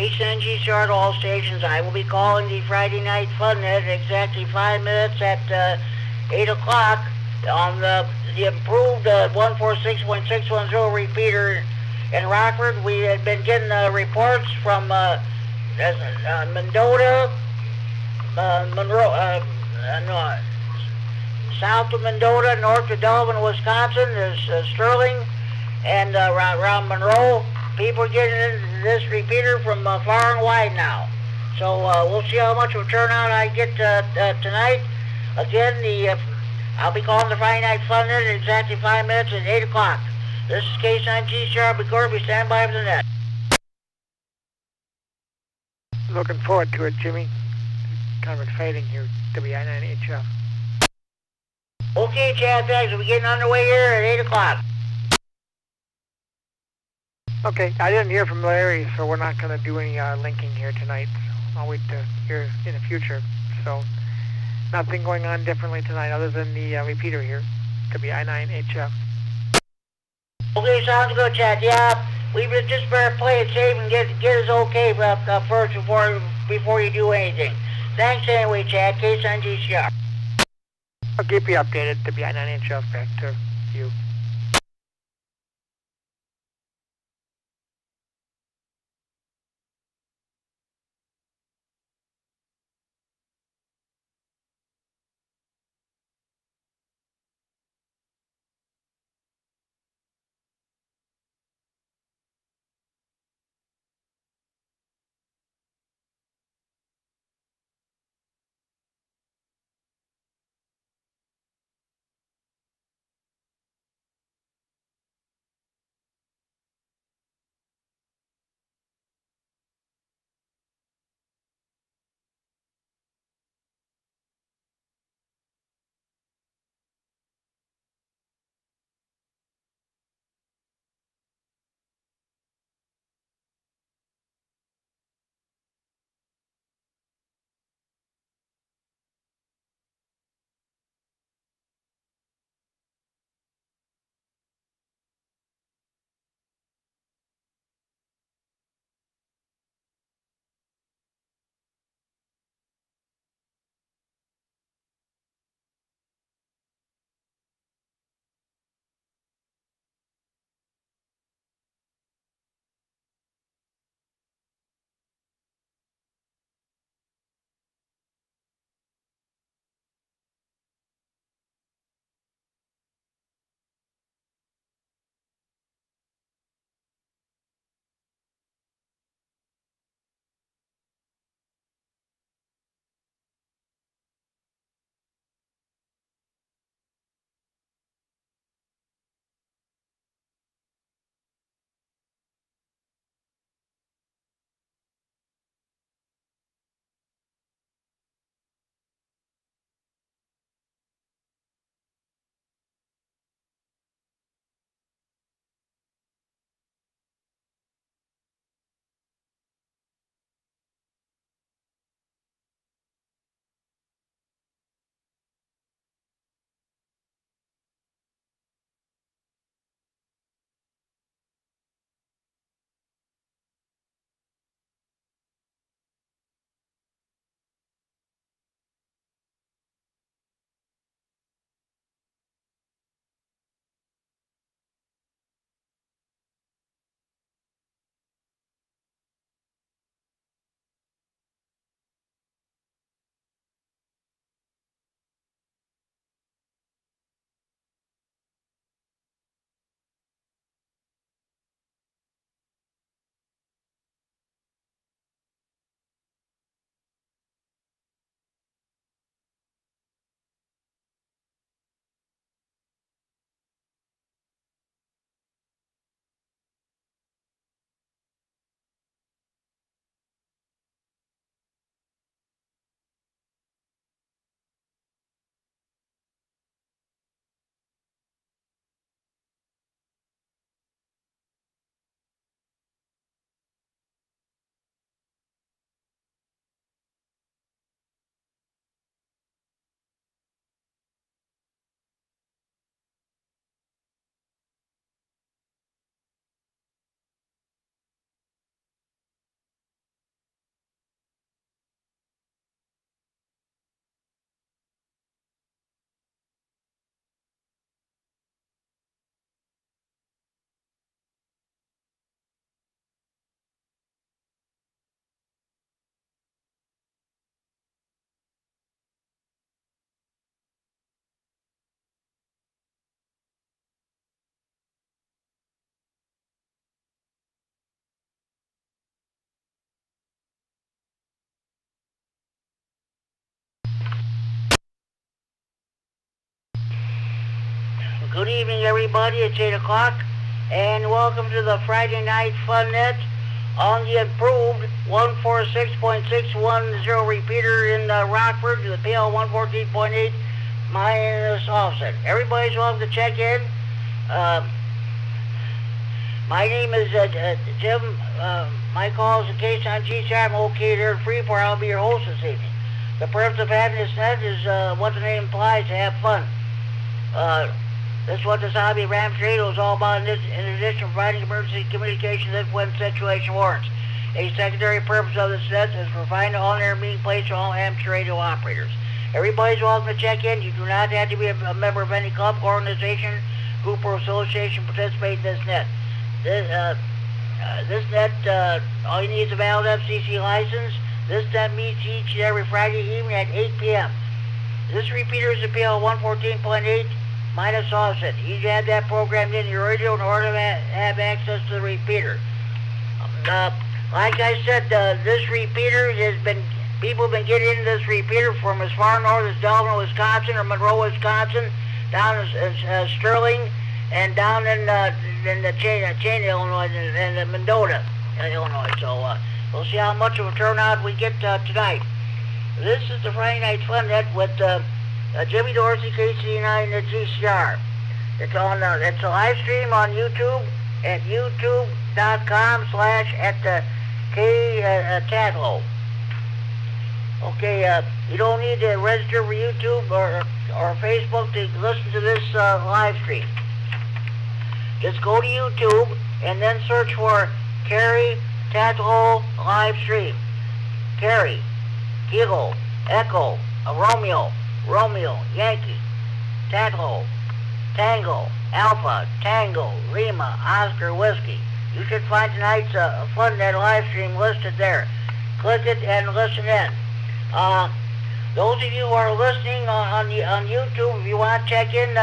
KCNG to all stations. I will be calling the Friday Night Fun at exactly 5 minutes at 8 o'clock on the improved 146.610 repeater in Rockford. We had been getting reports from Mendota, Monroe, no, south of Mendota, north of Delvin, Wisconsin. There's Sterling, and around Monroe. People are getting into this repeater from far and wide now. So we'll see how much of a turnout I get tonight. Again, I'll be calling the Friday Night Fun in at exactly 5 minutes at 8 o'clock. This is K9G Sharpie Corby. Stand by for the net. Looking forward to it, Jimmy. Kind of exciting here, WI9HF. Okay, Chad, thanks. We'll be getting underway here at 8 o'clock. Okay, I didn't hear from Larry, so we're not going to do any linking here tonight. I'll wait to hear in the future. So, nothing going on differently tonight other than the repeater here, WI9HF. Okay, sounds good, Chad. Yeah, we just better play it safe and get us okay first before you do anything. Thanks anyway, Chad. K9G Sharp. I'll keep you updated, WI9HF. Back to you. Good evening, everybody. It's 8 o'clock, and welcome to the Friday Night Fun Net on the improved 146.610 repeater in Rockford to the PL 114.8 minus offset. Everybody's welcome to check in. My name is Jim. My call is in case on G-Star. I'm okay there at Freeport. I'll be your host this evening. The purpose of having this net is what the name implies, to have fun. This is what this hobby Ram Radio is all about, in addition to providing emergency communications if when situation warrants. A secondary purpose of this net is providing an on-air meeting place for all amateur radio operators. Everybody's welcome to check in. You do not have to be a member of any club, organization, group, or association to participate in this net. This net, all you need is a valid FCC license. This net meets each and every Friday evening at 8 p.m. This repeater is a PL 114.8 minus offset. You need to have that programmed in your radio in order to have access to the repeater. Like I said, this repeater people have been getting into this repeater from as far north as Delvin, Wisconsin, or Monroe, Wisconsin, down in Sterling, and down in the Chain, Illinois, and Mendota, Illinois. So we'll see how much of a turnout we get tonight. This is the Friday Night Fun Net with Jimmy Dorsey, KC9, and GCR. It's a live stream on YouTube at youtube.com/Kerry Tatlow. Okay, you don't need to register for YouTube or Facebook to listen to this live stream. Just go to YouTube and then search for Kerry Tatlow live stream. Kerry, Kilo, Echo, Romeo, Yankee, Tatlow, Tango, Alpha, Tango, Lima, Oscar, Whiskey. You should find tonight's Fun Net live stream listed there. Click it and listen in. Those of you who are listening on YouTube, if you want to check in,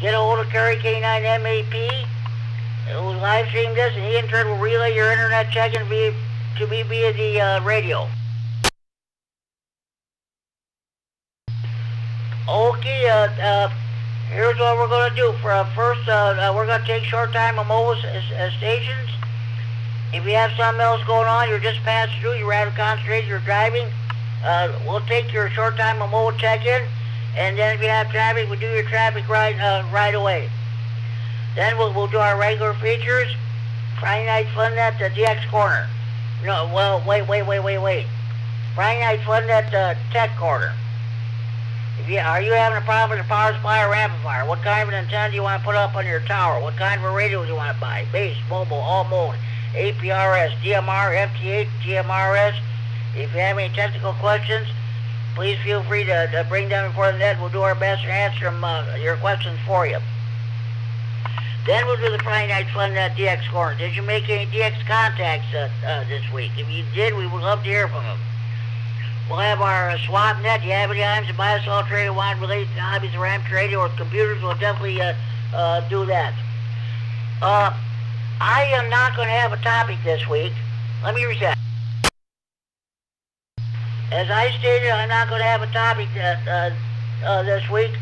get a hold of Kerry K9MAP, who live streamed this, and he in turn will relay your internet check-in to be via the radio. Okay, here's what we're going to do. First, we're going to take short time on mobile stations. If you have something else going on, you're just passing through, you're out of concentration, you're driving, we'll take your short time on mobile check-in, and then if you have traffic, we'll do your traffic right away. Then we'll do our regular features. Friday Night Fun Net, the DX Corner. No, well, wait. Friday Night Fun Net, Tech Corner. Are you having a problem with the power supply or amplifier? What kind of an antenna do you want to put up on your tower? What kind of a radio do you want to buy? Base, mobile, all mode, APRS, DMR, FT8, GMRS. If you have any technical questions, please feel free to bring them before the net. We'll do our best to answer your questions for you. Then we'll do the Friday Night Fun DX Corner. Did you make any DX contacts this week? If you did, we would love to hear from them. We'll have our swap net. You have any items to buy us all trade wine related to hobbies or amateur radio or computers, we'll definitely do that. I am not going to have a topic this week. Let me reset. As I stated, I'm not going to have a topic this week.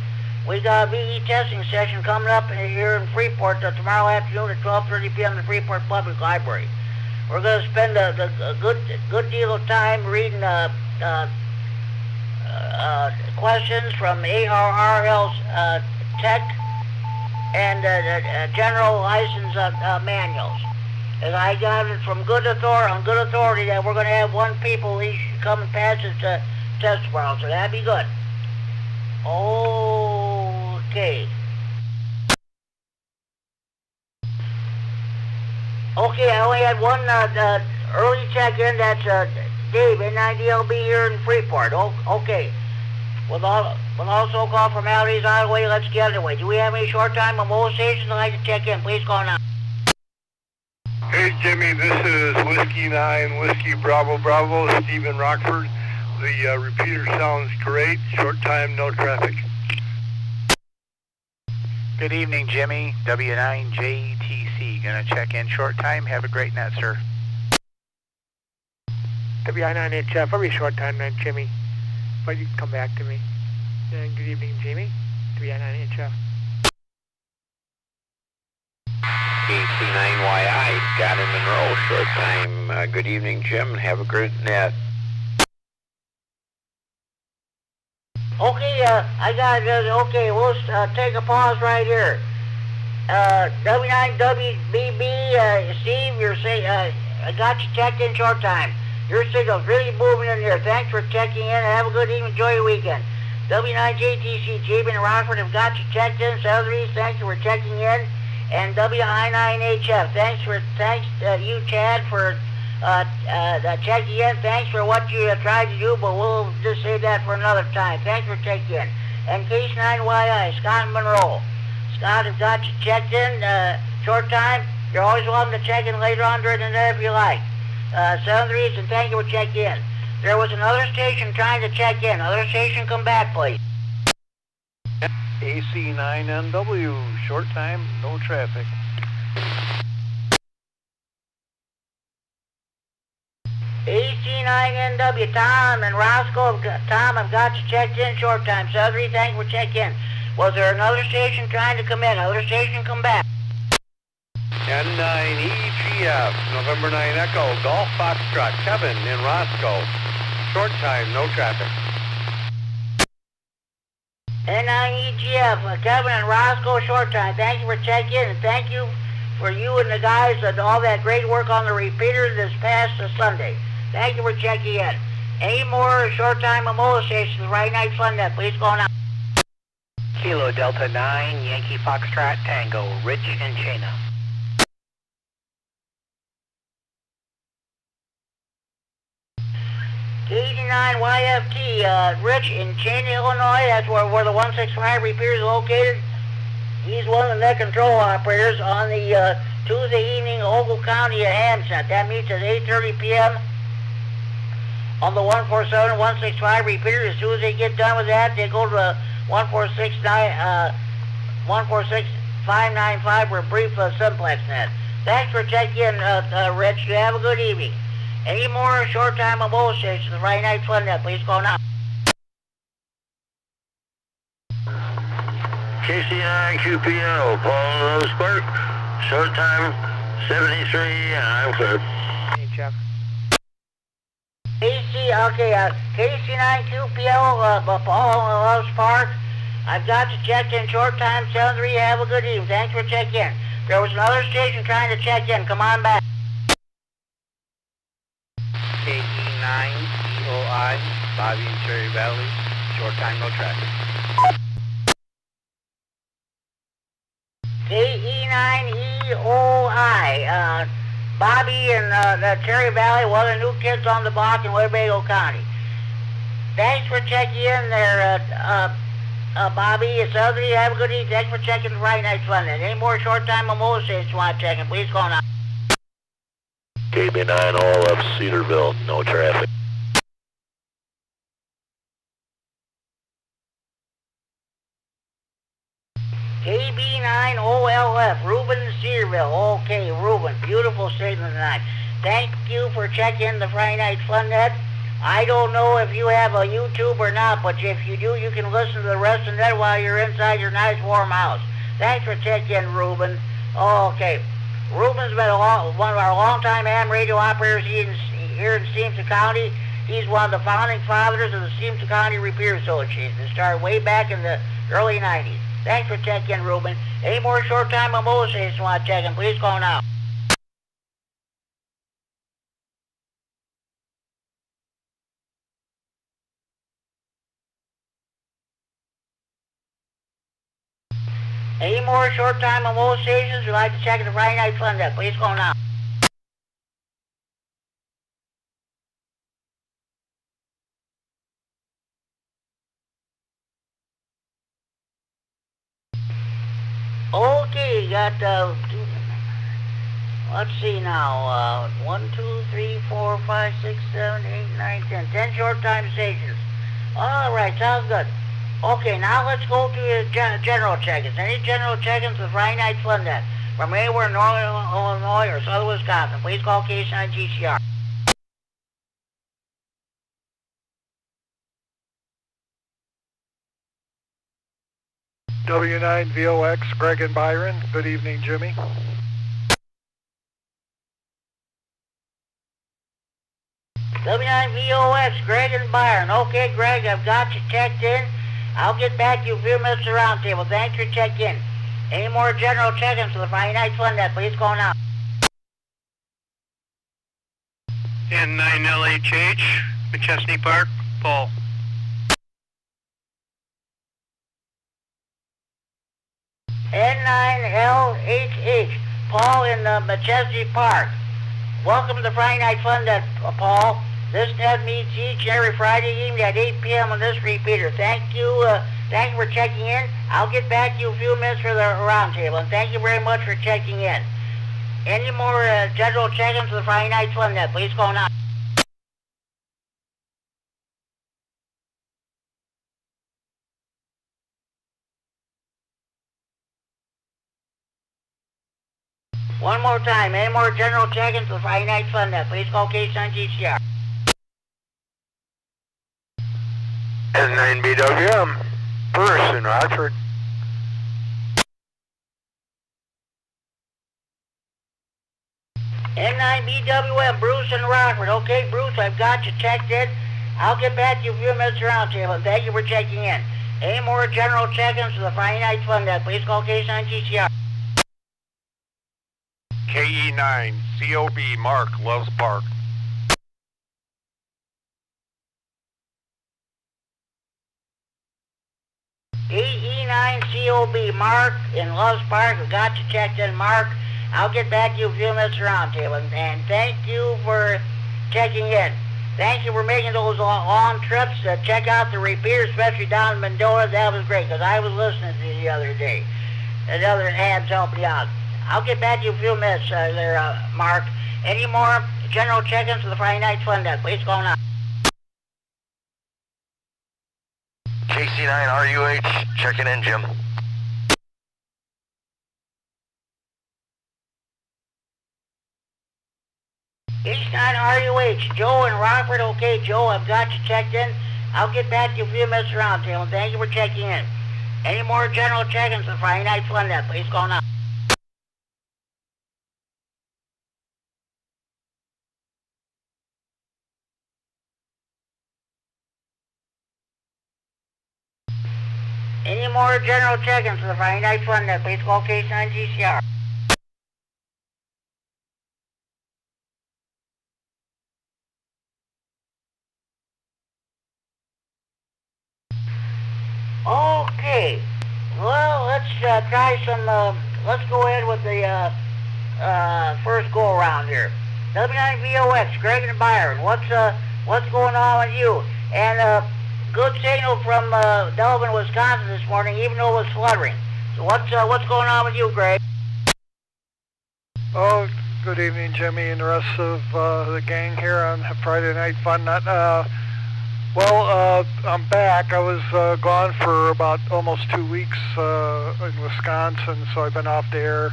We got a VE testing session coming up here in Freeport tomorrow afternoon at 12:30 p.m. in the Freeport Public Library. We're going to spend a good deal of time reading questions from ARRL's tech and general license manuals. And I got it from good authority that we're going to have one people each come and pass this test tomorrow, so that'd be good. Okay. Okay, I only had one early check-in. That's Dave, NIDLB here in Freeport. Okay. With all so-called formalities out of the way, let's get underway. Do we have any short time on mobile stations I'd like to check in? Please call now. Hey, Jimmy, this is Whiskey 9, Whiskey Bravo Bravo, Stephen Rockford. The repeater sounds great. Short time, no traffic. Good evening, Jimmy. W9JTC. Gonna check in short time. Have a great night, sir. WI9HF. Very short time, man, Jimmy. But you can come back to me. And good evening, Jimmy. WI9HF. KC9YI, Scott in Monroe, short time. Good evening, Jim. Have a good net. Okay, I got, okay, we'll take a pause right here. W9WBB, Steve, you're saying, I got you checked in short time. Your signal's really moving in there. Thanks for checking in and have a good evening. Enjoy your weekend. W9JTC, Jamie and Rockford have got you checked in. Southerlies, thank you for checking in. And WI9HF, thanks you, Chad, for checking in. Thanks for what you tried to do, but we'll just say that for another time. Thanks for checking in. And Case 9YI, Scott Monroe. Scott has got you checked in, short time. You're always welcome to check in later on during the day if you like. Southerlies, and thank you for checking in. There was another station trying to check in. Other station, come back, please. AC9NW, short time, no traffic. AC9NW, Tom and Roscoe, Tom, I've got you checked in short time. Southerly, thank you for checking in. Was there another station trying to come in? Other station, come back. N9EGF, November 9 Echo, Golf Foxtrot, Kevin in Roscoe. Short time, no traffic. N9EGF, Kevin and Roscoe, short time. Thank you for checking in, and thank you for you and the guys and all that great work on the repeater this past Sunday. Thank you for checking in. Any more short time Momola stations, Friday Night Fun Net, please go now. Kilo Delta 9, Yankee Foxtrot, Tango, Rich and Chena. K89YFT, Rich in Cheney, Illinois. That's where the 165 repeater is located. He's one of the net control operators on the Tuesday evening Ogle County at Hamset. That meets at 8:30 p.m. on the 147 165 repeater. As soon as they get done with that, they go to 146.595 for a brief simplex net. Thanks for checking in, Rich. You have a good evening. Any more short time mobile stations, Friday Night Fun Net, please go now. KC9 QPL, Paul Spark, short time 73, I'm clear. Hey, Jeff. KC9 QPL, Paul Park. I've got you checked in short time, 73, have a good evening. Thanks for checking in. There was another station trying to check in, come on back. KE9EOI, Bobby and Cherry Valley, short time, no traffic. KE9EOI, Bobby and the Cherry Valley, one of the new kids on the block in Winnebago County. Thanks for checking in there, Bobby. It's ugly. Have a good evening. Thanks for checking the Friday Night Fun. Any more short time Momola stations you want to check in, please go on. KB9 all up Cedarville, no traffic. KB9OLF, Ruben in Cedarville. Okay, Ruben, beautiful statement tonight. Thank you for checking the Friday Night Fun Net. I don't know if you have a YouTube or not, but if you do, you can listen to the rest of the net while you're inside your nice warm house. Thanks for checking in, Ruben. Okay. Ruben's been one of our longtime ham radio operators here in Stevenson County. He's one of the founding fathers of the Stevenson County Repair Association. It started way back in the early 90s. Thanks for checking in, Ruben. Any more short time Momola stations you want to check in, please call now. Any more short time Momola stations you'd like to check the Friday Night Fun Net, please call now. Okay, got, let's see now, 1, 2, 3, 4, 5, 6, 7, 8, 9, 10. 10 short time stations. All right, sounds good. Okay, now let's go to the general check-ins. Any general check-ins with Friday Night Fun Net from anywhere in Northern Illinois or Southern Wisconsin, please call KC9 GCR. W9 VOX, Greg and Byron. Good evening, Jimmy. W9VOX, Greg and Byron. Okay, Greg, I've got you checked in. I'll get back to you a few minutes to the roundtable. Thanks for checking in. Any more general check-ins for the Friday Night Fun Net, please go now. N9LHH, McChesney Park, Paul. N9LHH, Paul in McChesney Park. Welcome to the Friday Night Fun Net, Paul. This net meets each and every Friday evening at 8 p.m. on this repeater. Thank you for checking in. I'll get back to you a few minutes for the roundtable, and thank you very much for checking in. Any more general check-ins for the Friday Night Fun Net, please go now. One more time, any more general check-ins for the Friday Night Fun Net, please go case on GCR. N9BWM, Bruce in Rockford. N9BWM, Bruce in Rockford. Okay, Bruce, I've got you checked in. I'll get back to you a few minutes around table, and thank you for checking in. Any more general check-ins for the Friday Night Fun Net, please call case on GCR. KE9, COB, Mark, Loves Park. KE9COB, Mark in Loves Park. I've got you checked in, Mark. I'll get back to you a few minutes around table, and thank you for checking in. Thank you for making those long trips to check out the repeater, especially down in Mendota. That was great, because I was listening to you the other day. And the other hands helped me out. I'll get back to you a few minutes there, Mark. Any more general check-ins for the Friday Night Fun Net, please go on. KC9RUH, checking in, Jim. H9RUH, Joe and Robert. Okay, Joe, I've got you checked in. I'll get back to you a few minutes around table. Thank you for checking in. Any more general check-ins for the Friday Night Fun Net, please go on. Any more general check-ins for the Friday Night Fun Net, please call case 9 GCR. Okay, well, let's try some, let's go ahead with the first go-around here. W9VOX, Greg and Byron, what's going on with you? And good signal from Delvin, Wisconsin this morning, even though it was fluttering. So what's going on with you, Greg? Oh, good evening, Jimmy, and the rest of the gang here on Friday Night Fun Net. I'm back. I was gone for about almost 2 weeks in Wisconsin, so I've been off the air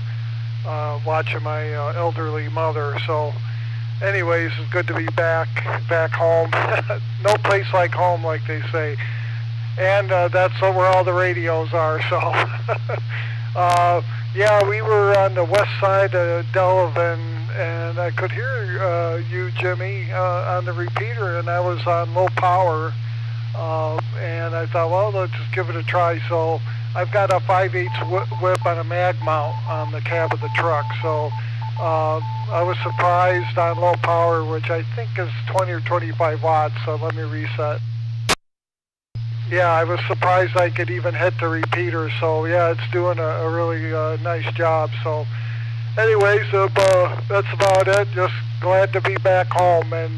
watching my elderly mother. So, anyways, it's good to be back home. No place like home, like they say. And that's where all the radios are. So, yeah, we were on the west side of Delavan, and I could hear you, Jimmy, on the repeater, and I was on low power. And I thought, well, let's just give it a try. So I've got a 5/8 whip on a mag mount on the cab of the truck. So I was surprised on low power, which I think is 20 or 25 watts. So let me reset. Yeah, I was surprised I could even hit the repeater. So yeah, it's doing a really nice job. So anyways, that's about it. Just glad to be back home, and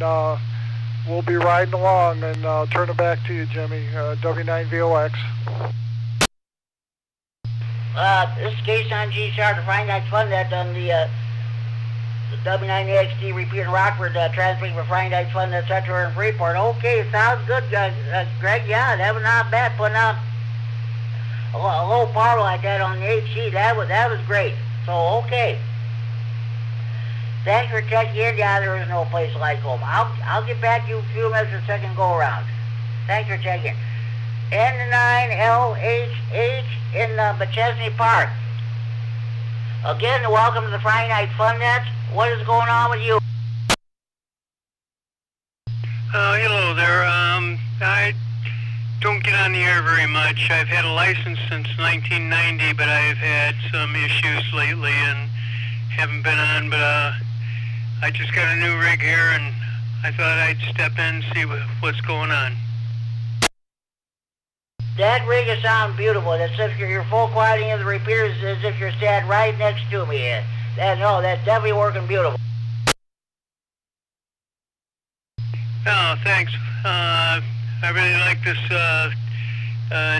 we'll be riding along, and I'll turn it back to you, Jimmy. W9VOX. This is case on GCR, the Friday Night Fun Net on the W9XD repeater in Rockford, transmitting for Friday Night Fun Net Center in Freeport. Okay, sounds good, Greg. Yeah, that was not bad. Putting out a low power like that on the HC, that was great. So, okay. Thanks for checking in. Yeah, there is no place like home. I'll get back to you a few minutes for the second go-around. Thanks for checking. N9LHH in McChesney Park. Again, welcome to the Friday Night Fun Net. What is going on with you? Hello there. I don't get on the air very much. I've had a license since 1990, but I've had some issues lately and haven't been on. But I just got a new rig here, and I thought I'd step in and see what's going on. That rig is sound beautiful. That's if your full quality of the repeater is as if you're standing right next to me. That's definitely working beautiful. Oh, thanks. I really like this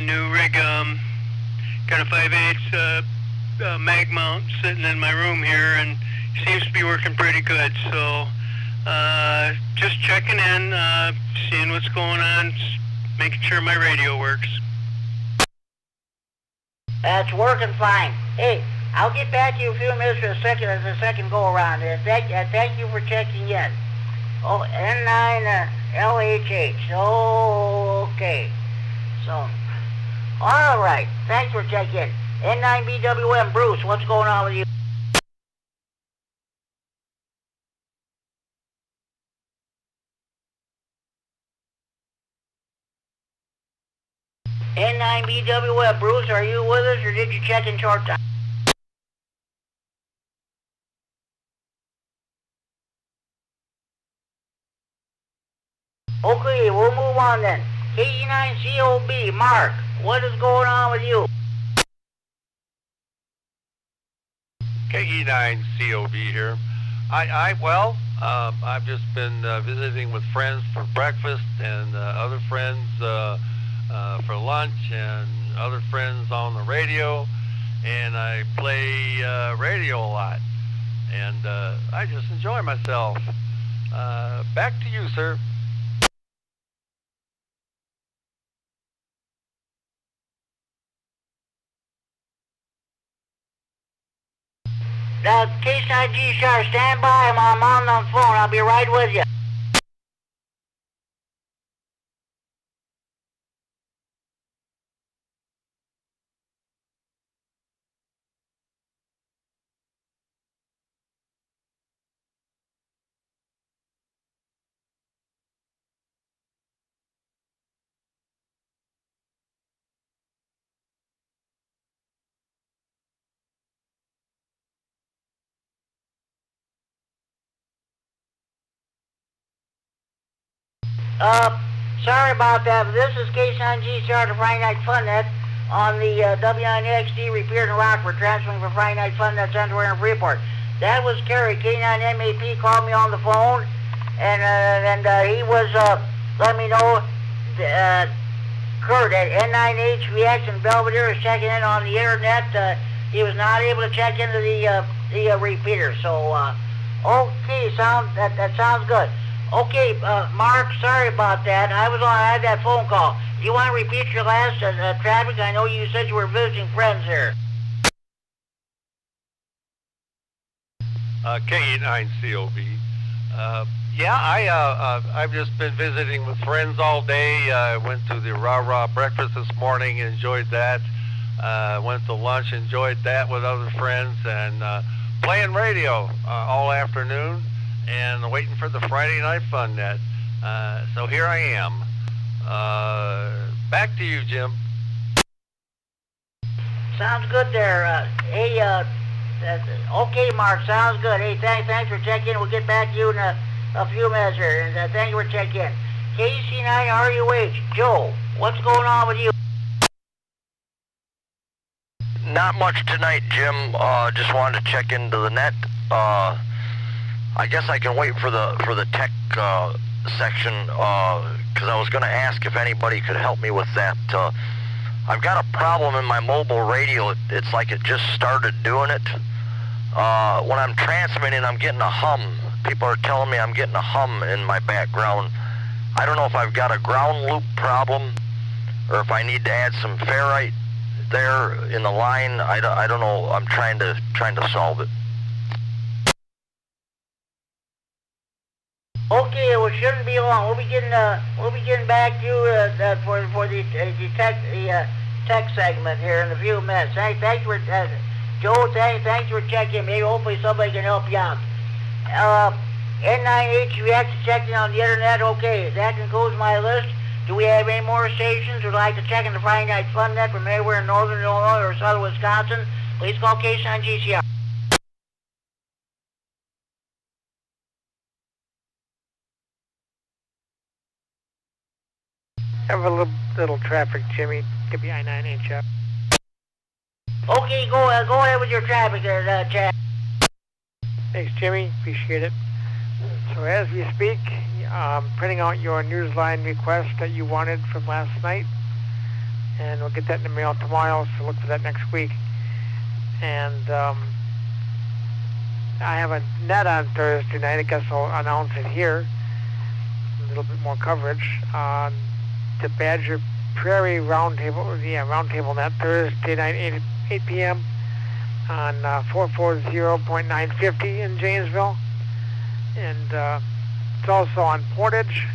new rig. Got a 5/8 mag mount sitting in my room here, and seems to be working pretty good. So just checking in, seeing what's going on, making sure my radio works. That's working fine. Hey, I'll get back to you in a few minutes for the second go around. And thank you for checking in. Oh, N9LHH. Okay. So, all right. Thanks for checking in. N9BWM, Bruce, what's going on with you? N9BWM, Bruce, are you with us or did you check in short time? Okay, we'll move on then. KE9COB, Mark, what is going on with you? KE9COB here. I've just been visiting with friends for breakfast and other friends for lunch and other friends on the radio, and I play radio a lot, and I just enjoy myself. Back to you, sir. K9G Sharp, stand by. I'm on the phone. I'll be right with you. Sorry about that, but this is K9G Sharp of Friday Night Fun Net on the W9XD Repeater in Rockford, transferring for Friday Night Fun Net Center in Freeport. That was Kerry. K9MAP called me on the phone, and he was letting me know Kurt at N9HVX in Belvedere is checking in on the internet. He was not able to check into the repeater. So okay, that sounds good. Okay, Mark, sorry about that. I had that phone call. Do you want to repeat your last traffic? I know you said you were visiting friends here. KE9COB. I've just been visiting with friends all day. I went to the Rah-Rah breakfast this morning, enjoyed that. Went to lunch, enjoyed that with other friends, and playing radio all afternoon, and waiting for the Friday Night Fun Net. So here I am. Back to you, Jim. Sounds good there. Hey, okay, Mark, sounds good. Hey, thanks for checking in. We'll get back to you in a few minutes here. And thank you for checking in. KC9RUH, Joe, what's going on with you? Not much tonight, Jim. Just wanted to check into the net. I guess I can wait for the tech section because I was going to ask if anybody could help me with that. I've got a problem in my mobile radio. It's like it just started doing it. When I'm transmitting, I'm getting a hum. People are telling me I'm getting a hum in my background. I don't know if I've got a ground loop problem or if I need to add some ferrite there in the line. I don't know. I'm trying to solve it. Okay, well, shouldn't be long. We'll be getting back to you for the tech segment here in a few minutes. Thanks for Joe. Thanks for checking. Maybe hopefully somebody can help you out. N9H reactor checking on the internet. Okay, that concludes my list. Do we have any more stations who'd like to check in the Friday Night Fun Net from anywhere in northern Illinois or southern Wisconsin? Please call K-Sign GCR. Have a little traffic, Jimmy. Get behind 9H up. Okay, go ahead with your traffic there, Chad. Thanks, Jimmy. Appreciate it. So as we speak, printing out your newsline request that you wanted from last night, and we'll get that in the mail tomorrow, so look for that next week. And I have a net on Thursday night. I guess I'll announce it here. A little bit more coverage on the Badger Prairie Roundtable net Thursday night, 8 p.m. on 440.950 in Janesville. And it's also on Portage,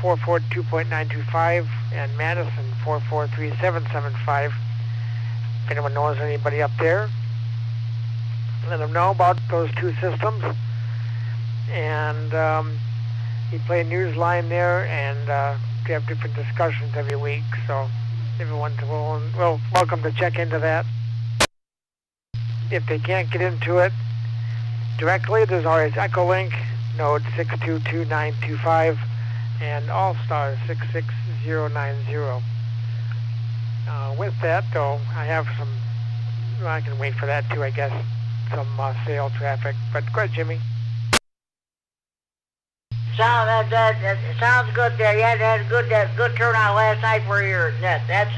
442.925, and Madison, 443.775. If anyone knows anybody up there, let them know about those two systems. And you play a news line there, and we have different discussions every week. So everyone's welcome to check into that. If they can't get into it directly, there's always Echolink, node 622925, and All-Star 66090. With that, though, I have some, I can wait for that too, I guess, some sale traffic. But go ahead, Jimmy. That sounds good there. You had a good turnout last night for your net. That's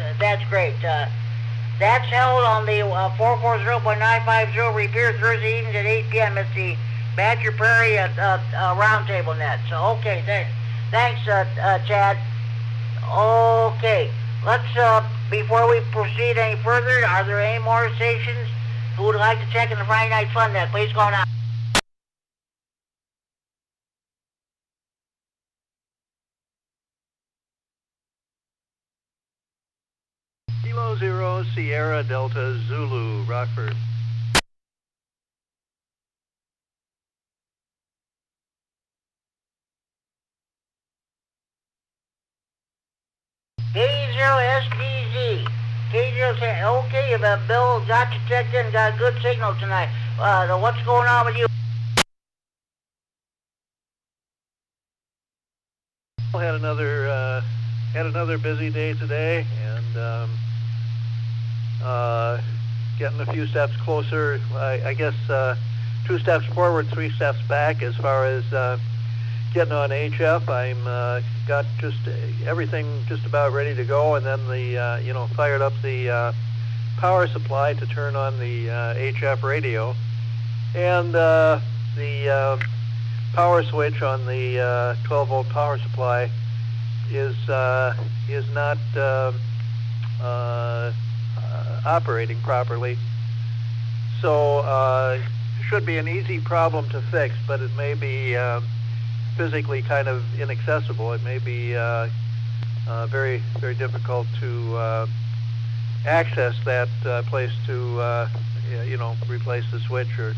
great. That's held on the 440.950 repeat Thursday evenings at 8 p.m. It's the Badger Prairie Roundtable net. So, okay, thanks, Chad. Okay, let's, before we proceed any further, are there any more stations who would like to check in the Friday Night Fun net? Please call now. Kilo 0 Sierra Delta Zulu, Rockford. K0SDZ. K0, okay, Bill got you checked in, got a good signal tonight. What's going on with you? Had another busy day today, and getting a few steps closer. I guess 2 steps forward, 3 steps back as far as getting on HF. I'm got just everything just about ready to go, and then the fired up the power supply to turn on the HF radio, and the power switch on the 12-volt power supply is not operating properly. So should be an easy problem to fix, but it may be physically kind of inaccessible. It may be very, very difficult to access that place to replace the switch or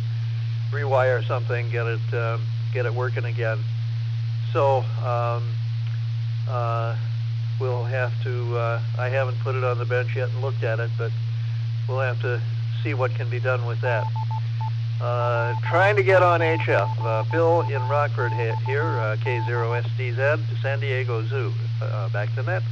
rewire something, get it working again. So we'll have to, I haven't put it on the bench yet and looked at it, but we'll have to see what can be done with that. Trying to get on HF. Bill in Rockford here, K0SDZ, San Diego Zoo. Back to net.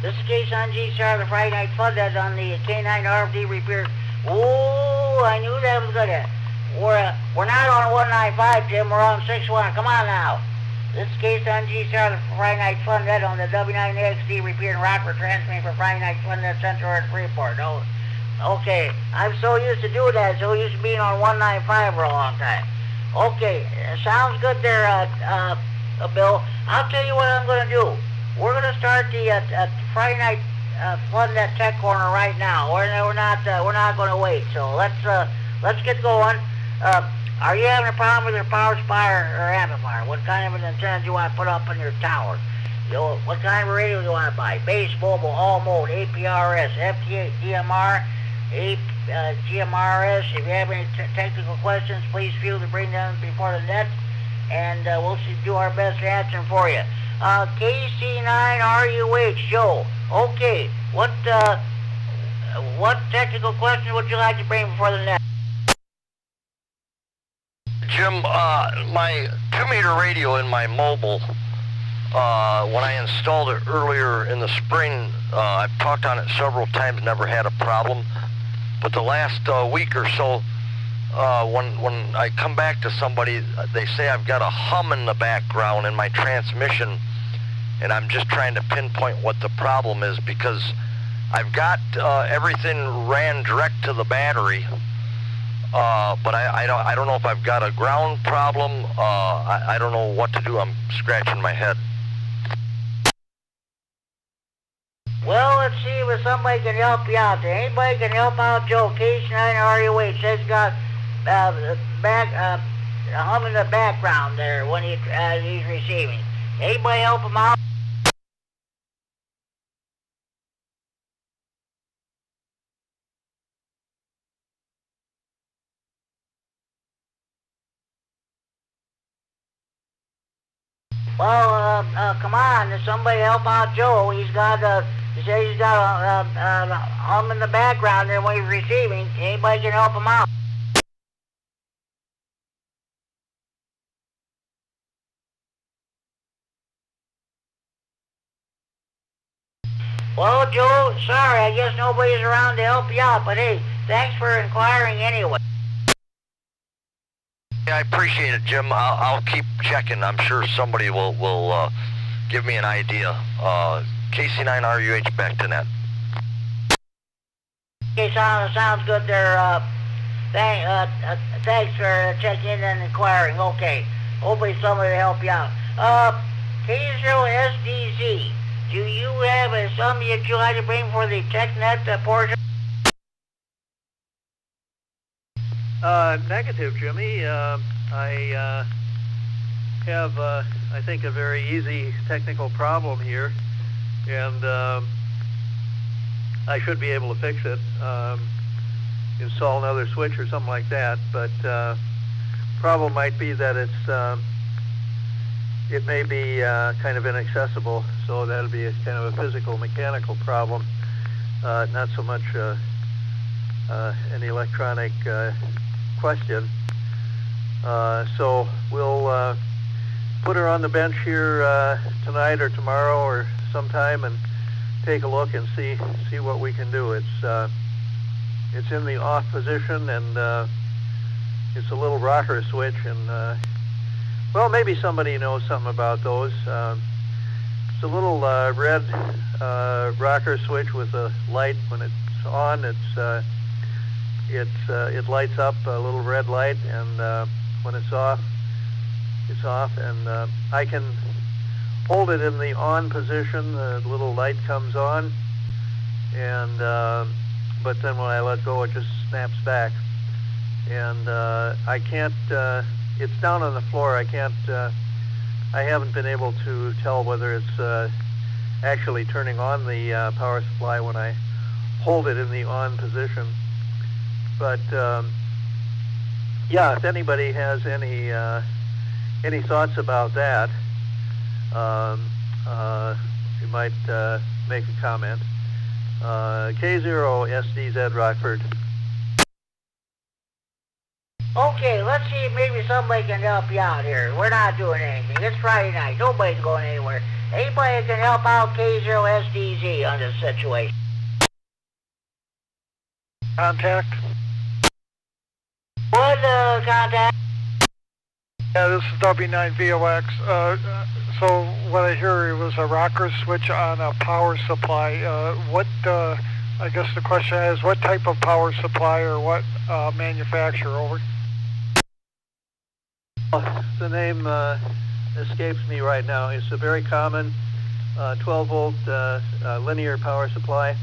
This is K-Sign GCR, the Friday Night Fun that's on the K9 RFD repair. Ooh, I knew that was good. We're not on 195, Jim. We're on 61. Come on now. This is K-Sign GCR, the Friday Night Fun net on the W9XD repair in Rockford, transmitting for Friday Night Fun net Central at Freeport. Oh, okay. I'm so used to doing that, so used to being on 195 for a long time. Okay, sounds good there, Bill. I'll tell you what I'm going to do. We're going to start the Friday Night Fun net tech corner right now. We're not going to wait. So let's get going. Are you having a problem with your power supply or amplifier? What kind of an antenna do you want to put up in your tower? What kind of a radio do you want to buy? Base, mobile, all mode, APRS, FT8, DMR, GMRS. If you have any technical questions, please feel to bring them before the net, and we'll do our best to answer them for you. KC9RUH, Joe. Okay, what technical question would you like to bring before the net? Jim, my 2-meter radio in my mobile, when I installed it earlier in the spring, I've talked on it several times, never had a problem. But the last week or so, when I come back to somebody, they say I've got a hum in the background in my transmission, and I'm just trying to pinpoint what the problem is, because I've got everything ran direct to the battery, but I don't know if I've got a ground problem. I don't know what to do. I'm scratching my head. Well, let's see if somebody can help you out there. Anybody can help out Joe? KC9RUH says he's got a hum in the background there when he's receiving. Anybody help him out? Well, come on, somebody help out Joe. He says he's got a hum in the background there when he's receiving. Anybody can help him out? Well, Joe, sorry, I guess nobody's around to help you out, but hey, thanks for inquiring anyway. Yeah, I appreciate it, Jim. I'll keep checking. I'm sure somebody will give me an idea. KC9RUH back to net. Okay, sounds good there. Thanks for checking in and inquiring. Okay, hopefully somebody will help you out. K0SDZ, do you have something that you'd like to bring for the TechNet portion? Negative, Jimmy. I have, I think, a very easy technical problem here, and I should be able to fix it. Install another switch or something like that, but problem might be that it may be kind of inaccessible, so that'll be a kind of a physical mechanical problem, not so much an electronic question. So we'll put her on the bench here tonight or tomorrow or sometime and take a look and see what we can do. It's in the off position, and it's a little rocker switch, and well, maybe somebody knows something about those. It's a little red rocker switch with a light. When it's on, it lights up a little red light, and when it's off, it's off. And I can hold it in the on position. The little light comes on, and but then when I let go, it just snaps back. And I can't. It's down on the floor. I can't. I haven't been able to tell whether it's actually turning on the power supply when I hold it in the on position. But yeah, if anybody has any thoughts about that, you might make a comment. K0SDZ Rockford. Okay, let's see if maybe somebody can help you out here. We're not doing anything. It's Friday night. Nobody's going anywhere. Anybody can help out K0SDZ on this situation? Contact? What contact? Yeah, this is W9VOX. So what I hear was a rocker switch on a power supply. I guess the question is, what type of power supply or what manufacturer? Over. The name escapes me right now. It's a very common 12-volt linear power supply,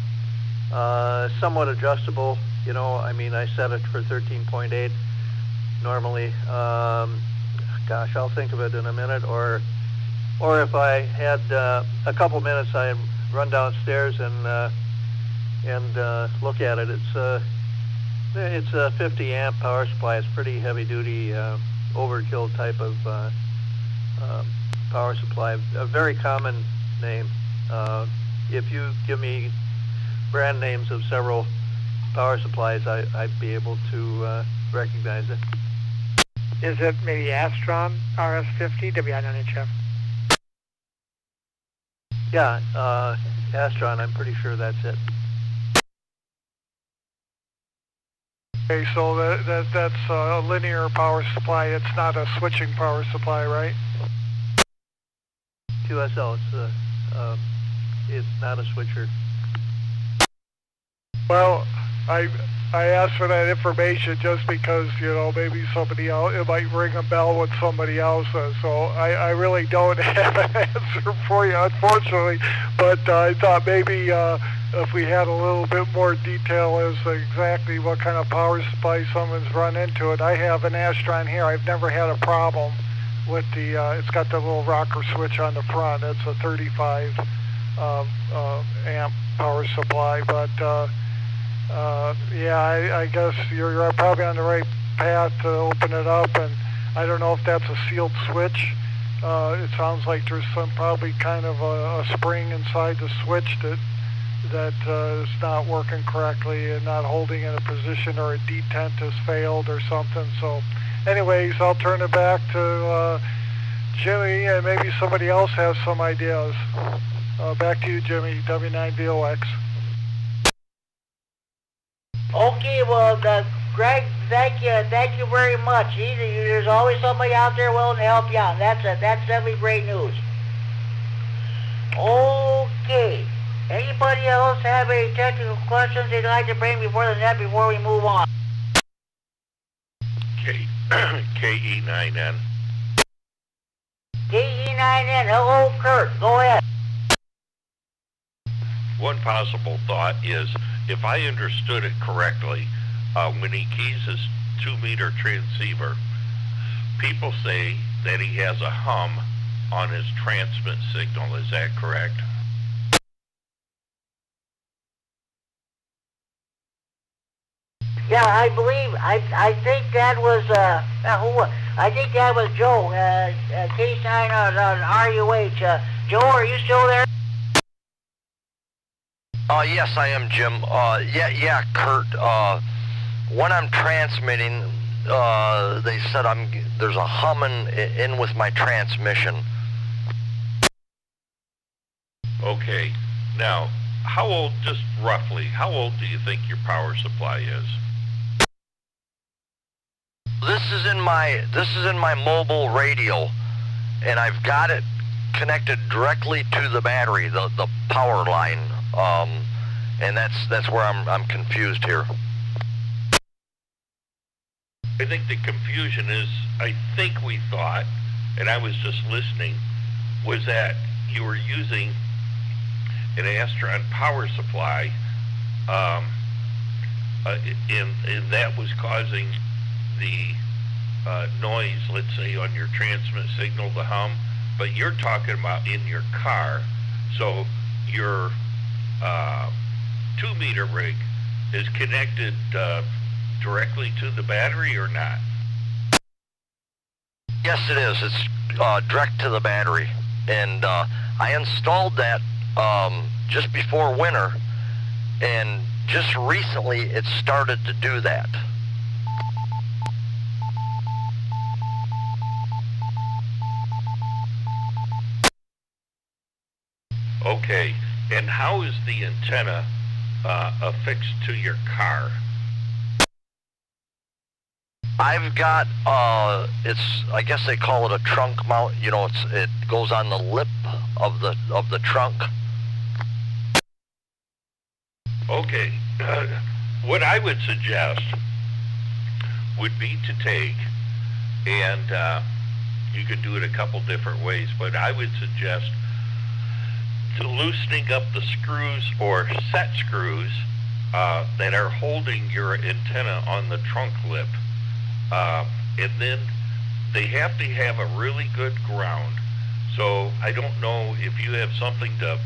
somewhat adjustable. You know, I mean, I set it for 13.8 normally. Gosh, I'll think of it in a minute. Or if I had a couple minutes, I'd run downstairs and look at it. It's a 50 amp power supply. It's pretty heavy duty, overkill type of power supply. A very common name. If you give me brand names of several power supplies, I'd be able to recognize it. Is it maybe Astron RS50 WI9HF? Yeah, Astron, I'm pretty sure that's it. Okay, so that's a linear power supply. It's not a switching power supply, right? QSL, it's not a switcher. Well, I asked for that information just because, you know, maybe somebody else, it might ring a bell with somebody else. So I really don't have an answer for you, unfortunately. But I thought maybe if we had a little bit more detail as to exactly what kind of power supply someone's run into it. I have an Astron here. I've never had a problem with the, it's got the little rocker switch on the front. It's a 35 amp power supply, but yeah, I guess you're probably on the right path to open it up, and I don't know if that's a sealed switch. It sounds like there's probably kind of a spring inside the switch that is not working correctly and not holding in a position, or a detent has failed or something. So anyways, I'll turn it back to Jimmy, and maybe somebody else has some ideas. Back to you, Jimmy, W9VOX. Okay, well, Greg, thank you very much. There's always somebody out there willing to help you out, and that's definitely great news. Okay, anybody else have any technical questions they'd like to bring before the net before we move on? KE9N. KE9N, hello, Kurt, go ahead. One possible thought is, if I understood it correctly, when he keys his 2-meter transceiver, people say that he has a hum on his transmit signal. Is that correct? Yeah, I believe, I think that was, I think that was Joe, K9 on RUH. Joe, are you still there? Yes, I am, Jim. Yeah, Kurt. When I'm transmitting, they said there's a humming in with my transmission. Okay. Now, how old, just roughly, how old do you think your power supply is? This is in my mobile radio, and I've got it connected directly to the battery, the power line. And that's where I'm confused here. I think the confusion is, I think we thought, and I was just listening, was that you were using an Astron power supply, and that was causing the noise, let's say, on your transmit signal, the hum, but you're talking about in your car, so your 2-meter rig is connected directly to the battery or not? Yes, it is. It's direct to the battery, and I installed that just before winter, and just recently it started to do that. Okay, and how is the antenna affixed to your car? I've got I guess they call it a trunk mount. You know, it goes on the lip of the trunk. Okay, what I would suggest would be to take, and you could do it a couple different ways, but I would suggest to loosening up the screws or set screws that are holding your antenna on the trunk lip. And then they have to have a really good ground. So I don't know if you have something to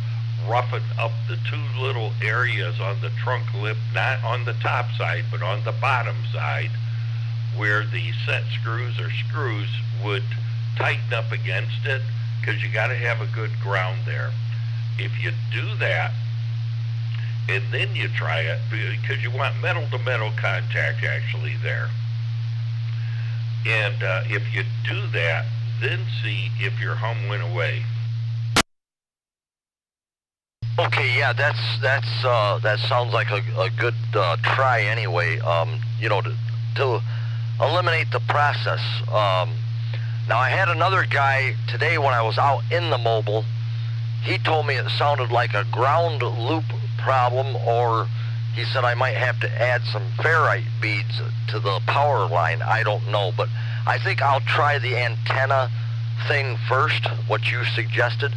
roughen up the two little areas on the trunk lip, not on the top side, but on the bottom side, where the set screws or screws would tighten up against it, because you got to have a good ground there. If you do that, and then you try it, because you want metal-to-metal contact actually there. And if you do that, then see if your hum went away. Okay, yeah, that sounds like a good try anyway. You know, to eliminate the process. Now I had another guy today when I was out in the mobile. He told me it sounded like a ground loop problem, or he said I might have to add some ferrite beads to the power line. I don't know, but I think I'll try the antenna thing first, what you suggested.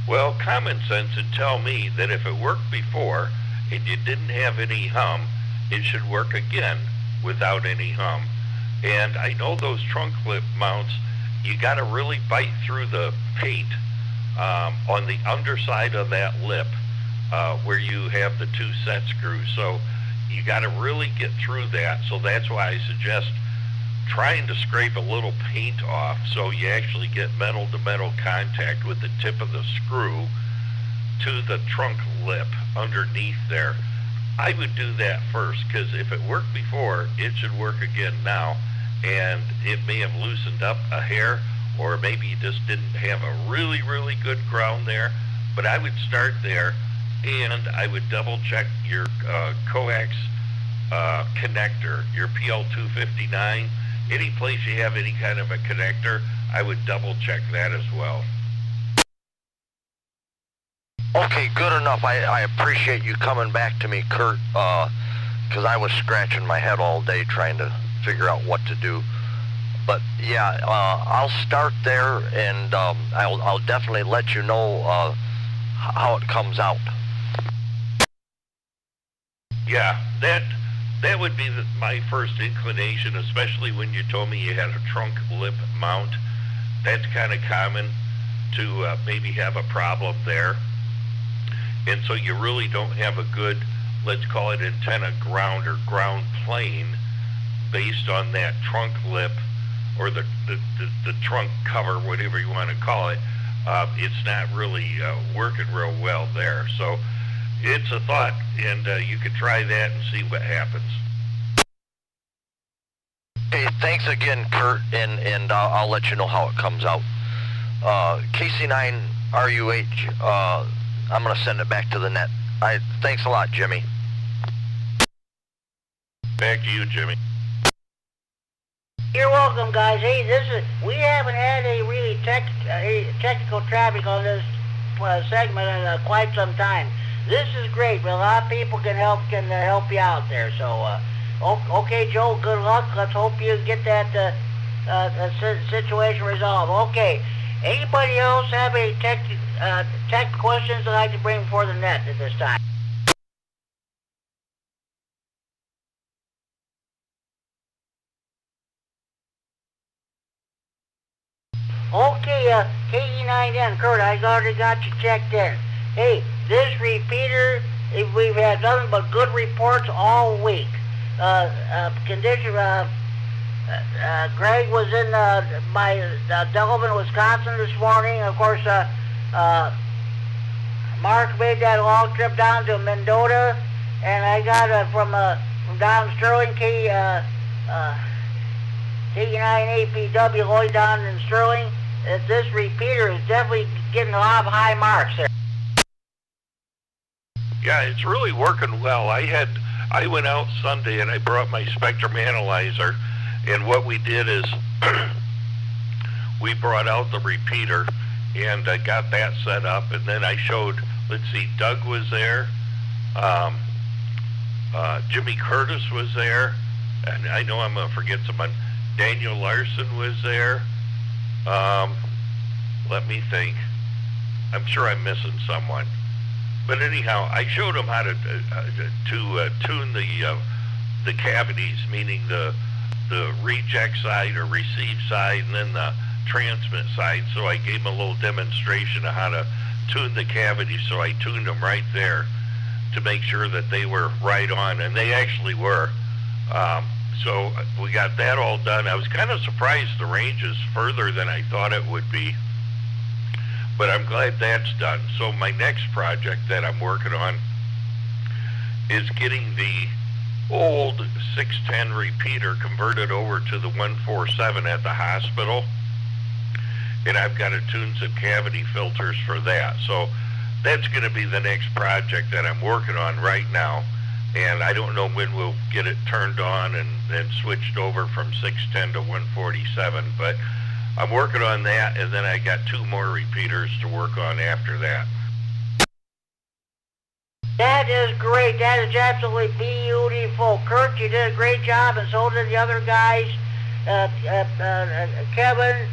Well, common sense would tell me that if it worked before and you didn't have any hum, it should work again without any hum. And I know those trunk lip mounts, you got to really bite through the paint on the underside of that lip where you have the two set screws. So you got to really get through that. So that's why I suggest trying to scrape a little paint off so you actually get metal-to-metal contact with the tip of the screw to the trunk lip underneath there. I would do that first, because if it worked before, it should work again now. And it may have loosened up a hair, or maybe you just didn't have a really, really good ground there. But I would start there, and I would double check your coax connector, your PL259. Any place you have any kind of a connector, I would double check that as well. Okay, good enough. I appreciate you coming back to me, Kurt, because I was scratching my head all day trying to figure out what to do. But yeah, I'll start there, and I'll definitely let you know how it comes out. Yeah, that would be my first inclination, especially when you told me you had a trunk lip mount. That's kind of common to maybe have a problem there. And so you really don't have a good, let's call it antenna ground or ground plane based on that trunk lip or the trunk cover, whatever you want to call it. It's not really working real well there. So it's a thought, and you could try that and see what happens. Hey, thanks again, Kurt, and I'll let you know how it comes out. KC9RUH, I'm going to send it back to the net. Thanks a lot, Jimmy. Back to you, Jimmy. You're welcome, guys. Hey, we haven't had a really technical traffic on this segment in quite some time. This is great. A lot of people can help you out there. So, okay, Joe. Good luck. Let's hope you get that situation resolved. Okay. Anybody else have any tech questions that I'd like to bring before the net at this time? Okay, KE9N, Kurt, I already got you checked in. Hey, this repeater, we've had nothing but good reports all week. Condition, Greg was in Delavan, Wisconsin this morning. Of course, Mark made that long trip down to Mendota, and I got from down Sterling, KE9APW Lloyd down in Sterling. This repeater is definitely getting a lot of high marks there. Yeah, it's really working well. I went out Sunday and I brought my spectrum analyzer, and what we did is we brought out the repeater and I got that set up, and then I showed, let's see, Doug was there, Jimmy Curtis was there, and I know I'm going to forget someone. Daniel Larson was there. Let me think. I'm sure I'm missing someone. But anyhow, I showed them how to tune the cavities, meaning the reject side or receive side, and then the transmit side, so I gave him a little demonstration of how to tune the cavity, so I tuned them right there to make sure that they were right on, and they actually were. So we got that all done. I was kind of surprised the range is further than I thought it would be, but I'm glad that's done. So my next project that I'm working on is getting the old 610 repeater converted over to the 147 at the hospital, and I've got to tune some cavity filters for that. So that's going to be the next project that I'm working on right now, and I don't know when we'll get it turned on and switched over from 610 to 147, but I'm working on that, and then I got 2 more repeaters to work on after that. That is great. That is absolutely beautiful. Kurt, you did a great job, and so did the other guys. Kevin,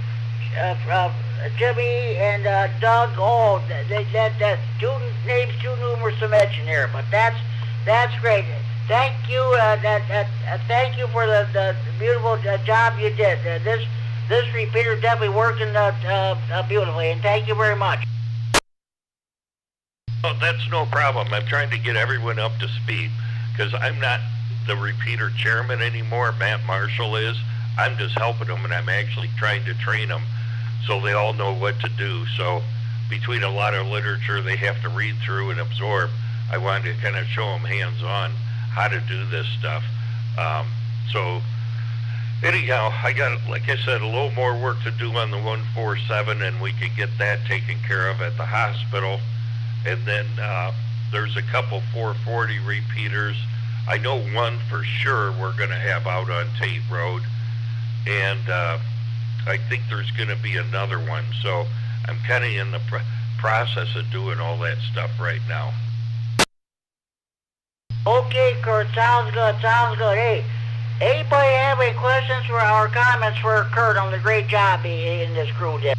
Jimmy, and Doug. Oh, that two names too numerous to mention here, but that's great. Thank you. Thank you for the beautiful job you did. This repeater definitely working beautifully, and thank you very much. Well, that's no problem. I'm trying to get everyone up to speed because I'm not the repeater chairman anymore. Matt Marshall is. I'm just helping them, and I'm actually trying to train them so they all know what to do. So between a lot of literature they have to read through and absorb, I wanted to kind of show them hands-on how to do this stuff. So anyhow, I got, like I said, a little more work to do on the 147, and we can get that taken care of at the hospital. And then there's a couple 440 repeaters. I know one for sure we're going to have out on Tate Road, and I think there's going to be another one. So I'm kind of in the process of doing all that stuff right now. Okay, Kurt, sounds good, sounds good. Hey, anybody have any questions or comments for Kurt on the great job he and this crew did?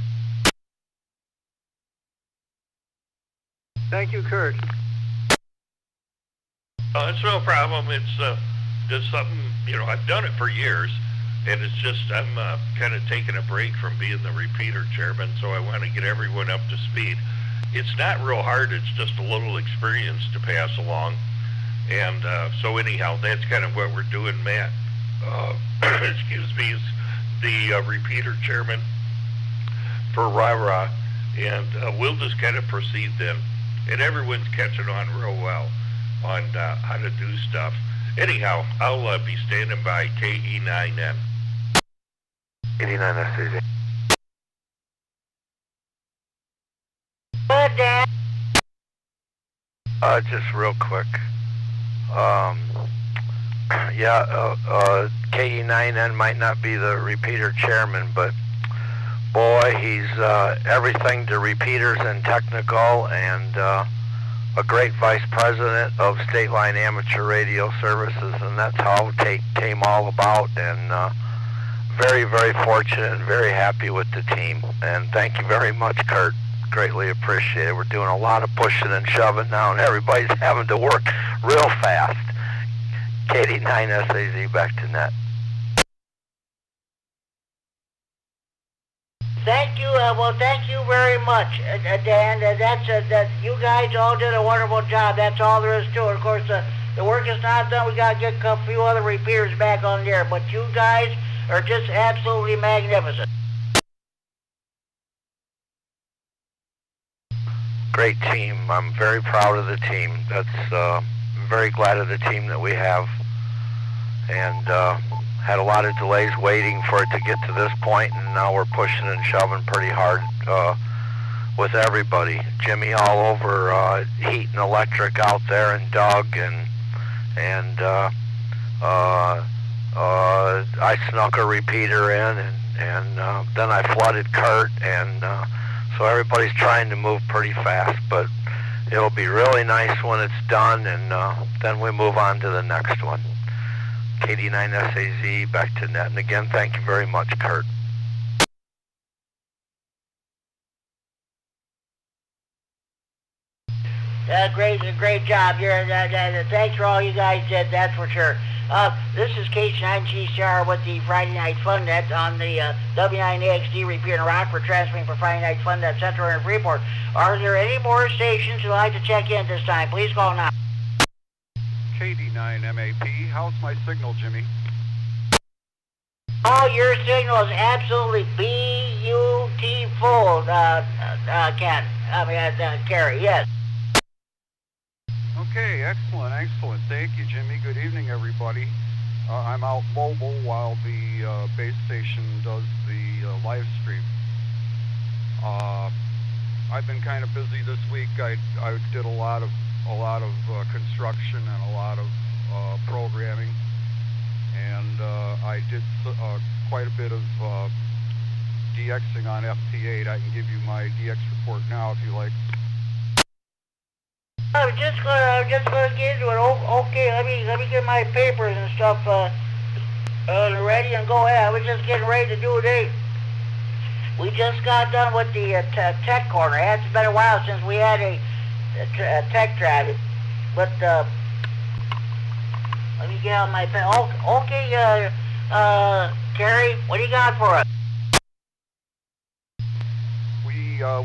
Thank you, Kurt. It's no problem. It's just something, I've done it for years, and it's just I'm kind of taking a break from being the repeater chairman, so I want to get everyone up to speed. It's not real hard. It's just a little experience to pass along. And so anyhow, that's kind of what we're doing. Matt, excuse me, is the repeater chairman for RAH, and we'll just kind of proceed then. And everyone's catching on real well on how to do stuff. Anyhow, I'll be standing by KE9N. 89 SAZ. Good, Dan. Just real quick. KE9N might not be the repeater chairman, but boy, he's everything to repeaters and technical, and a great vice president of State Line Amateur Radio Services, and that's how it came all about, and very, very fortunate and very happy with the team. And thank you very much, Kurt. Greatly appreciate it. We're doing a lot of pushing and shoving now, and everybody's having to work real fast. KD9 SAZ, back to net. Thank you. Thank you very much, Dan. That you guys all did a wonderful job. That's all there is to it. Of course, the work is not done. We got to get a few other repeaters back on there. But you guys are just absolutely magnificent. Great team. I'm very proud of the team. I'm very glad of the team that we have, and had a lot of delays waiting for it to get to this point, and now we're pushing and shoving pretty hard with everybody. Jimmy all over heat and electric out there, and Doug, and I snuck a repeater in, and then I flooded Kurt, and so everybody's trying to move pretty fast, but it'll be really nice when it's done, and then we move on to the next one. KD9 SAZ, back to net. And again, thank you very much, Kurt. Great job. Thanks for all you guys did, that's for sure. This is K9GCR with the Friday Night Fun Net on the W9AXD repeater in Rockford, transmitting for Friday Night Fun Net Center in Freeport. Are there any more stations who'd like to check in this time? Please call now. KD9MAP, how's my signal, Jimmy? Oh, your signal is absolutely beautiful, Kerry, yes. Okay, excellent. Thank you, Jimmy. Good evening, everybody. I'm out mobile while the base station does the live stream. I've been kind of busy this week. I did a lot of construction and a lot of programming, and I did quite a bit of DXing on FT8. I can give you my DX report now if you like. I'm just gonna get into it. Okay, let me get my papers and stuff ready and go ahead. I was just getting ready to do it. We just got done with the tech corner. It's been a while since we had a tech traffic, but let me get out my pen. Okay, Kerry, what do you got for us?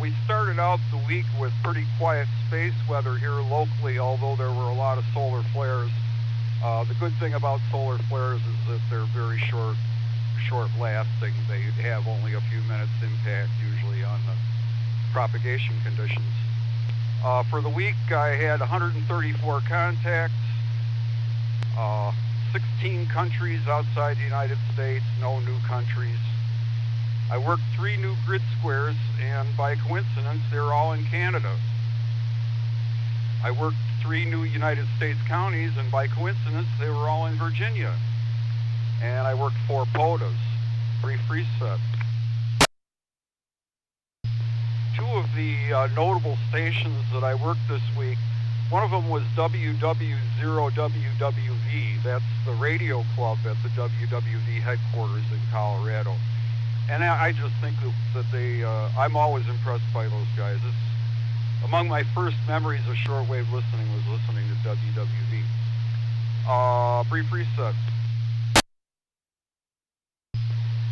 We started out the week with pretty quiet space weather here locally, although there were a lot of solar flares. The good thing about solar flares is that they're very short lasting. They have only a few minutes impact usually on the propagation conditions. For the week I had 134 contacts, 16 countries outside the United States, no new countries. I worked 3 new grid squares, and by coincidence, they're all in Canada. I worked 3 new United States counties, and by coincidence, they were all in Virginia. And I worked 4 POTAs, brief reset. 2 of the notable stations that I worked this week, one of them was WW0WWV. That's the radio club at the WWV headquarters in Colorado. And I just think that they, I'm always impressed by those guys. It's among my first memories of shortwave listening was listening to WWV. Brief reset.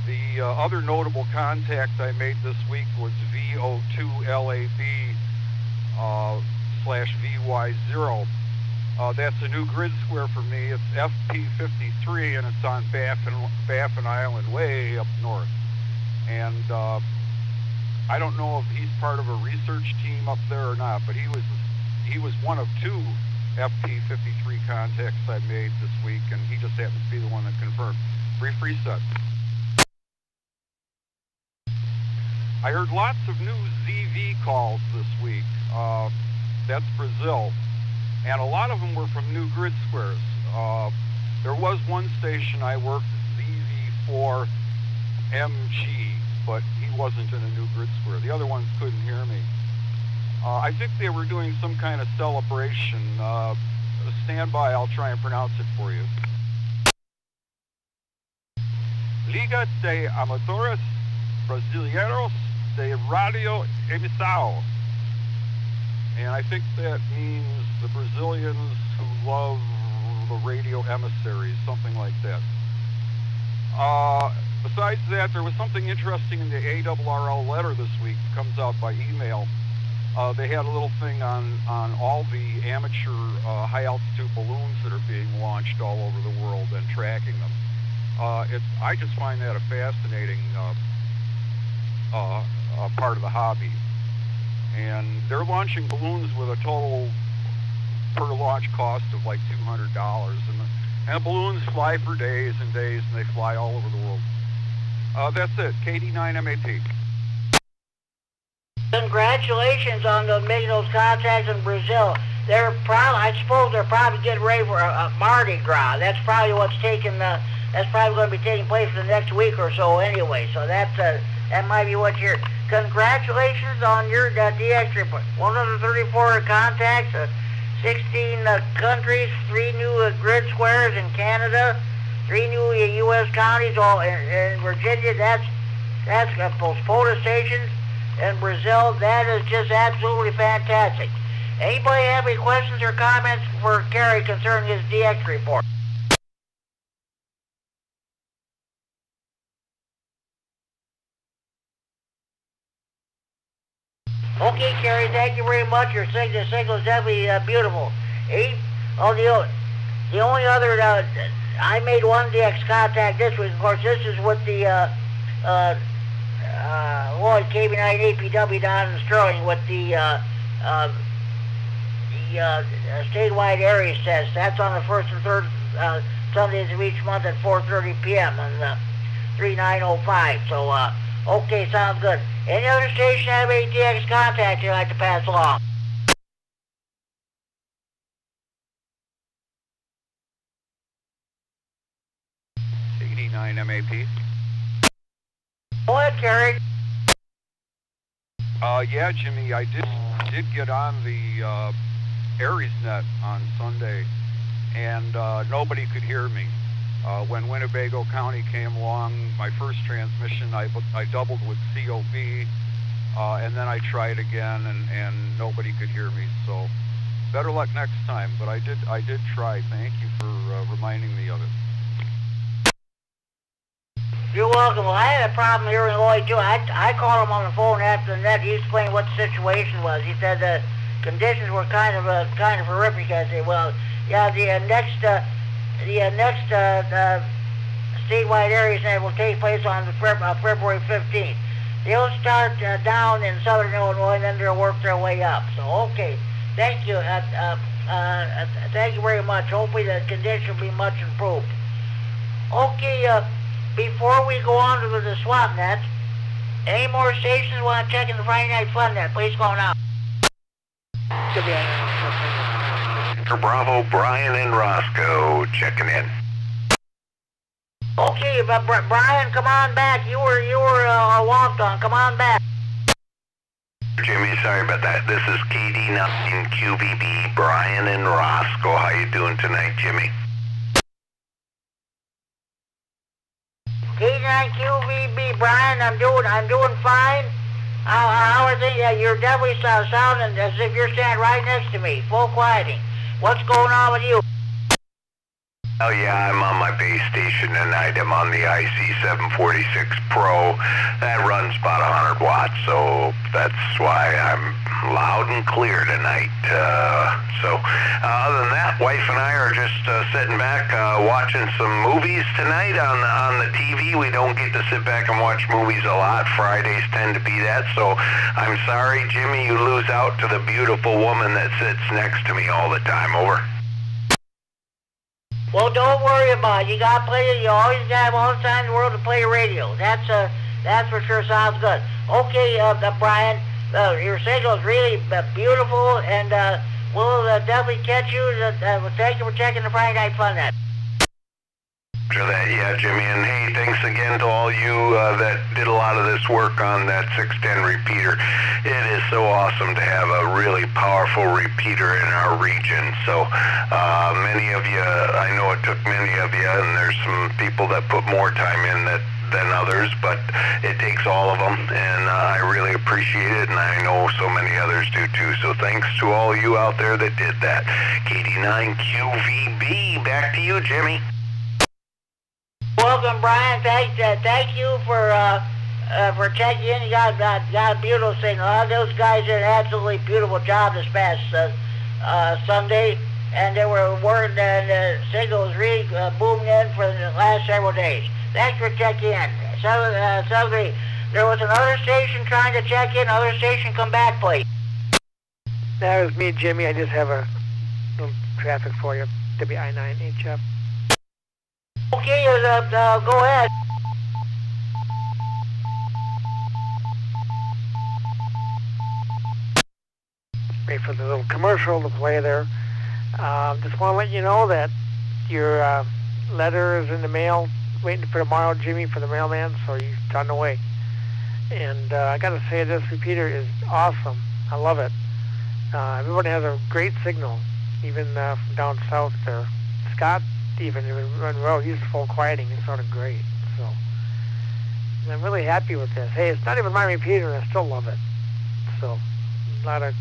The other notable contact I made this week was VO2LAB /VY0. That's a new grid square for me. It's FP53, and it's on Baffin Island way up north. And I don't know if he's part of a research team up there or not, but he was one of 2 FP53 contacts I made this week, and he just happens to be the one that confirmed. Brief reset. I heard lots of new ZV calls this week. That's Brazil. And a lot of them were from new grid squares. There was one station I worked, ZV4MG, but he wasn't in a new grid square. The other ones couldn't hear me. I think they were doing some kind of celebration. Stand by, I'll try and pronounce it for you. Liga de Amadores Brasileiros de Radio Emissão. And I think that means the Brazilians who love the radio emissaries, something like that. Besides that, there was something interesting in the ARRL letter this week. It comes out by email. They had a little thing on all the amateur high-altitude balloons that are being launched all over the world and tracking them. I just find that a fascinating part of the hobby. And they're launching balloons with a total per launch cost of like $200. And balloons fly for days and days, and they fly all over the world. That's it. KD9MAP. Congratulations on making those contacts in Brazil. I suppose they're probably getting ready for a Mardi Gras. That's probably what's that's probably going to be taking place for the next week or so anyway. So that might be what you're. Congratulations on your DX report. 134 contacts, 16 countries, 3 new grid squares in Canada, 3 new U.S. counties, all in Virginia. That's those POTA stations in Brazil. That is just absolutely fantastic. Anybody have any questions or comments for Kerry concerning his DX report? much. Your signal is definitely beautiful. The only other, I made one DX contact this week. Of course, this is with the Lloyd KB9 APW down in Sterling with the statewide areas test. That's on the first and third Sundays of each month at 4:30 p.m. on 3905. So, okay, sounds good. Any other station have any DX contact you'd like to pass along? MAP. Go ahead, Kerry. Yeah, Jimmy, I did get on the Aries net on Sunday, and nobody could hear me. When Winnebago County came along, my first transmission, I doubled with COV, and then I tried again, and nobody could hear me. So better luck next time. But I did try. Thank you for reminding me of it. You're welcome. Well, I had a problem here in Lloyd, too. I called him on the phone after the net. He explained what the situation was. He said the conditions were kind of horrific. I said, well, yeah, the next statewide areas that will take place on February 15th. They'll start down in southern Illinois, and then they'll work their way up. So, okay. Thank you. Thank you very much. Hopefully the condition will be much improved. Okay, before we go on to the swap net, any more stations want to check in the Friday Night Fun net? Please go now. Bravo, Brian and Roscoe checking in. Okay, but Brian, come on back. You were walked on. Come on back. Jimmy, sorry about that. This is KD9 QVB, Brian and Roscoe. How you doing tonight, Jimmy? KD9 QVB, Brian, I'm doing fine. How are things? Yeah, you're definitely sounding as if you're standing right next to me. Full quieting. What's going on with you? Oh yeah, I'm on my base station tonight. I'm on the IC746 Pro. That runs about 100 watts, so that's why I'm loud and clear tonight. Other than that, wife and I are just sitting back watching some movies tonight on the TV. We don't get to sit back and watch movies a lot. Fridays tend to be that, so I'm sorry, Jimmy, you lose out to the beautiful woman that sits next to me all the time. Over. Well, don't worry about it. You always have all the time in the world to play radio. That's for sure. Sounds good. Okay, Brian, your signal is really beautiful, and we'll definitely catch you. Thank you for checking the Friday Night Fun net. After that, yeah, Jimmy, and hey, thanks again to all you that did a lot of this work on that 610 repeater. It is so awesome to have a really powerful repeater in our region. So many of you, I know it took many of you, and there's some people that put more time in than others, but it takes all of them, and I really appreciate it, and I know so many others do too. So thanks to all you out there that did that. KD9QVB, back to you, Jimmy. Welcome, Brian. Thank you for checking in. You got a beautiful signal. Those guys did an absolutely beautiful job this past Sunday, and they were working, and the signal was really booming in for the last several days. Thanks for checking in. Somebody, there was another station trying to check in. Another station, come back, please. That was me, Jimmy. I just have a little traffic for you. WI9HF. Okay, go ahead. Wait for the little commercial to play there. Just want to let you know that your letter is in the mail, waiting for tomorrow, Jimmy, for the mailman, so he's on the way. And I got to say, this repeater is awesome. I love it. Everybody has a great signal, even from down south there. Scott, even in Monroe, he's full quieting. It's sort of great. So I'm really happy with this. Hey, it's not even my repeater, and I still love it. So a lot of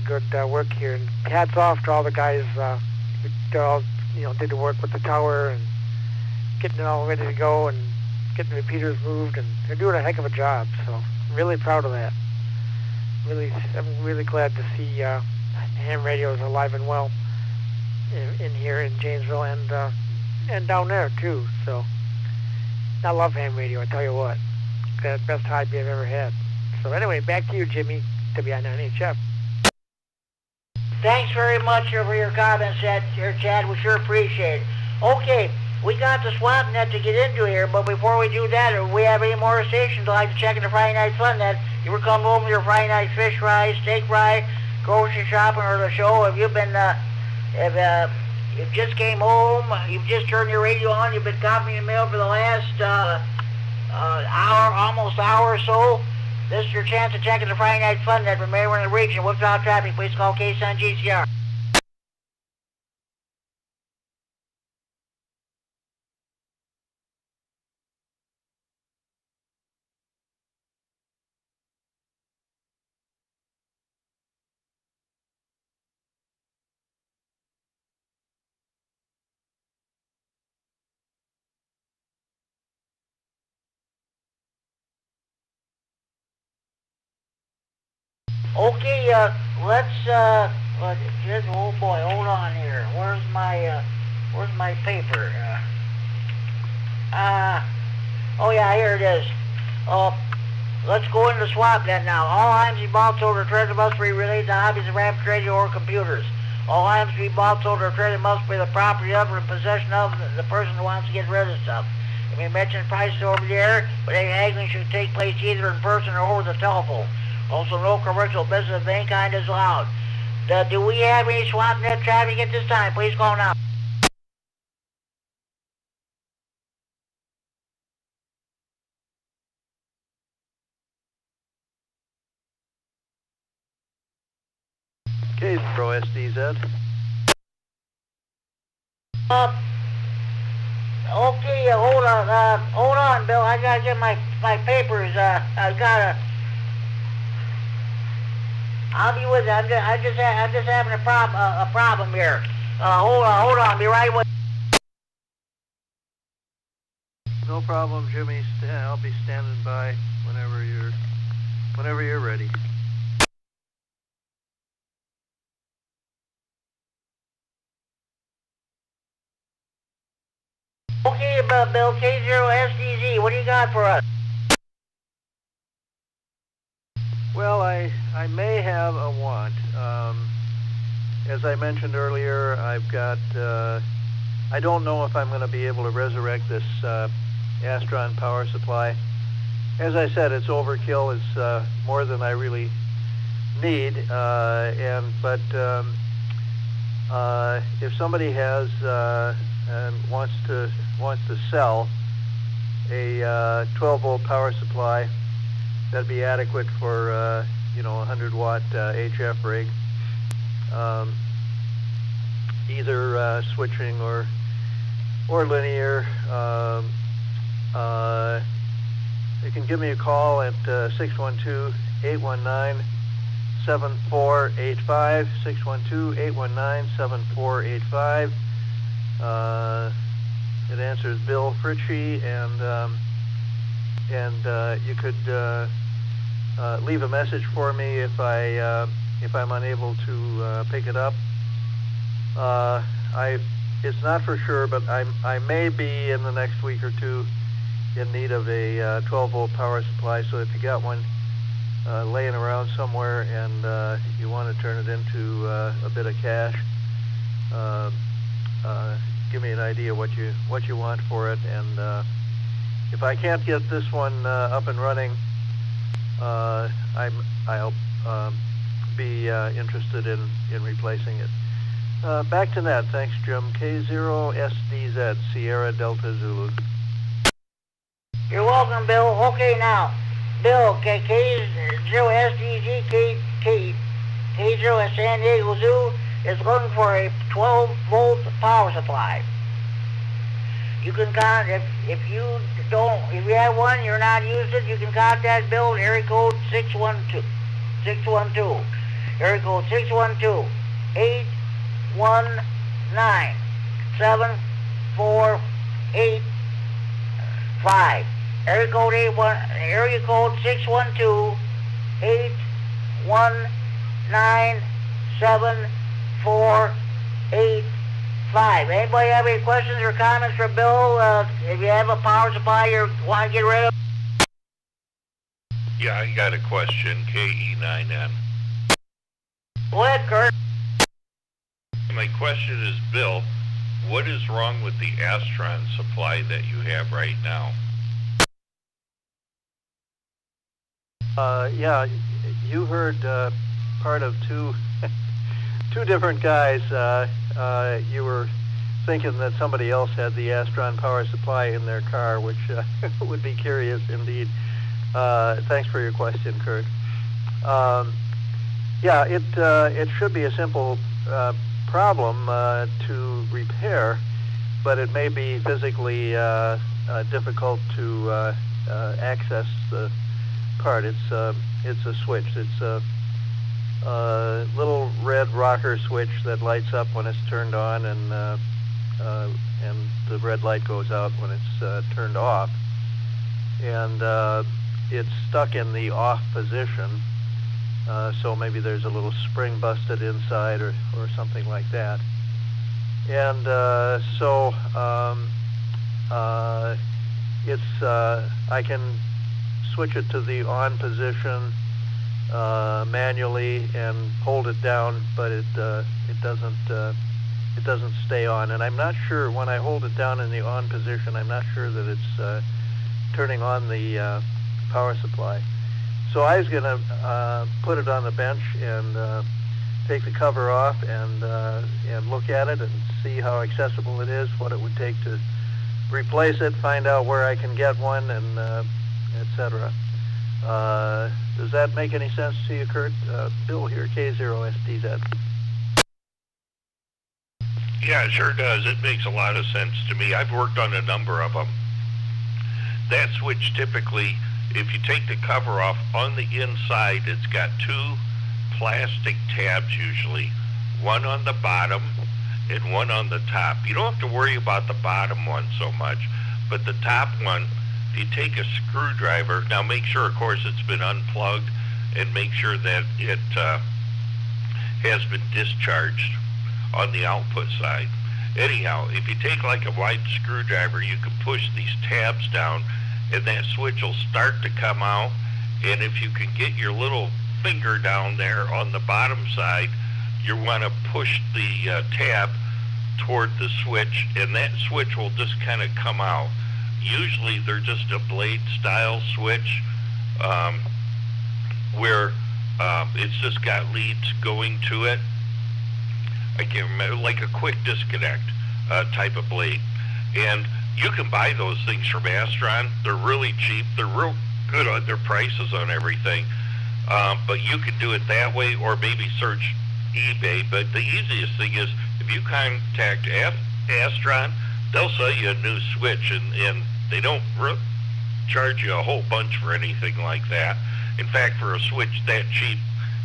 good work here. And hats off to all the guys who all did the work with the tower and getting it all ready to go and getting the repeaters moved, and they're doing a heck of a job. So I'm really proud of that. I'm really glad to see ham radios alive and well in here in Janesville and down there too. So I love ham radio. I tell you what, the best hobby I've ever had. So anyway, back to you, Jimmy, WI9HF. Thanks very much for your comments, Chad. We sure appreciate it. Okay, we got the swap net to get into here, but before we do that, if we have any more stations like to check in the Friday Night Fun Net, you were coming home with your Friday night fish fry, steak fry, grocery shopping, or the show. If you've been, if you just came home, you've just turned your radio on, you've been copying the mail for the last almost hour or so, this is your chance to check in the Friday Night Fun Net from anywhere in the region. Without traffic, please call Case on GCR. Okay, oh boy, hold on here. Where's my paper? Oh yeah, here it is. Let's go into swap net now. All items to be bought, sold, or traded must be related to hobbies of rabbit trading or computers. All items to be bought, sold, or traded must be the property of or in possession of the person who wants to get rid of stuff. You may mention prices over the air, but any haggling should take place either in person or over the telephone. Also, no commercial business of any kind is allowed. Do we have any swap net traffic at this time? Please call now. Okay, Pro SDZ. Okay, hold on, Bill. I gotta get my papers. I'll be with you. I'm just having a problem here. Hold on. Be right with you. No problem, Jimmy. I'll be standing by whenever you're ready. Okay, Bill, K0SDZ, what do you got for us? Well, I may have a want. As I mentioned earlier, I've got, I don't know if I'm going to be able to resurrect this Astron power supply. As I said, it's overkill. It's more than I really need. But if somebody has and wants to sell a 12-volt power supply, that'd be adequate for a 100-watt HF rig, either switching or linear. You can give me a call at 612-819-7485, 612-819-7485. It answers Bill Fritchie, and you could leave a message for me if I'm unable to pick it up. It's not for sure, but I may be in the next week or two in need of a 12-volt power supply. So if you got one laying around somewhere and you want to turn it into a bit of cash, give me an idea what you want for it. And if I can't get this one up and running, I'll be interested in replacing it. Back to that. Thanks, Jim. K0SDZ, Sierra Delta Zulu. You're welcome, Bill. Okay, now, Bill, K0SDZ, K0 San Diego Zoo is looking for a 12-volt power supply. You can contact, if you have one, you're not using it, you can contact Bill at area code 612, area code 612-819-7485, area code 612-819-7485. 19745. Anybody have any questions or comments for Bill? If you have a power supply you want to get rid of? Yeah, I got a question, KE9N. Go ahead, Kurt. My question is, Bill, what is wrong with the Astron supply that you have right now? Yeah, you heard part of two different guys. You were thinking that somebody else had the Astron power supply in their car, which would be curious indeed. Thanks for your question, Kurt. Yeah, it should be a simple problem to repair, but it may be physically difficult to access the part. It's a switch. It's a little red rocker switch that lights up when it's turned on, and the red light goes out when it's turned off. And it's stuck in the off position, so maybe there's a little spring busted inside or something like that. And I can switch it to the on position manually and hold it down, but it doesn't stay on. And I'm not sure, when I hold it down in the on position, I'm not sure that it's turning on the power supply. So I was going to put it on the bench and take the cover off and look at it and see how accessible it is, what it would take to replace it, find out where I can get one, and etc. Does that make any sense to you, Kurt? Bill here, K0SDZ. Yeah, it sure does. It makes a lot of sense to me. I've worked on a number of them. That switch typically, if you take the cover off, on the inside it's got two plastic tabs usually, one on the bottom and one on the top. You don't have to worry about the bottom one so much, but the top one, if you take a screwdriver, now make sure of course it's been unplugged and make sure that it has been discharged on the output side. Anyhow, if you take like a wide screwdriver, you can push these tabs down and that switch will start to come out, and if you can get your little finger down there on the bottom side, you want to push the tab toward the switch, and that switch will just kind of come out. Usually they're just a blade style switch where it's just got leads going to it. I can't remember, like a quick disconnect type of blade. And you can buy those things from Astron. They're really cheap. They're real good on their prices on everything. But you can do it that way, or maybe search eBay. But the easiest thing is if you contact Astron, they'll sell you a new switch, and they don't charge you a whole bunch for anything like that. In fact, for a switch that cheap,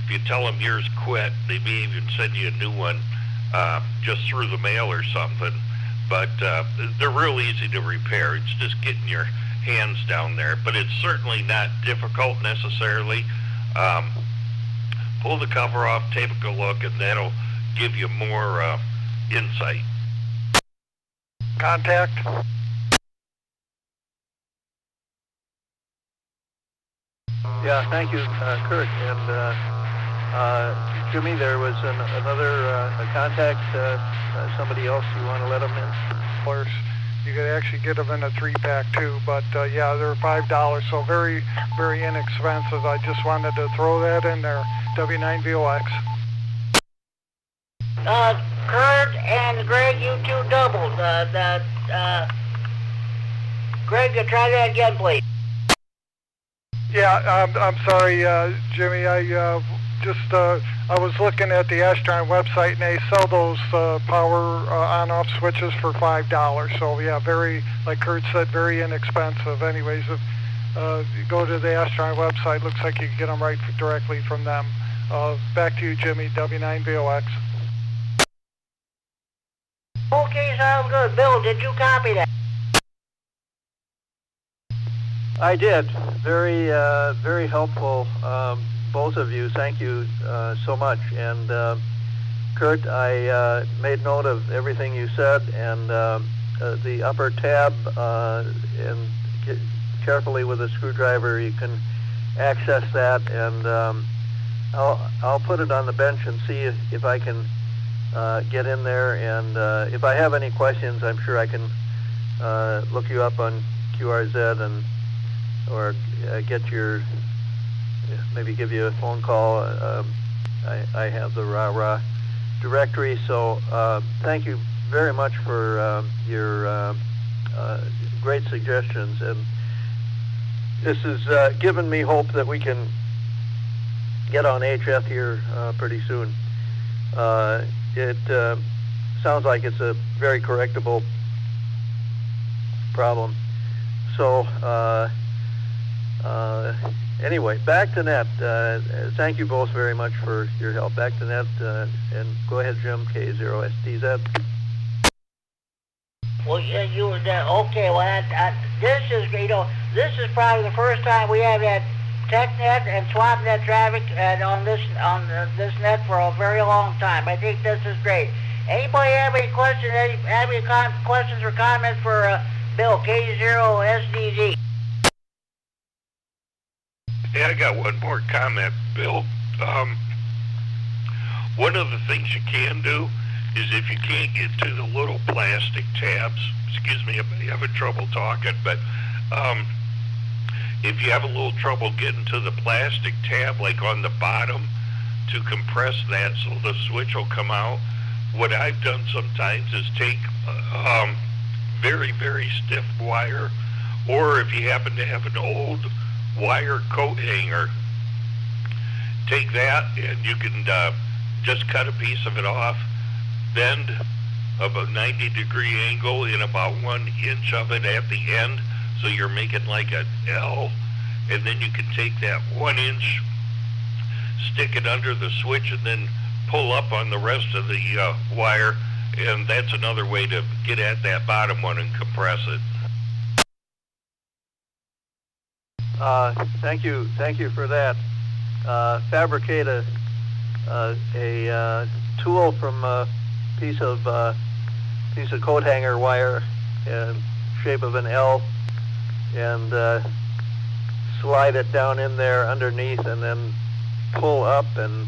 if you tell them yours quit, they may even send you a new one just through the mail or something. But they're real easy to repair. It's just getting your hands down there. But it's certainly not difficult necessarily. Pull the cover off, take a look, and that'll give you more insight. Contact. Yeah, thank you, Kurt. And Jimmy, there was another contact, somebody else you want to let them in? You could actually get them in a 3-pack too, but yeah, they're $5, so very, very inexpensive. I just wanted to throw that in there. W9VOX. Kurt and Greg, you two doubled. Greg, try that again, please. Yeah, I'm sorry, Jimmy. I was looking at the Astron website, and they sell those power on-off switches for $5. So yeah, very, like Kurt said, very inexpensive. Anyways, if you go to the Astron website, looks like you can get them right directly from them. Back to you, Jimmy, W9VOX. Okay, sounds good. Bill, did you copy that? I did. Very, very helpful. both of you. Thank you so much. And Kurt, I made note of everything you said, and the upper tab, and carefully with a screwdriver you can access that, and I'll put it on the bench and see if I can get in there, and if I have any questions, I'm sure I can look you up on QRZ and or get your, maybe give you a phone call. I have the rah-rah directory, so thank you very much for your great suggestions, and this has given me hope that we can get on HF here pretty soon. It sounds like it's a very correctable problem. So anyway, back to net. Thank you both very much for your help. Back to net, and go ahead, Jim, K0STZ. Well, yeah, you were there. Okay, well, this is, this is probably the first time we have had TechNet and SwapNet traffic on this net for a very long time. I think this is great. Anybody have any questions? Questions or comments for Bill, K0SDZ? Yeah, I got one more comment, Bill. One of the things you can do is if you can't get to the little plastic tabs, excuse me, I'm having trouble talking, but if you have a little trouble getting to the plastic tab, like on the bottom, to compress that so the switch will come out, what I've done sometimes is take very, very stiff wire, or if you happen to have an old wire coat hanger, take that and you can just cut a piece of it off, bend of a 90-degree angle in about 1 inch of it at the end, so you're making like an L, and then you can take that 1 inch, stick it under the switch, and then pull up on the rest of the wire, and that's another way to get at that bottom one and compress it. Thank you for that. Fabricate a tool from a piece of coat hanger wire in shape of an L, and slide it down in there underneath, and then pull up, and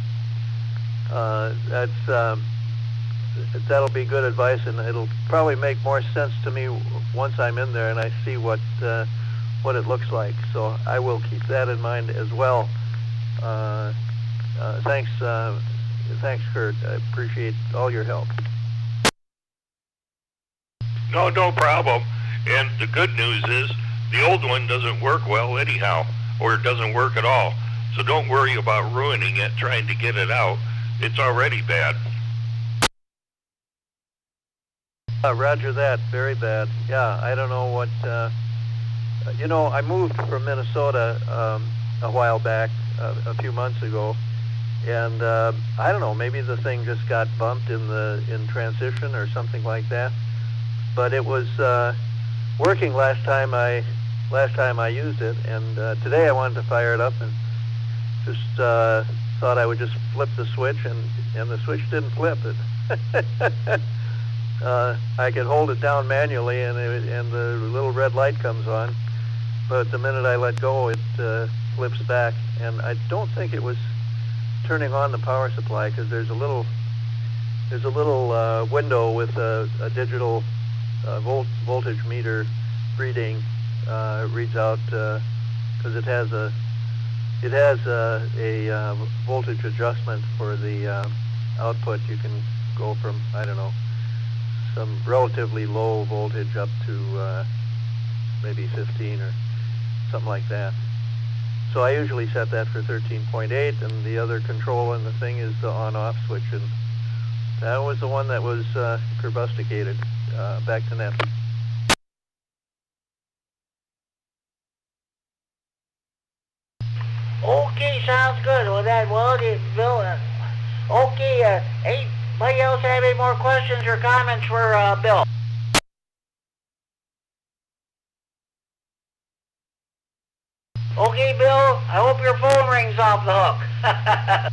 that'll be good advice, and it'll probably make more sense to me once I'm in there and I see what it looks like. So I will keep that in mind as well. Thanks, Kurt. I appreciate all your help. No problem. And the good news is the old one doesn't work well anyhow, or it doesn't work at all. So don't worry about ruining it trying to get it out. It's already bad. Roger that. Very bad. Yeah, I don't know what... I moved from Minnesota a while back, a few months ago, and I don't know, maybe the thing just got bumped in transition or something like that. But it was working last time I used it, and today I wanted to fire it up and just thought I would just flip the switch, and the switch didn't flip. I could hold it down manually, and the little red light comes on, but the minute I let go, it flips back. And I don't think it was turning on the power supply, because there's a little window with a digital voltage meter reading. Reads out because it has a voltage adjustment for the output. You can go from, I don't know, some relatively low voltage up to maybe 15 or something like that. So I usually set that for 13.8, and the other control in the thing is the on-off switch, and that was the one that was kerbusticated. Back to net. Okay, sounds good. Well, Bill. Okay, anybody else have any more questions or comments for Bill? Okay, Bill, I hope your phone rings off the hook. I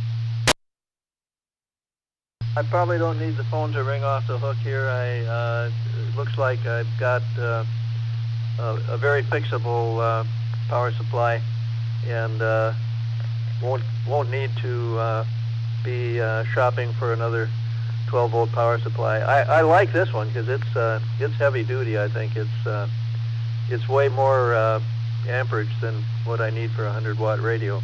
probably don't need the phone to ring off the hook here. It looks like I've got a very fixable power supply, and won't need to be shopping for another 12-volt power supply. I like this one because it's heavy duty. I think it's way more amperage than what I need for a 100-watt radio.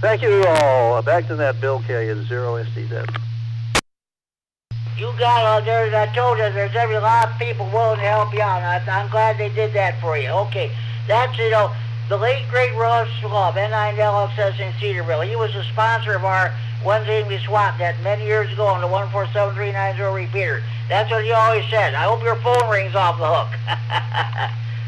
Thank you all. Back to that Bill K is 0SDZ. You got I told you there's every lot of people willing to help you out. I'm glad they did that for you. Okay, that's the late great Russ Love, N9LXS in Cedarville. He was the sponsor of our Wednesday evening swap net many years ago on the 147390 repeater. That's what he always said. I hope your phone rings off the hook.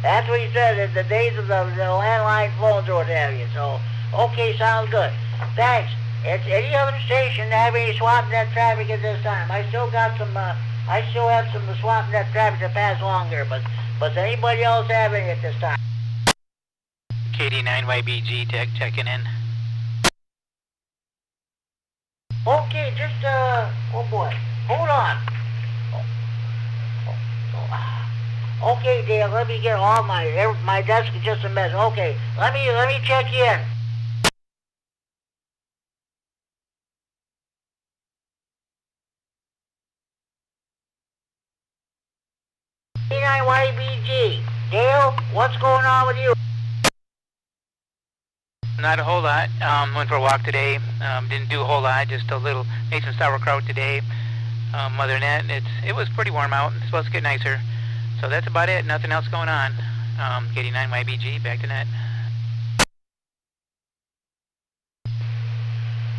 That's what he said in the days of the landline phones or what have you. So, okay, sounds good. Thanks. It's any other station have any swap net traffic at this time. I still have some swap net traffic to pass along here, but does anybody else have any at this time? KD9YBG Tech checking in. Okay, just oh boy, hold on. Okay, Dale, let me get all my desk is just a mess. Okay, let me check you in. K9YBG. Dale, what's going on with you? Not a whole lot. Went for a walk today. Didn't do a whole lot, just a little, made some sauerkraut today. Other than that, it was pretty warm out. It's supposed to get nicer. So that's about it. Nothing else going on. KD9YBG, back to net.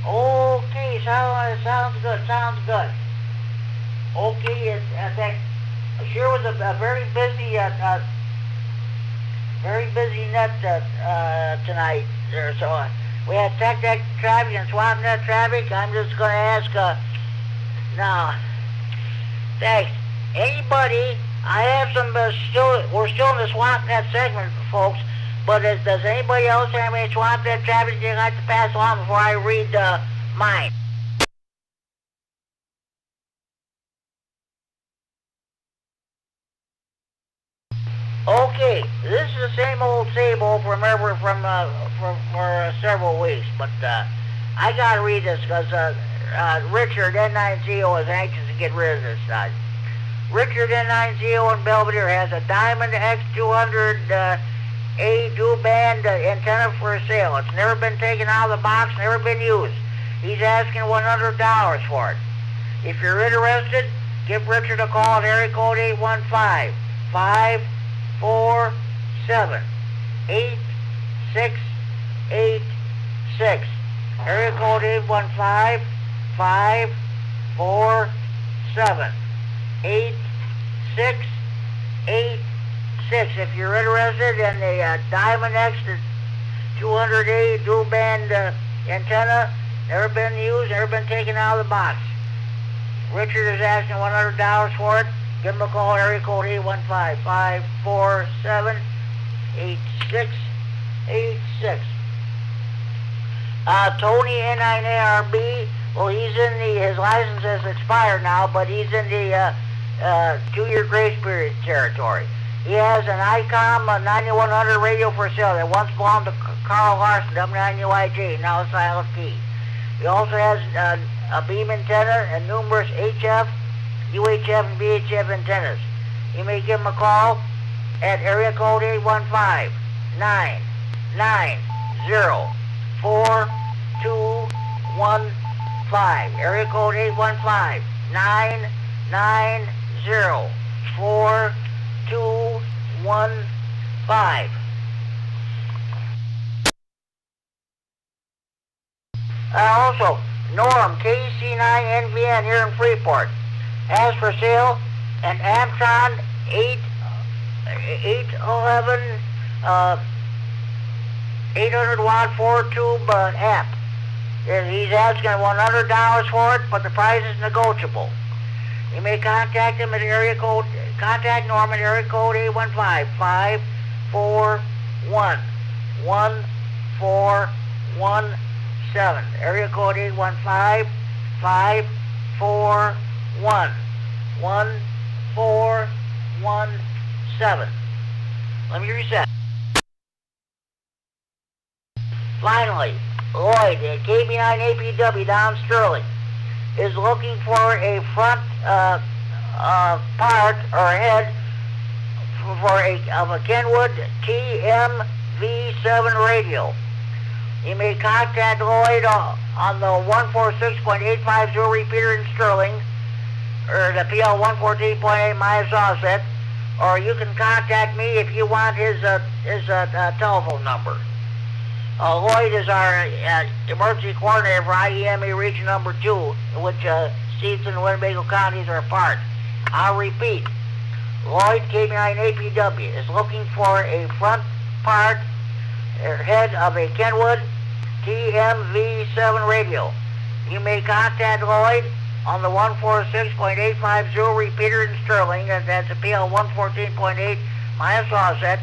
Okay, sounds good. Okay, I think sure was a very busy net tonight there. So we had tech traffic and swap net traffic. I'm just going to ask now. Thanks. Anybody? I have some we're still in the swap net segment, folks. But does anybody else have any swap net traffic they'd like to pass along before I read mine? Okay, this is the same old from for several weeks, but I gotta read this because Richard N9CO is anxious to get rid of this. Richard N9CO in Belvedere has a Diamond X200 A dual band antenna for sale. It's never been taken out of the box, never been used. He's asking $100 for it. If you're interested, give Richard a call at area code 815-547-8686. Area code 815-547-8686. If you're interested in the Diamond X 200A dual band antenna, never been used, never been taken out of the box. Richard is asking $100 for it. Give him a call, area code 815-547-8686. Tony N9ARB, well, his license has expired now, but he's in the 2-year grace period territory. He has an ICOM 9100 radio for sale that once belonged to Carl Larson, W9UIJ, now it's ILFT. He also has a beam antenna and numerous HF, UHF, and VHF antennas. You may give him a call at area code 815-990-4215. Area code 815-990-4215. Also, Norm, KC9NVN here in Freeport, has for sale an Amtron 811 800 watt 4-tube amp. He's asking $100 for it, but the price is negotiable. You may contact him at contact Norm at area code 815-541-1417. Area code 815-541-1417. Let me reset. Finally, Lloyd at KB9 APW down Sterling is looking for a front part or head of a Kenwood TMV7 radio. You may contact Lloyd on the 146.850 repeater in Sterling, or the PL 114.8 Massachusetts, or you can contact me if you want his telephone number. Lloyd is our emergency coordinator for IEMA Region Number 2, which Stevenson and Winnebago counties are part. I'll repeat. Lloyd, KB9 APW, is looking for a front part or head of a Kenwood TMV7 radio. You may contact Lloyd on the 146.850 repeater in Sterling, and that's a PL 114.8 Massachusetts,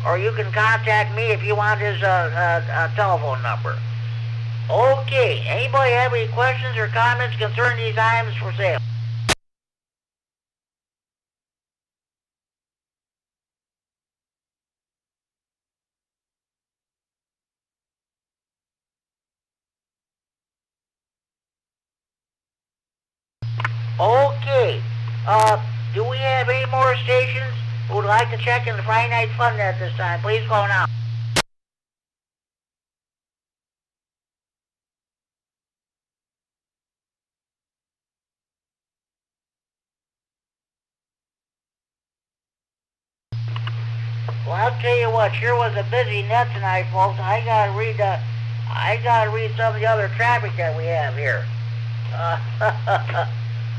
or you can contact me if you want his telephone number. Okay, anybody have any questions or comments concerning these items for sale? Okay, do we have any more stations who would like to check in the Friday Night Fun at this time? Please go now. Well, I'll tell you what, sure was a busy net tonight, folks. I gotta read some of the other traffic that we have here.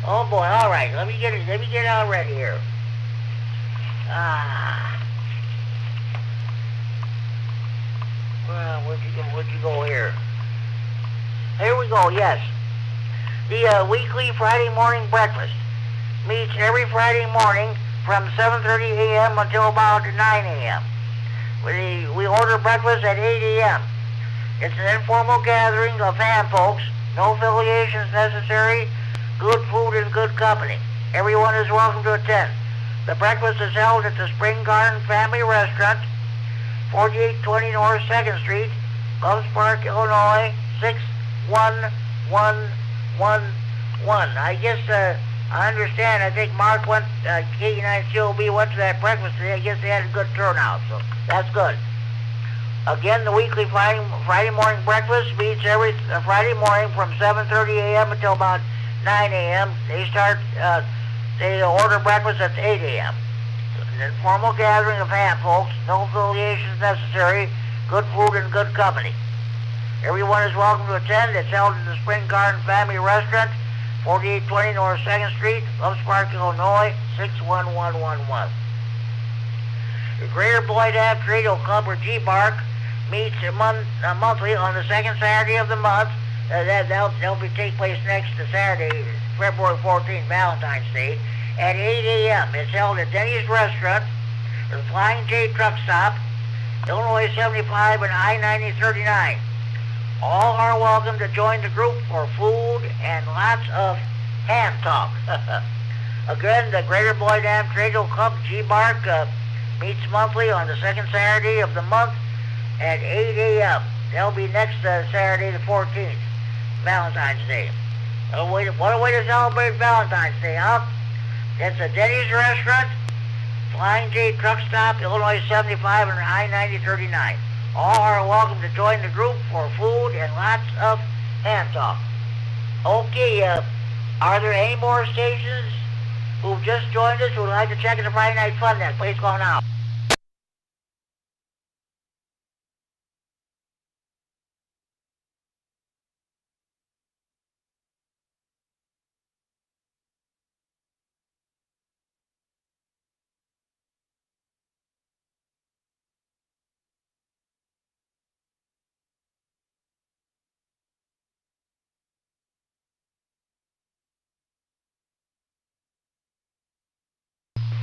Oh boy, all right, let me get out ready here. Well, where'd you go here? Here we go, yes. The weekly Friday morning breakfast meets every Friday morning from 7:30 a.m. until about 9 a.m. We order breakfast at 8 a.m. It's an informal gathering of ham folks, no affiliations necessary, good food and good company. Everyone is welcome to attend. The breakfast is held at the Spring Garden Family Restaurant, 4820 North 2nd Street, Loves Park, Illinois, 61111. I guess, I understand, I think Mark went, K9COB went to that breakfast today. I guess they had a good turnout, so that's good. Again, the weekly Friday morning breakfast meets every Friday morning from 7:30 a.m. until about 9 a.m. They order breakfast at 8 a.m. An informal gathering of ham folks, no affiliations necessary, good food and good company. Everyone is welcome to attend. It's held in the Spring Garden Family Restaurant, 4820 North 2nd Street, Loves Park, Illinois, 61111. The Greater Boyd Ave Radio Club, or G-Bark, meets monthly on the second Saturday of the month. That'll take place next Saturday, February 14th, Valentine's Day, at 8 a.m. It's held at Denny's Restaurant, the Flying J Truck Stop, Illinois 75 and I-9039. All are welcome to join the group for food and lots of ham talk. Again, the Greater Boyd Ave Radio Club, G-Bark, meets monthly on the second Saturday of the month at 8 a.m. That'll be next Saturday the 14th, Valentine's Day. What a way to celebrate Valentine's Day, huh? It's a Denny's Restaurant, Flying J Truck Stop, Illinois 75 and I-9039. All are welcome to join the group for food and lots of ham talk. Okay, are there any more stations who've just joined us who would like to check in the Friday Night Fun Net? Please call now.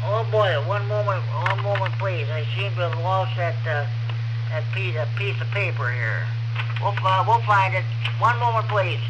Oh boy, one moment please. I seem to have lost that piece of paper here. We'll find it. One moment, please.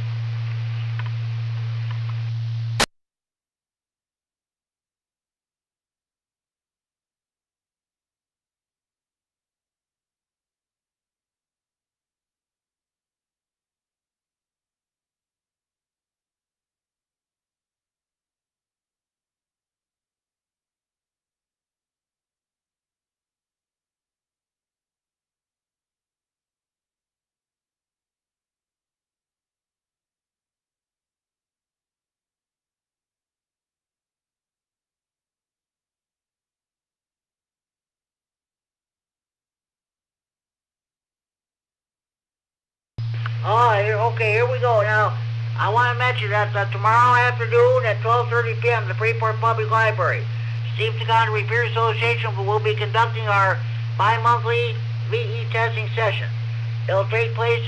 Oh, okay, here we go. Now, I want to mention that tomorrow afternoon at 12:30 p.m. the Freeport Public Library, Stevenson County Repair Association will be conducting our bi-monthly VE testing session. It'll take place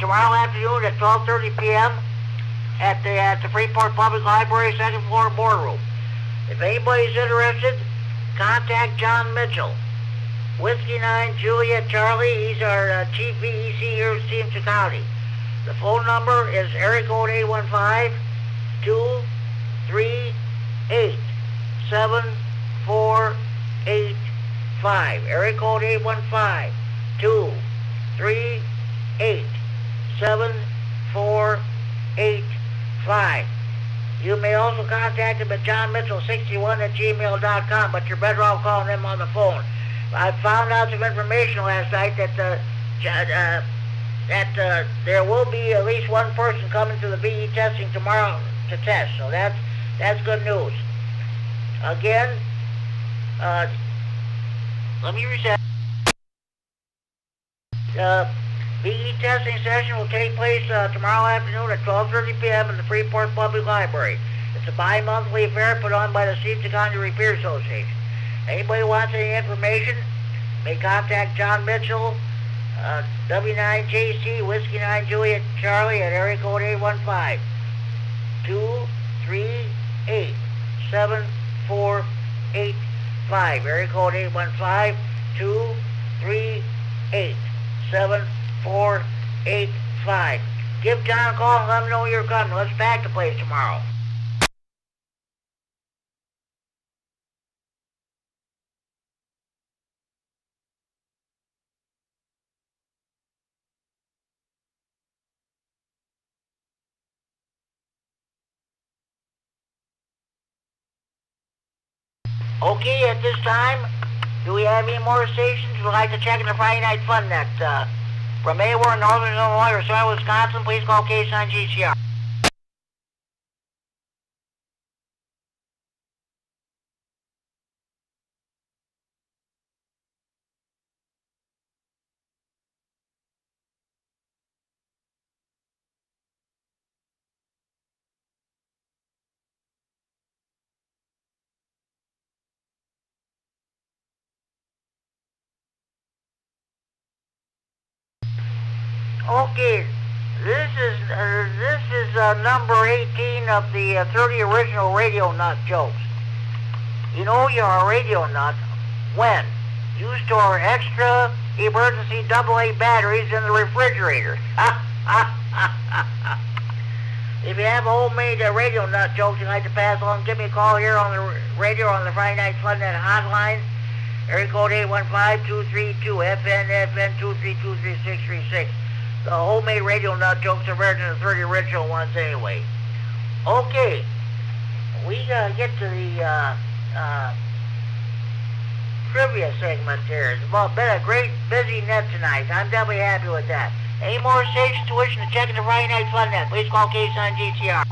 tomorrow afternoon at 12:30 p.m. at the Freeport Public Library, second floor boardroom. If anybody's interested, contact John Mitchell. Whiskey 9 Juliet Charlie, he's our chief VEC here in Stevenson County. The phone number is area code 815-238-7485. Area code 815-238-7485. You may also contact him at johnmitchell61@gmail.com, but you're better off calling him on the phone. I found out some information last night that there will be at least one person coming to the VE testing tomorrow to test. So that's good news. Again, let me reset. The VE testing session will take place tomorrow afternoon at 12:30 p.m. in the Freeport Public Library. It's a bi-monthly affair put on by the Stevenson County Repair Association. Anybody wants any information may contact John Mitchell, W9JC, Whiskey 9 Juliet Charlie at area code 815-238-7485. Area code 815-238-7485. Give John a call and let him know you're coming. Let's pack the place tomorrow. Okay, at this time, do we have any more stations who'd like to check in the Friday Night Fun Net? From anywhere in Northern Illinois or Southern Wisconsin, please call K-Sign GCR. Okay, this is number 18 of the 30 original radio nut jokes. You know you're a radio nut when you store extra emergency AA batteries in the refrigerator. If you have a homemade radio nut jokes you'd like to pass along, give me a call here on the radio on the Friday Night Fun Net hotline. Area code 815-232-FN2323636. The homemade radio nut jokes are better than the 30 original ones anyway. Okay, we get to the trivia segment here. It's been a great busy net tonight. I'm definitely happy with that. Any more stations wishing to check in the Friday Night Fun Net, please call K-Sign GTR.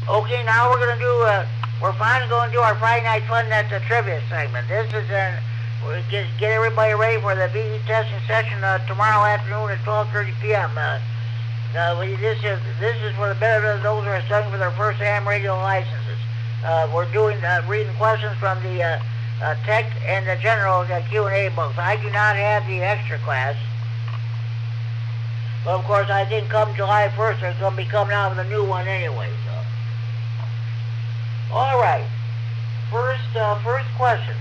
Okay, now we're finally going to do our Friday Night Fun Net trivia segment. This is we'll get everybody ready for the VE testing session tomorrow afternoon at 12:30 p.m. This is for the benefit of those who are studying for their first ham radio licenses. We're doing reading questions from the tech and the general Q&A books. I do not have the extra class. But of course, I think come July 1st, they're going to be coming out with a new one anyway. So, all right. First question.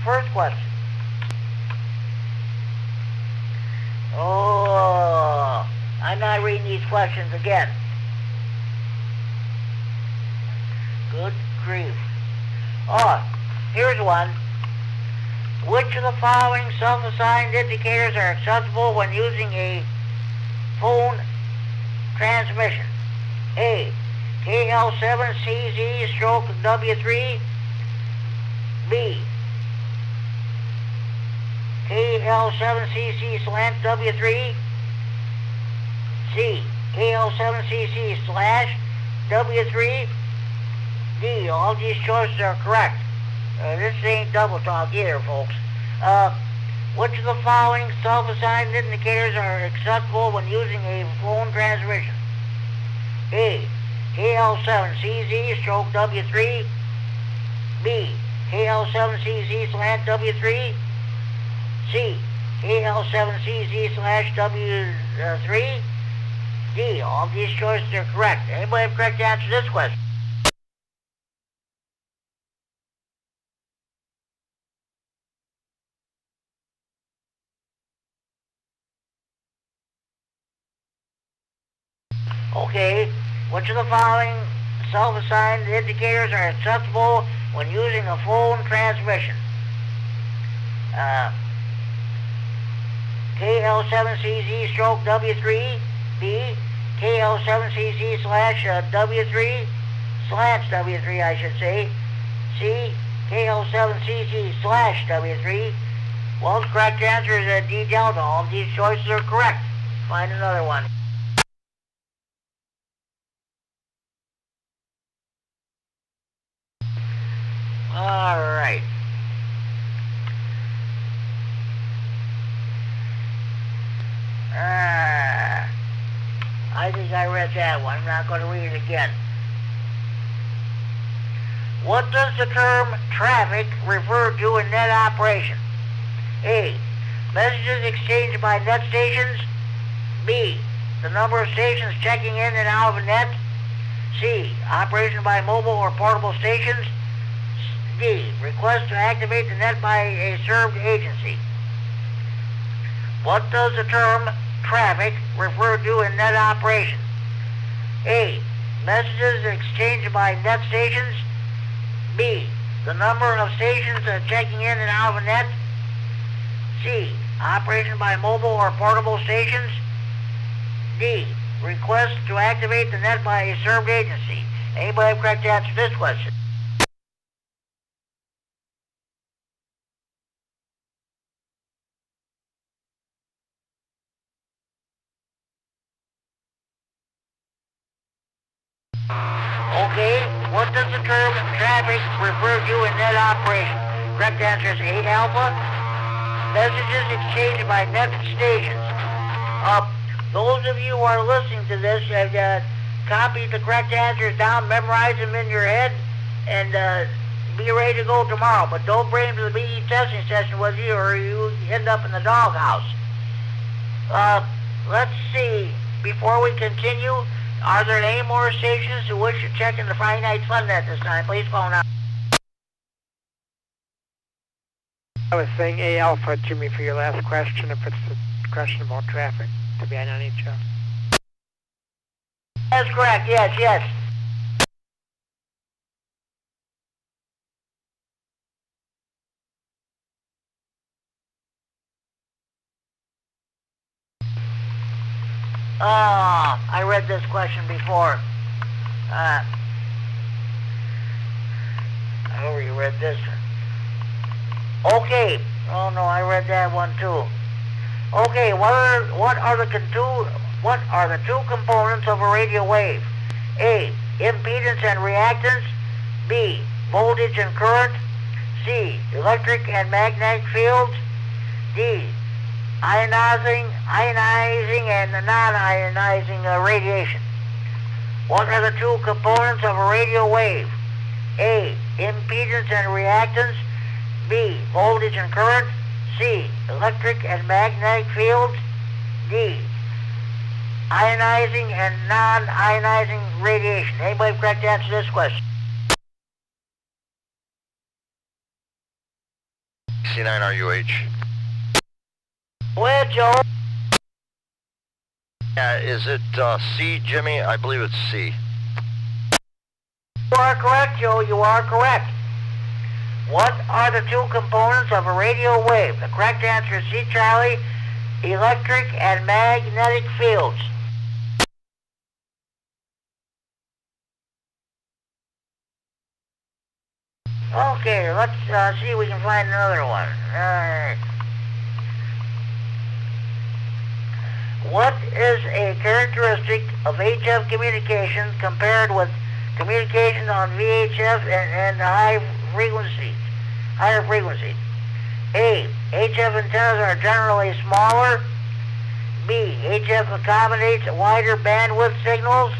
Oh, I'm not reading these questions again. Good grief. Oh, here's one. Which of the following self-assigned indicators are acceptable when using a phone transmission? A, KL7CZ/W3. B, KL7CC/W3. C, KL7CC/W3. D, all these choices are correct. This ain't double talk either, folks. Which of the following self-assigned indicators are acceptable when using a phone transmission? A, KL7CZ/W3. B, KL7CZ/W3. C, KL7CZ/W3. D, all these choices are correct. Anybody have correct answer to this question? Okay, which of the following self-assigned indicators are acceptable when using a phone transmission? KL7CZ/W3. B, KL7CZ/W3/W3, I should say. C, KL7CZ/W3. Well, the correct answer is D, Delta. All of these choices are correct. Find another one. All right. I think I read that one. I'm not going to read it again. What does the term traffic refer to in net operation? A, messages exchanged by net stations. B, the number of stations checking in and out of a net. C, operation by mobile or portable stations. D, request to activate the net by a served agency. What does the term traffic refer to in net operation? A, messages exchanged by net stations. B, the number of stations checking in and out of a net. C, operation by mobile or portable stations. D, request to activate the net by a served agency. Anybody have correct answer to this question? Okay, what does the term traffic refer to in net operation? Correct answer is A, alpha. Messages exchanged by net stations. Those of you who are listening to this have copied the correct answers down, memorize them in your head, and be ready to go tomorrow. But don't bring them to the BE testing session with you or you end up in the doghouse. Let's see, before we continue, are there any more stations who wish to check in the Friday Night Fun at this time? Please phone out. I was saying A alpha, Jimmy, for your last question, if it's a question about traffic to be on NHF. That's correct, yes. I read this question before. I already read this one. Okay. Oh no, I read that one too. Okay, what are the two components of a radio wave? A, impedance and reactance. B, voltage and current. C, electric and magnetic fields. D, ionizing and non-ionizing radiation. What are the two components of a radio wave? A, impedance and reactance. B, voltage and current. C, electric and magnetic fields. D, ionizing and non-ionizing radiation. Anybody correct to answer this question? C9RUH. Go ahead, Joe. Is it C, Jimmy? I believe it's C. You are correct, Joe. You are correct. What are the two components of a radio wave? The correct answer is C, Charlie, electric and magnetic fields. Okay, let's see if we can find another one. Alright. What is a characteristic of HF communication compared with communication on VHF and higher frequency? A, HF antennas are generally smaller. B, HF accommodates wider bandwidth signals.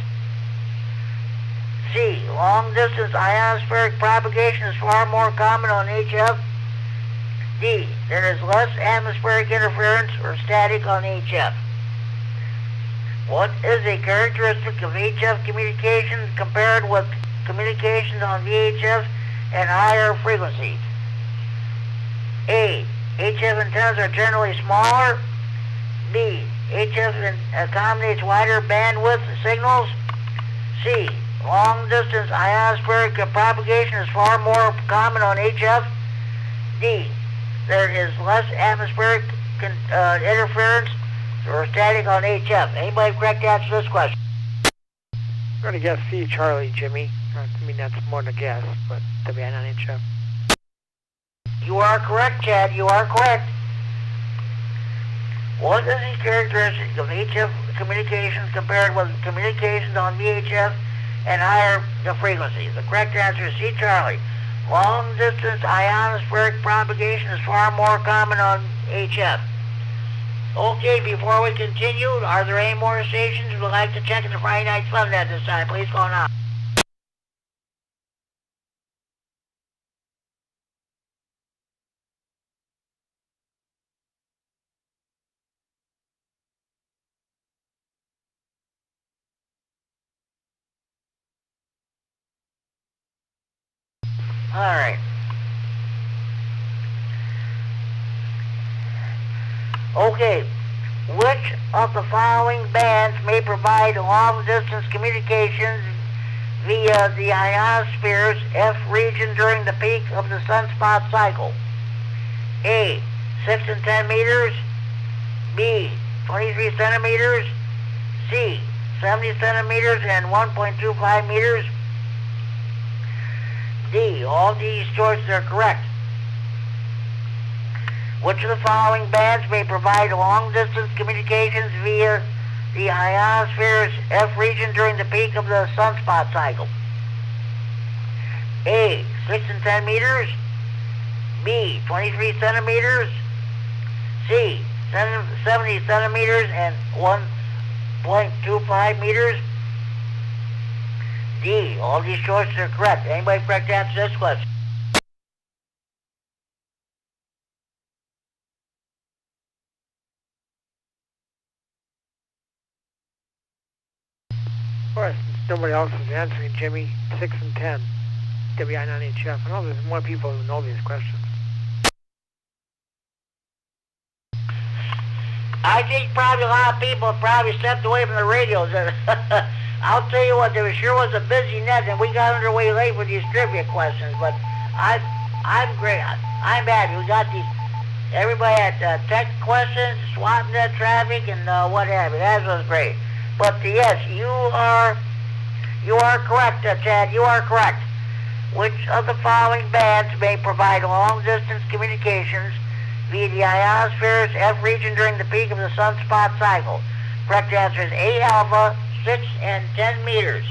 C, long-distance ionospheric propagation is far more common on HF. D, there is less atmospheric interference or static on HF. What is a characteristic of HF communication compared with communications on VHF and higher frequencies? A, HF antennas are generally smaller. B, HF accommodates wider bandwidth signals. C, long-distance ionospheric propagation is far more common on HF. D, there is less atmospheric interference or static on HF. Anybody correct to answer this question? I'm going to guess C, Charlie, Jimmy. I mean, that's more than a guess, but WI on HF. You are correct, Chad. You are correct. What is the characteristic of HF communications compared with communications on VHF and higher frequencies? The correct answer is C, Charlie. Long-distance ionospheric propagation is far more common on HF. Okay, before we continue, are there any more stations who would like to check in the Friday Night Fun at this time? Please go now. All right. Okay. Which of the following bands may provide long-distance communications via the ionosphere's F region during the peak of the sunspot cycle? A, 6 and 10 meters. B, 23 centimeters. C, 70 centimeters and 1.25 meters. D, all these choices are correct. Which of the following bands may provide long-distance communications via the ionosphere's F region during the peak of the sunspot cycle? A, 6 and 10 meters. B, 23 centimeters. C, 70 centimeters and 1.25 meters. D, all these choices are correct. Anybody correct to answer this question? Of course, since nobody else is answering, Jimmy, 6 and 10, WI9HF. I know there's more people who know these questions. I think probably a lot of people probably stepped away from the radios. I'll tell you what, there sure was a busy net, and we got underway late with these trivia questions, but I'm great. I'm happy. We got these, everybody had tech questions, SWAT net traffic, and what have you. That was great. But yes, you are correct, Chad. You are correct. Which of the following bands may provide long-distance communications via the ionosphere's F region during the peak of the sunspot cycle? Correct answer is A, alpha, 6 and 10 meters.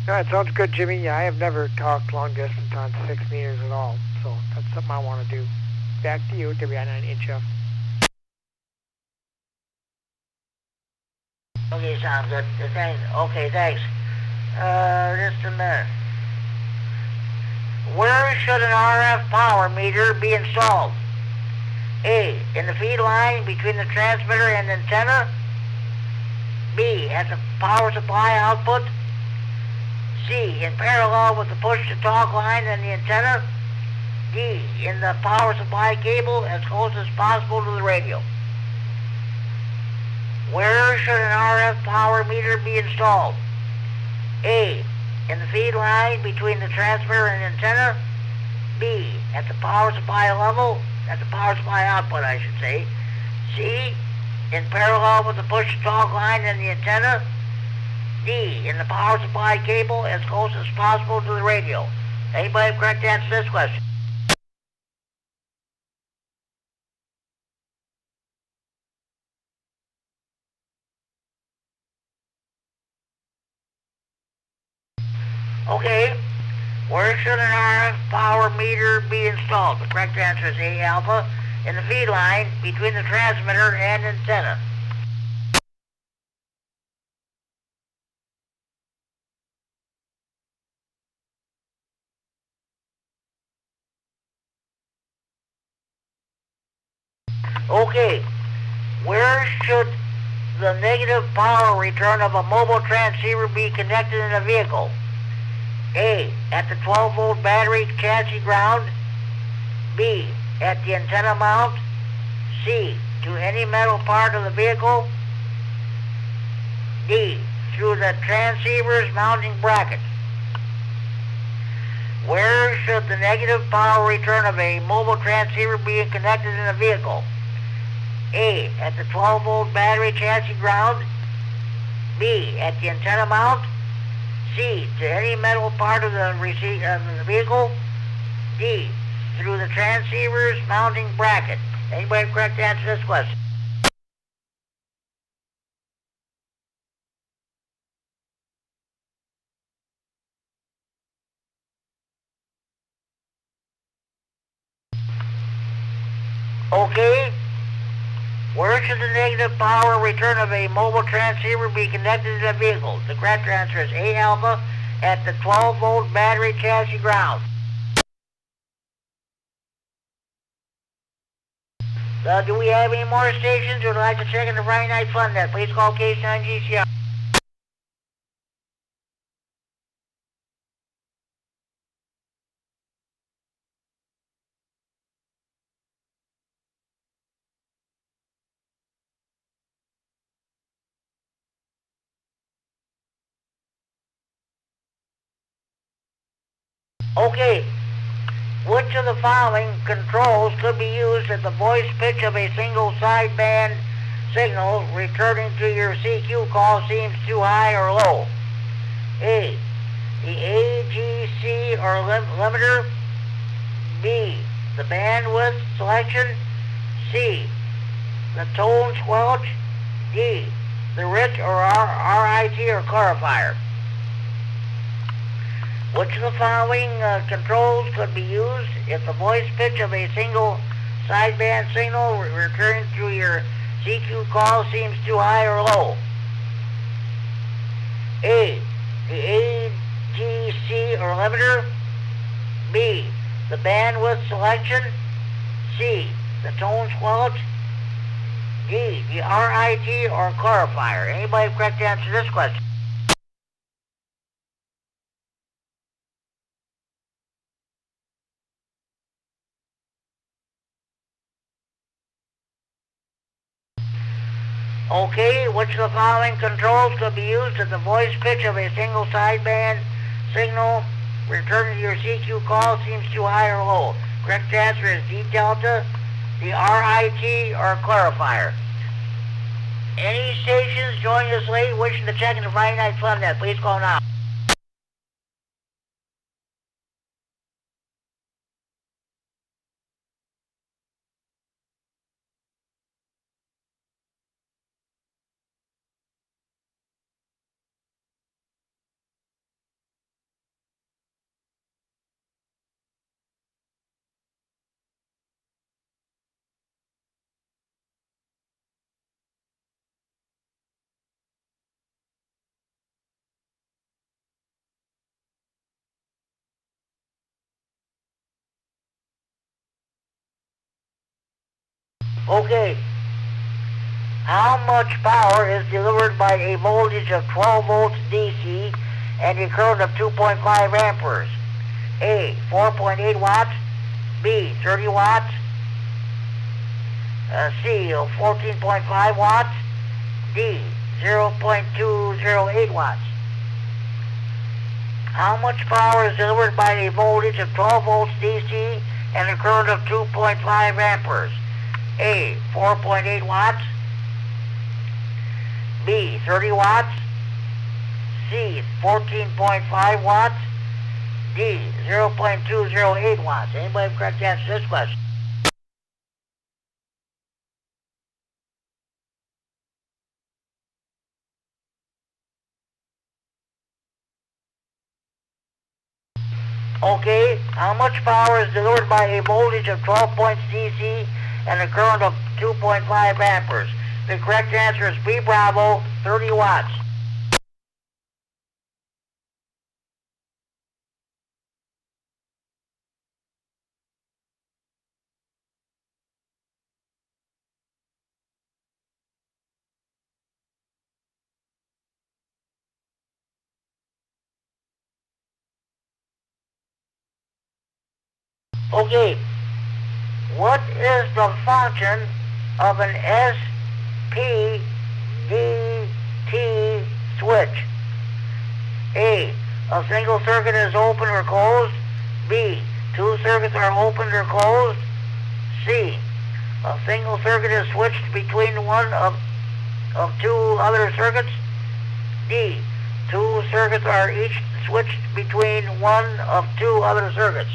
No, it sounds good, Jimmy. Yeah, I have never talked long distance on 6 meters at all, so that's something I want to do. Back to you, WI9HF. Okay, sounds good. Thanks. Okay, thanks. Just a minute. Where should an RF power meter be installed? A, in the feed line between the transmitter and antenna. B, at the power supply output. C, in parallel with the push-to-talk line and the antenna. D, in the power supply cable as close as possible to the radio. Where should an RF power meter be installed? A, in the feed line between the transmitter and antenna. B, at the power supply level, at the power supply output, I should say. C, in parallel with the push-to-talk line and the antenna. D, in the power supply cable as close as possible to the radio. Anybody have correct answer to this question? Okay. Where should an RF power meter be installed? The correct answer is A, alpha, in the feed line between the transmitter and antenna. Okay. Where should the negative power return of a mobile transceiver be connected in a vehicle? A, at the 12-volt battery chassis ground. B, at the antenna mount. C, to any metal part of the vehicle. D, through the transceiver's mounting bracket. Where should the negative power return of a mobile transceiver be connected in a vehicle? A, at the 12-volt battery chassis ground. B, at the antenna mount. C, to any metal part of the vehicle. D, through the transceiver's mounting bracket. Anybody have correct answer to this question? Okay. Where should the negative power return of a mobile transceiver be connected to the vehicle? The correct answer is A, alpha, at the 12-volt battery chassis ground. Do we have any more stations who would like to check in the Friday Night Fun Net? Please call case 9 GCR. Okay. Which of the following controls could be used if the voice pitch of a single sideband signal returning to your CQ call seems too high or low? A, the AGC or limiter. B, the bandwidth selection. C, the tone squelch. D, the RIT or RIT or clarifier. Which of the following controls could be used if the voice pitch of a single sideband signal returning through your CQ call seems too high or low? A, the AGC or limiter. B, the bandwidth selection. C, the tone squelch. D, the RIT or clarifier. Anybody have correct answer to this question? Okay, which of the following controls could be used if the voice pitch of a single sideband signal returning to your CQ call seems too high or low? Correct answer is D delta, the RIT or clarifier. Any stations joining us late wishing to check in the Friday Night Fun Net, please call now. Okay. How much power is delivered by a voltage of 12 volts DC and a current of 2.5 amperes? A, 4.8 watts. B, 30 watts. C, 14.5 watts. D, 0.208 watts. How much power is delivered by a voltage of 12 volts DC and a current of 2.5 amperes? A, 4.8 watts. B, 30 watts. C, 14.5 watts. D, 0.208 watts. Anybody have a correct answer to this question? Okay, how much power is delivered by a voltage of 12 points DC and a current of 2.5 amperes? The correct answer is B, Bravo, 30 watts. Okay, what is the function of an SPDT switch? A, a single circuit is open or closed. B, two circuits are opened or closed. C, a single circuit is switched between one of two other circuits. D, two circuits are each switched between one of two other circuits.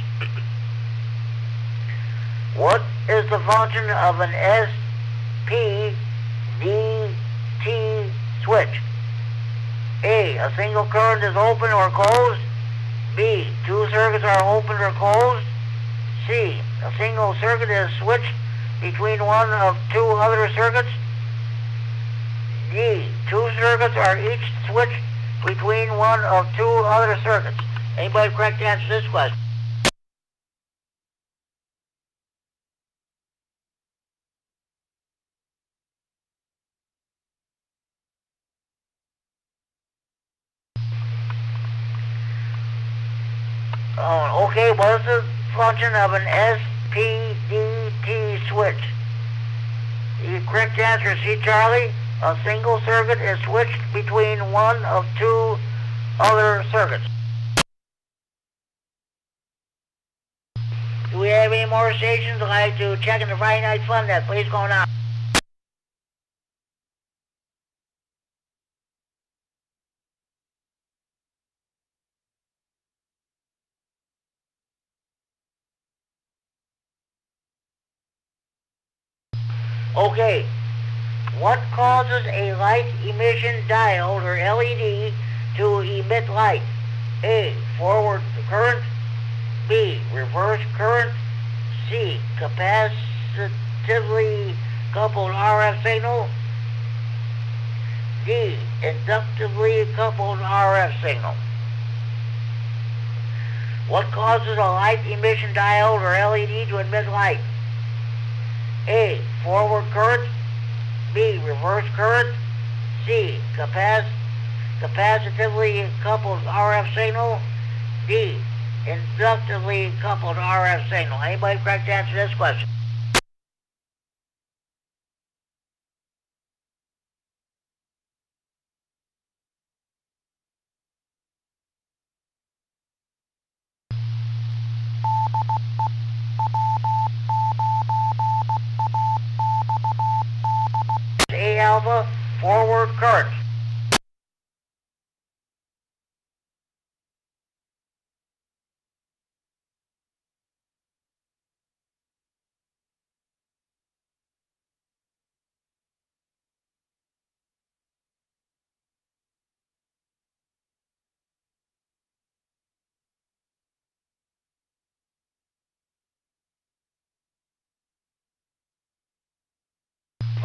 What is the function of an SPDT switch? A, a single current is open or closed. B, two circuits are opened or closed. C, a single circuit is switched between one of two other circuits. D, two circuits are each switched between one of two other circuits. Anybody correct answer to this question? Okay, what is the function of an SPDT switch? The correct answer is C, Charlie. A single circuit is switched between one of two other circuits. Do we have any more stations I'd like to check in the Friday Night Fun that please go now? Okay, what causes a light emission diode or LED to emit light? A, forward current. B, reverse current. C, capacitively coupled RF signal. D, inductively coupled RF signal. What causes a light emission diode or LED to emit light? A, forward current. B, reverse current. C, capacitively coupled RF signal. D, inductively coupled RF signal. Anybody correct answer to this question? A alpha, forward current.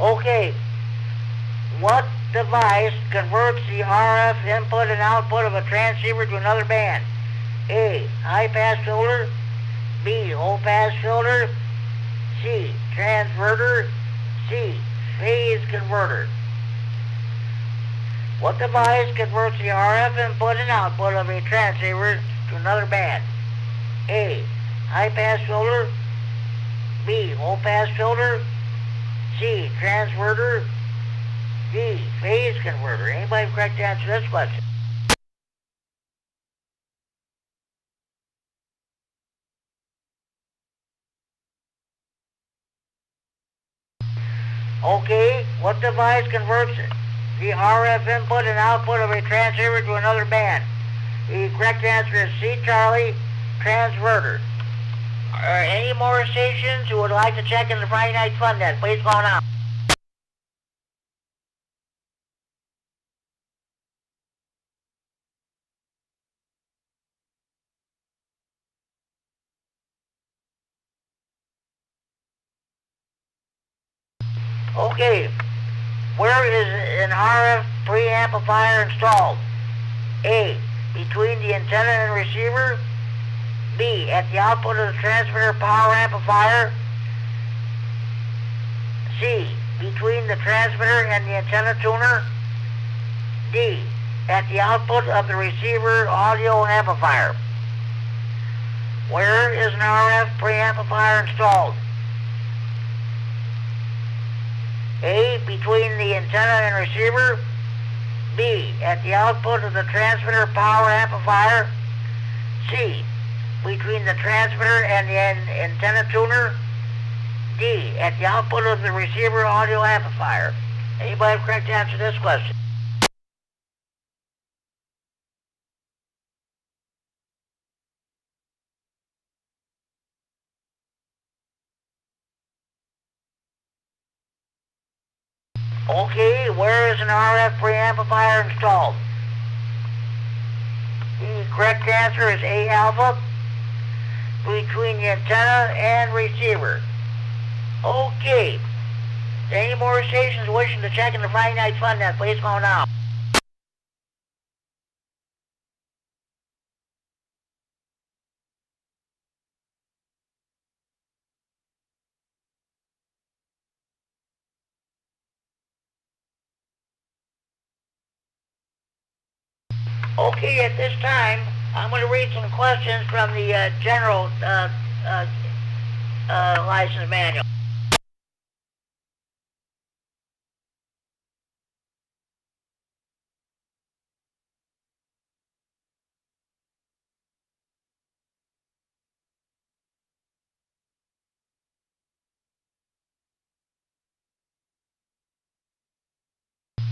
Okay, what device converts the RF input and output of a transceiver to another band? A, high-pass filter. B, low-pass filter. C, transverter. C. Phase converter. What device converts the RF input and output of a transceiver to another band? A. High pass filter. B. Low pass filter. C. Transverter. D. Phase converter. Anybody correct to answer this question? Okay, what device converts the RF input and output of a transceiver to another band? The correct answer is C. Charlie, transverter. Any more stations who would like to check in the Friday Night Fun Net, please call now. Okay, where is an RF preamplifier installed? A. Between the antenna and receiver. B. At the output of the transmitter power amplifier. C. Between the transmitter and the antenna tuner. D. At the output of the receiver audio amplifier. Where is an RF preamplifier installed? A. Between the antenna and receiver. B. At the output of the transmitter power amplifier. C. Between the transmitter and the antenna tuner. D. At the output of the receiver audio amplifier. Anybody correct to answer this question? Okay, where is an RF preamplifier installed? The correct answer is A. Alpha, between the antenna and receiver. Okay. Any more stations wishing to check in the Friday Night Fun Net, please call now. Okay, at this time, I'm going to read some questions from the general license manual.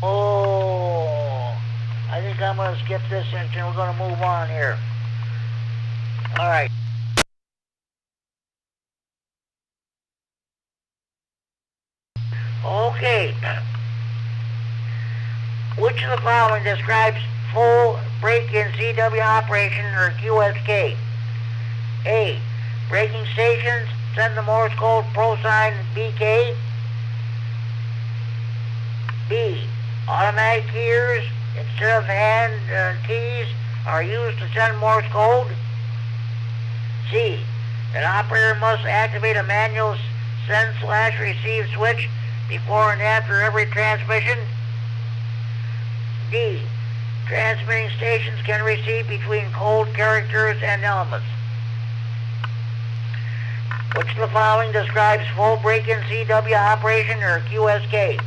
Oh, I think I'm going to skip this and we're going to move on here. All right. Okay. Which of the following describes full break-in CW operation or QSK? A. Braking stations send the Morse code pro-sign BK. B. Automatic keyers instead of hand keys are used to send Morse code. C. An operator must activate a manual send/receive switch before and after every transmission. D. Transmitting stations can receive between code characters and elements. Which of the following describes full break-in CW operation or QSK?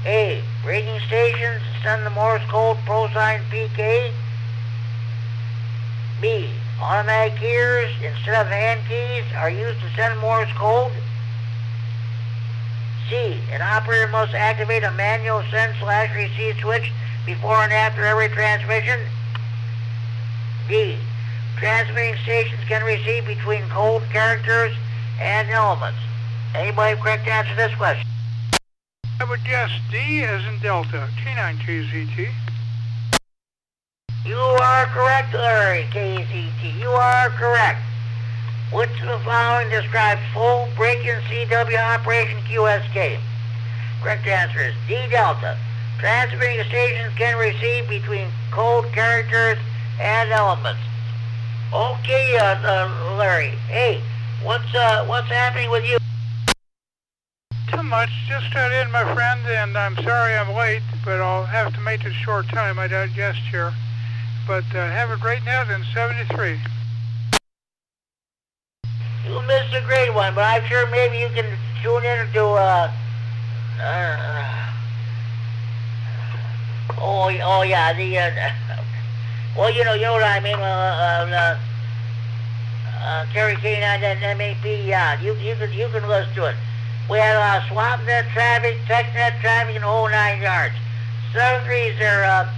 A. Braking stations send the Morse code pro-sign PK. B. Automatic keyers instead of hand keys are used to send Morse code. C. An operator must activate a manual send/receive switch before and after every transmission. D. Transmitting stations can receive between code characters and elements. Anybody correct to answer this question? I would guess D as in Delta, K9KZT. You are correct, Larry, KZT. You are correct. Which of the following describes full break-in CW operation QSK? Correct answer is D Delta. Transmitting stations can receive between code characters and elements. Okay, Larry. Hey, what's happening with you? Not much. Just got in, my friend, and I'm sorry I'm late, but I'll have to make it a short time. I digest here. But have a great night in 73. You missed a great one, but I'm sure maybe you can tune in to oh yeah, well, you know what I mean. Kerry K9 and MAP. Yeah, you can listen to it. We had swamp net traffic, tech net traffic, and the whole 9 yards. 73 is there,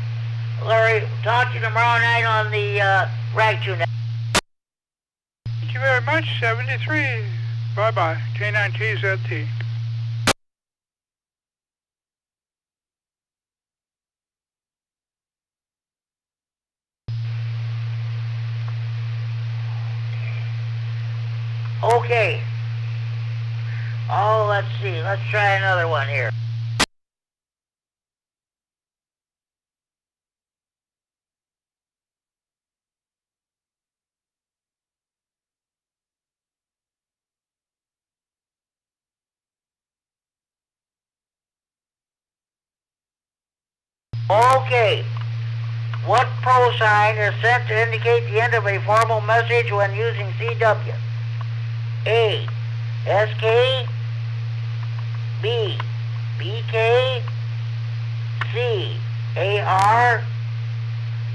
Larry. Talk to you tomorrow night on the rag tune. Thank you very much, 73. Bye-bye. K9TZT. Okay. Oh, let's see. Let's try another one here. Okay. What pro sign is sent to indicate the end of a formal message when using CW? A. SK. B. BK. C. AR.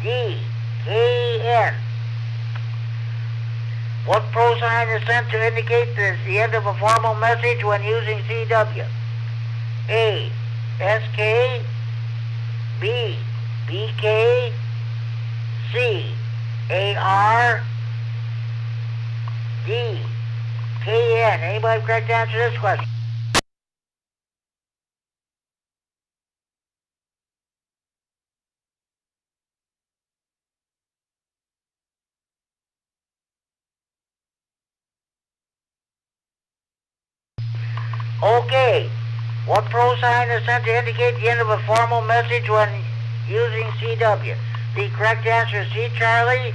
D. KN. What pro sign is sent to indicate the end of a formal message when using CW? A. SK. B. BK. C. AR. D. KN. Anybody correct answer this question? Okay. What pro sign is sent to indicate the end of a formal message when using CW? The correct answer is C, Charlie.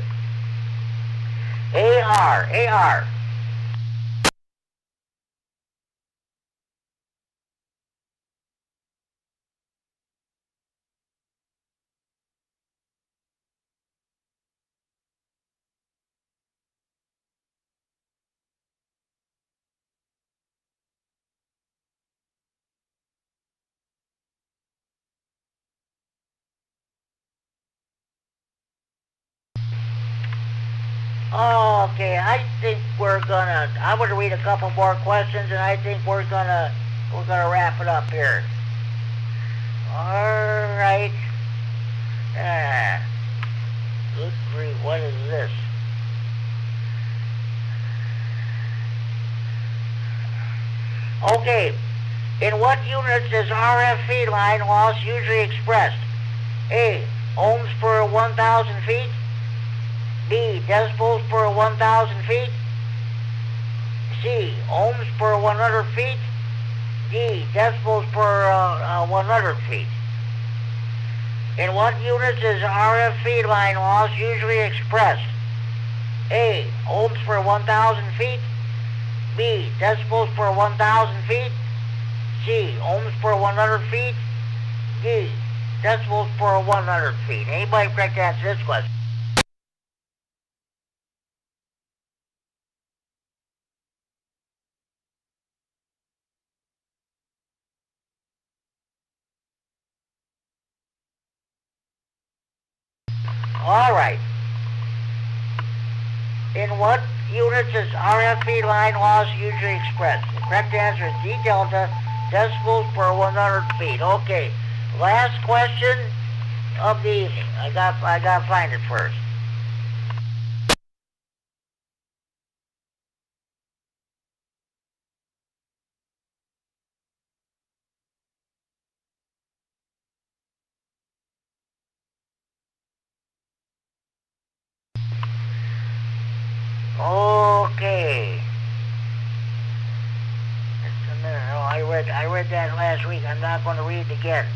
AR. AR. Okay, I think I'm gonna read a couple more questions, and I think we're gonna wrap it up here. All right. Good grief, what is this? Okay, in what units is RF feed line loss usually expressed? A. Ohms per 1,000 feet. B. Decibels per 1,000 feet. C. Ohms per 100 feet. D. Decibels per 100 feet. In what units is RF feed line loss usually expressed? A. Ohms per 1,000 feet. B. Decibels per 1,000 feet. C. Ohms per 100 feet. D. Decibels per 100 feet. Anybody correct to answer this question? All right. In what units is RF feed line loss usually expressed? The correct answer is D delta, decibels per 100 feet. Okay. Last question of the evening. I got to find it first. Okay. Just a minute. Oh, I read that last week. I'm not going to read it again.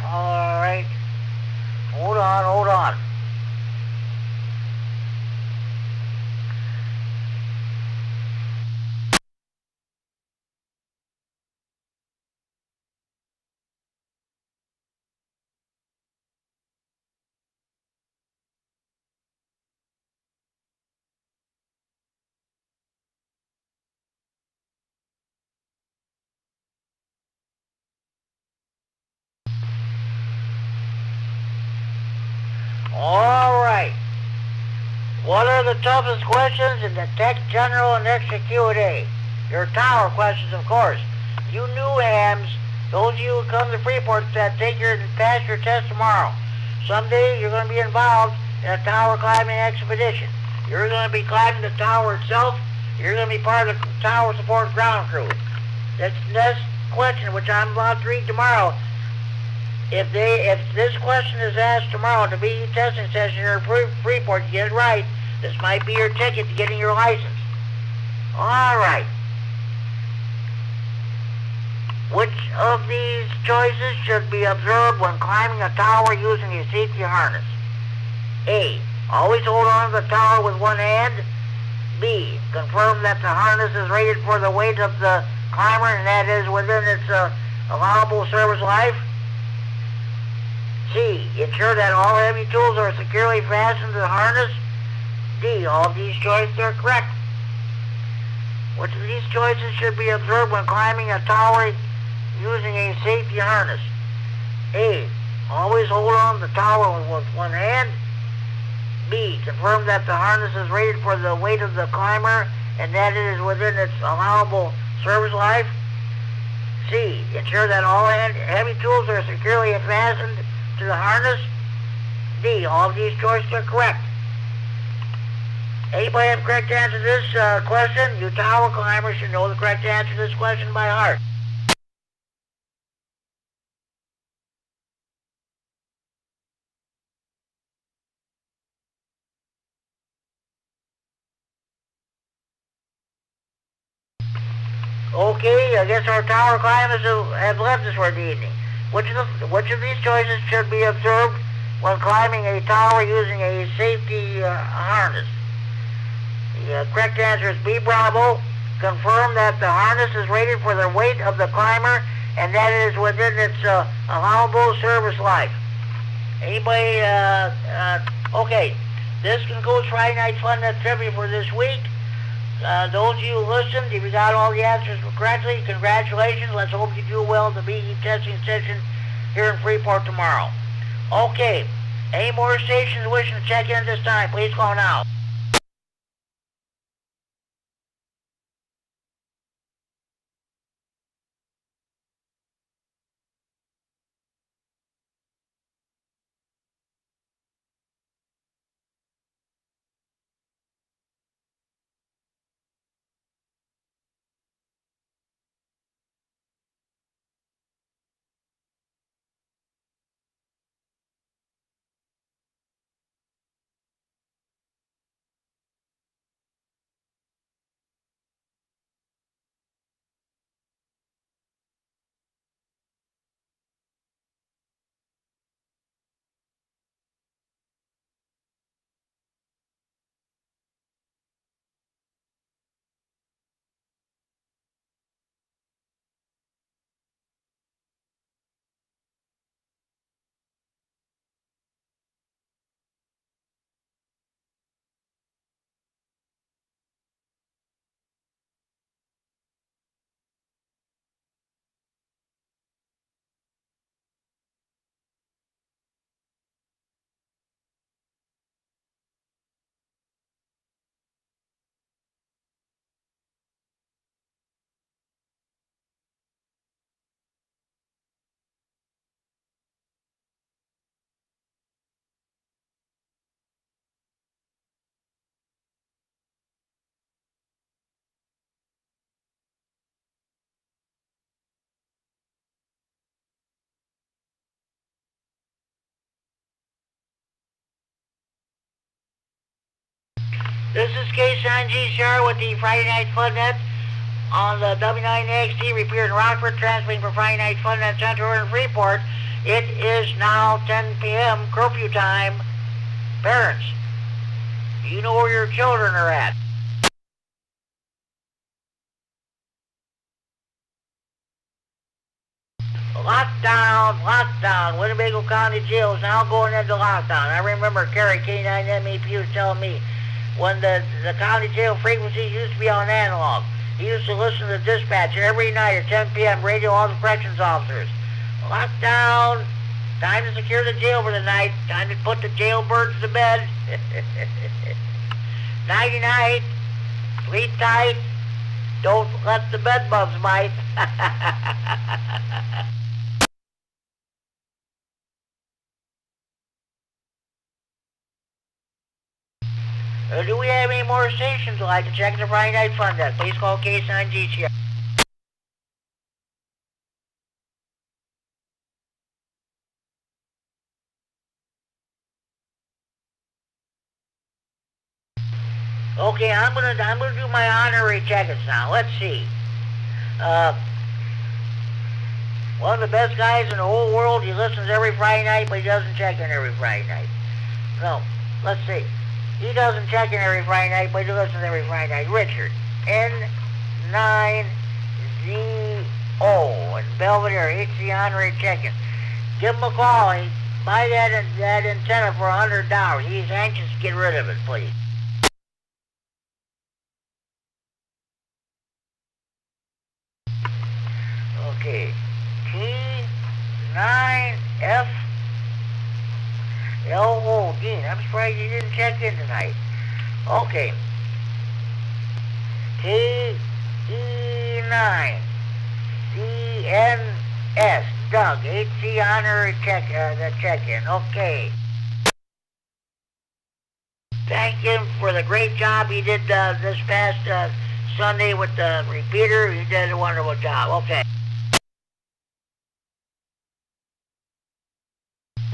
All right. Hold on. the toughest questions in the Tech General and Extra Q&A. Your tower questions, of course. You new hams, those of you who come to Freeport that pass your test tomorrow. Someday you're going to be involved in a tower climbing expedition. You're going to be climbing the tower itself. You're going to be part of the tower support ground crew. That's question which I'm about to read tomorrow. If this question is asked tomorrow to be testing session here in Freeport, you get it right, this might be your ticket to getting your license. All right. Which of these choices should be observed when climbing a tower using a safety harness? A. Always hold on to the tower with one hand. B. Confirm that the harness is rated for the weight of the climber and that is within its allowable service life. C. Ensure that all heavy tools are securely fastened to the harness. D. All of these choices are correct. Which of these choices should be observed when climbing a tower using a safety harness? A. Always hold on to the tower with one hand. B. Confirm that the harness is rated for the weight of the climber and that it is within its allowable service life. C. Ensure that all heavy tools are securely fastened to the harness. D. All of these choices are correct. Anybody have a correct answer to this question? You tower climbers should know the correct answer to this question by heart. Okay, I guess our tower climbers have left us for the evening. Which of these choices should be observed when climbing a tower using a safety harness? The correct answer is B. Bravo. Confirm that the harness is rated for the weight of the climber and that it is within its allowable service life. Anybody? Okay. This concludes Friday Night Fun Net Trivia for this week. Those of you who listened, if you got all the answers correctly, congratulations. Let's hope you do well to be testing session here in Freeport tomorrow. Okay. Any more stations wishing to check in at this time, please call now. This is K-Sign-G-Shar with the Friday Night Fun Net on the W9XT repeater in Rockford, transmitting for Friday Night Fun Net Central in Freeport. It is now 10 p.m. curfew time. Parents, you know where your children are at. Lockdown. Winnebago County Jail is now going into lockdown. I remember Kerry K9MEP was telling me when the county jail frequencies used to be on analog. He used to listen to the dispatcher every night at 10 p.m. radio all the corrections officers. Lockdown. Time to secure the jail for the night. Time to put the jailbirds to bed. Nighty-night. Sleep tight. Don't let the bed bugs bite. Do we have any more stations I'd like to check the Friday Night Fun Desk? Please call case 9 GTR. Okay, I'm gonna do my honorary check-ins now. Let's see. One of the best guys in the whole world. He listens every Friday night, but he doesn't check in every Friday night. No, let's see. He doesn't check in every Friday night, but he listens every Friday night. Richard, N9ZO in Belvedere. It's the honorary check-in. Give him a call. Buy that antenna for $100. He's anxious to get rid of it, please. Okay, T9FLO. Dean, I'm surprised you didn't check in tonight. Okay. KE9CNS. Doug, HC honorary check-in. Okay. Thank him for the great job he did this past Sunday with the repeater. He did a wonderful job. Okay.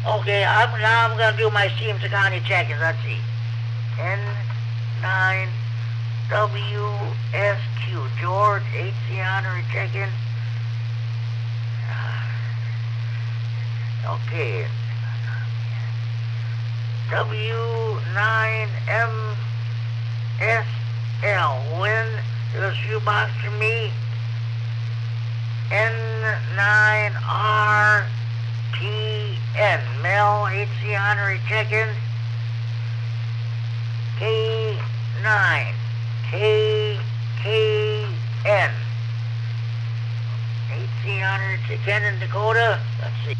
Okay, now I'm going to do my Steam Sagani check-ins. Let's see. N9WSQ. George, HC honorary check-in. Okay. W9MSL. Win the shoebox to me. N9RTN. Mel, HC honorary check-in. K9. KKN. HC honorary check-in in Dakota. Let's see.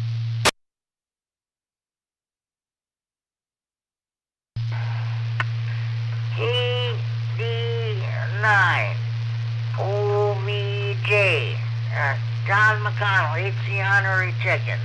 KD9 OVJ John McConnell, HC honorary check-in.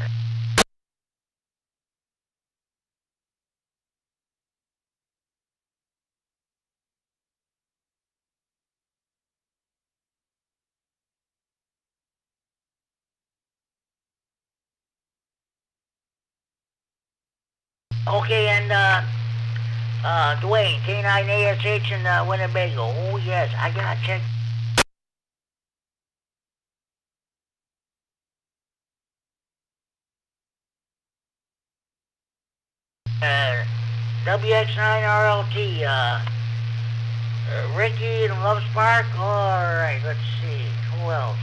Okay, and Dwayne, K9ASH in Winnebago. Oh yes, I gotta check. WX9RLT, Ricky in Love Spark. Alright, let's see. Who else?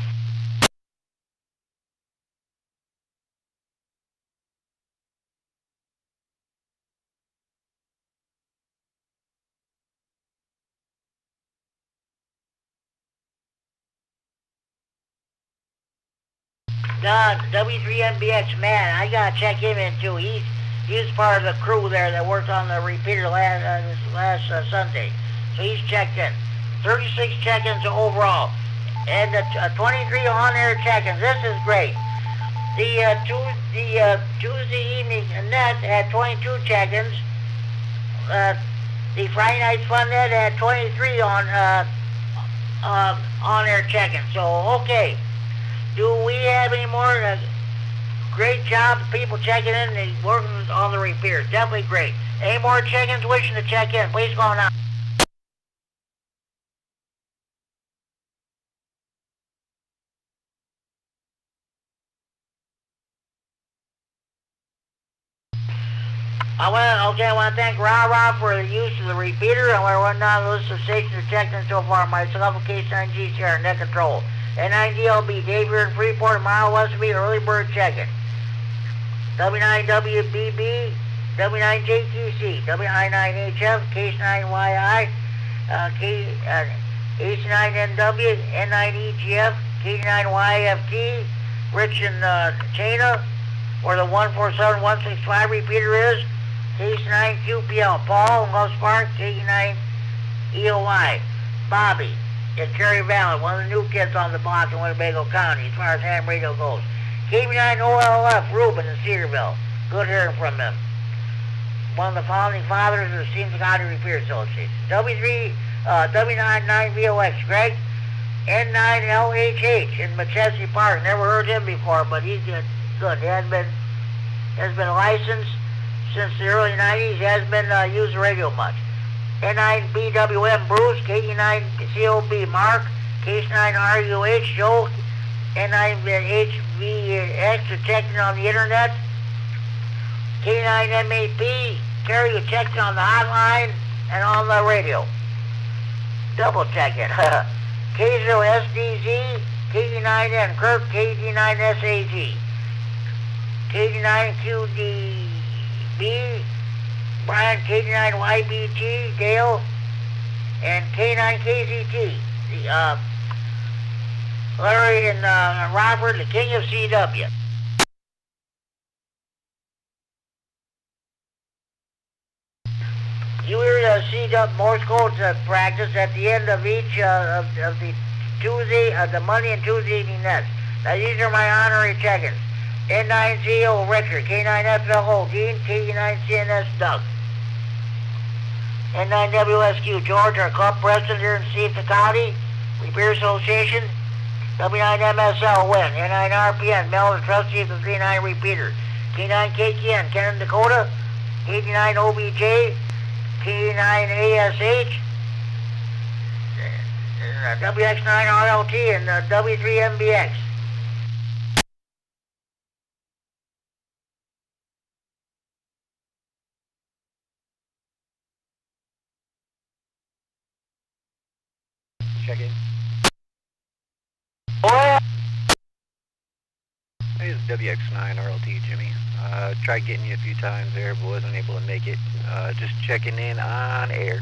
W3MBX, man, I gotta check him in too. He's part of the crew there that worked on the repeater last Sunday. So he's checked in. 36 check-ins overall. And 23 on-air check-ins. This is great. The Tuesday evening net had 22 check-ins. The Friday Night Fun net had 23 on-air check-ins. So, okay. Do we have any more? Great job, people checking in and working on the repairs. Definitely great. Any more check-ins wishing to check in? Please call now. I want to thank Ra for the use of the repeater. I want to run down the list of stations that checked in so far. Myself, Case 9 GCR, net control. N9DLB, Xavier in Freeport, Mile Westby, early bird checking. W9WBB, W9JTC, W9HF, Case 9YI, Case 9NW, N9EGF, Case 9YFT, Rich in Chena, where the 147165 repeater is. Case 9QPL, Paul in Love Spark, Case 9 EOI, Bobby, in Cherry Valley, one of the new kids on the block in Winnebago County as far as ham radio goes. KB9 OLF, Ruben in Cedarville. Good hearing from him. One of the founding fathers of the Stevenson County Repair Association. W9VOX, Greg. N9LHH in McChesney Park. Never heard him before, but he's good. He has been licensed since the early 90s. He hasn't been using radio much. N9BWM Bruce, K9COB Mark, K9RUH Joe, N9HVX are checking on the internet. K9MAP, Kerry, you're checking on the hotline and on the radio. Double check it. K0SDZ, KD9N Kirk, KD9SAG, KD9QDB, Brian, KD9YBT, Dale, and K9KZT. Larry and Robert, the king of CW. You hear the CW Morse code practice at the end of each of the Tuesday, the Monday and Tuesday evening nets. Now these are my honorary check-ins. N9CO Richard, K9FLO Dean, K9CNS Doug. N9WSQ George, our club president here in Stevenson County, Repair Association. W9MSL Win, N9RPN, Mel, the trustee of the 39 repeater. K9KKN, Kenan Dakota, K9OBJ, K9ASH, WX9RLT, and W3MBX. Check in. Boy. This is WX9 RLT, Jimmy. Tried getting you a few times there, but wasn't able to make it. Just checking in on air.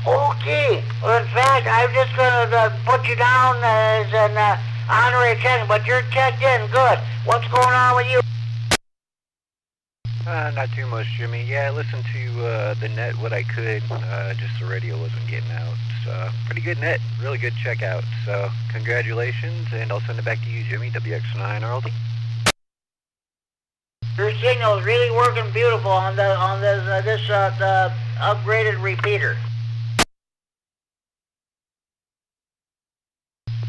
Okay. Well, in fact, I'm just going to put you down as an honorary check, but you're checked in. Good. What's going on with you? Not too much, Jimmy. Yeah, I listened to the net what I could. Just the radio wasn't getting out. So, pretty good net. Really good checkout. So, congratulations, and I'll send it back to you, Jimmy, WX9 RLT. Your signal is really working beautiful on the upgraded repeater.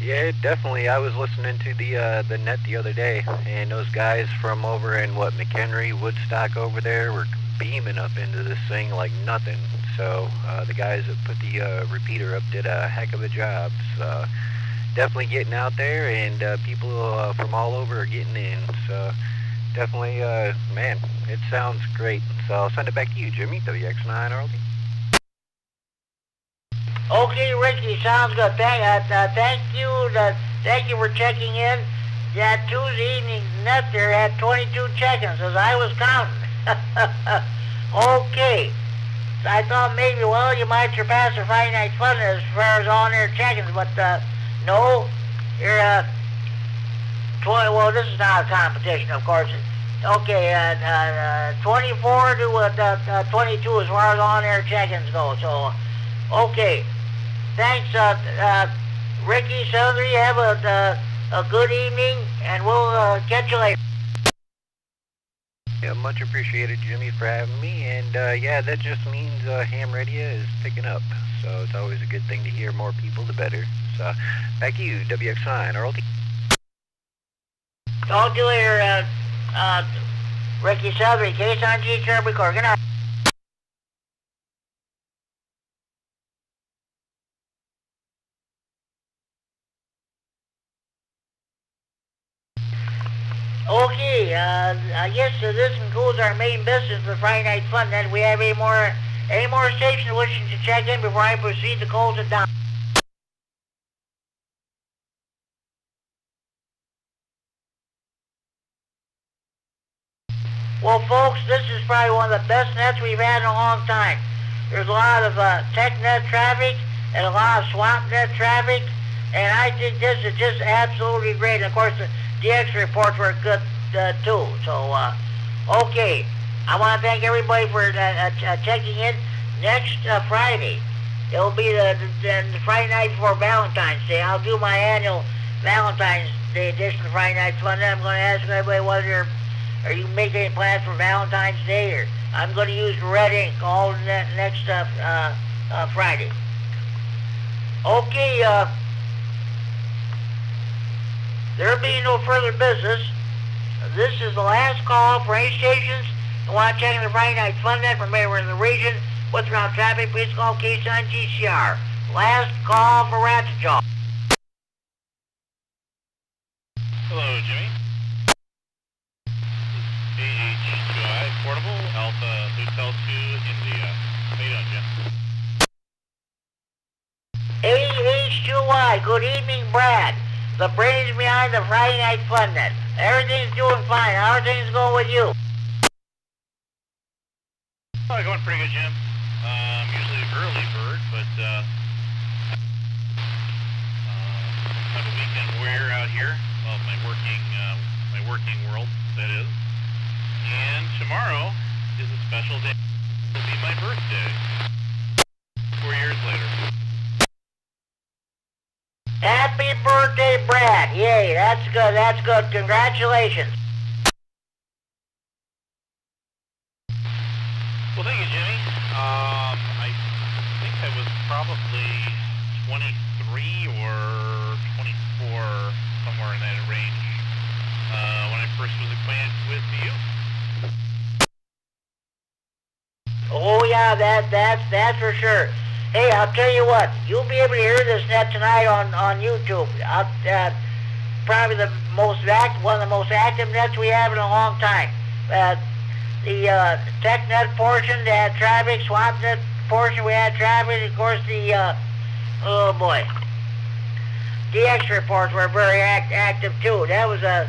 Yeah, definitely. I was listening to the net the other day, and those guys from over in McHenry, Woodstock over there were beaming up into this thing like nothing. So the guys that put the repeater up did a heck of a job. So definitely getting out there, and people from all over are getting in. So definitely, man, it sounds great. So I'll send it back to you, Jimmy, WX9 RLT. Okay, Ricky, sounds good. Thank you for checking in. That Tuesday evening net there had 22 check-ins as I was counting. Okay. So I thought maybe, well, you might surpass the Friday Night Fun as far as on-air check-ins, but no. You're 20. Well, this is not a competition, of course. Okay, 24 to 22 as far as on-air check-ins go. So, okay. Thanks, Ricky, Southern. You have a good evening, and we'll catch you later. Yeah, much appreciated, Jimmy, for having me. And yeah, that just means ham radio is picking up. So it's always a good thing to hear more people, the better. So back to you, WX9 RLT. Talk to you later, Ricky Southern, case on G Turbo Core. Good night. Okay, I guess this concludes our main business for Friday Night Fun. Then we have any more stations wishing to check in before I proceed to close it down. Well, folks, this is probably one of the best nets we've had in a long time. There's a lot of tech net traffic and a lot of swamp net traffic, and I think this is just absolutely great. And of course, the DX reports were good too. So, okay. I want to thank everybody for checking in. Next Friday, it'll be the Friday night before Valentine's Day. I'll do my annual Valentine's Day edition of Friday Night Fun. I'm going to ask everybody whether are you making any plans for Valentine's Day, or I'm going to use red ink all next Friday. Okay, there being no further business, this is the last call for any stations who want to check in the Friday Night Fun Net from anywhere in the region. What's around traffic, please call K-Sign GCR. Last call for Ratchet. Hello, Jimmy. This is AH2I Portable Alpha Hotel 2 India. How you doing, Jim? AH2I, good evening, Brad. The brains behind the Friday Night Fun Net. Everything's doing fine. How are things going with you? Oh, going pretty good, Jim. Usually early bird, but have a weekend warrior out here. Well, my working world, that is. And tomorrow is a special day. It'll be my birthday. 4 years later. Happy birthday, Brad. Yay, that's good, that's good. Congratulations. Well, thank you, Jimmy. I think I was probably 23 or 24, somewhere in that range, when I first was acquainted with you. Oh yeah, that's for sure. Hey, I'll tell you what, you'll be able to hear this net tonight on YouTube. Probably one of the most active nets we have in a long time. The TechNet portion, they had traffic. SwampNet portion, we had traffic. Of course, the oh boy, DX reports were very active too. That was a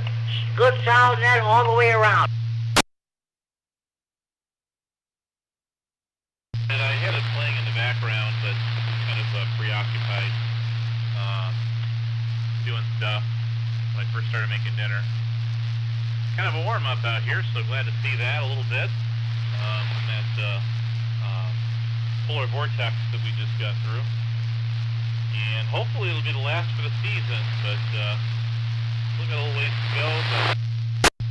good solid net all the way around. And I had it playing in the background, but kind of preoccupied doing stuff when I first started making dinner. Kind of a warm-up out here, so glad to see that a little bit. And that polar vortex that we just got through. And hopefully it'll be the last for the season, but still got a little ways to go.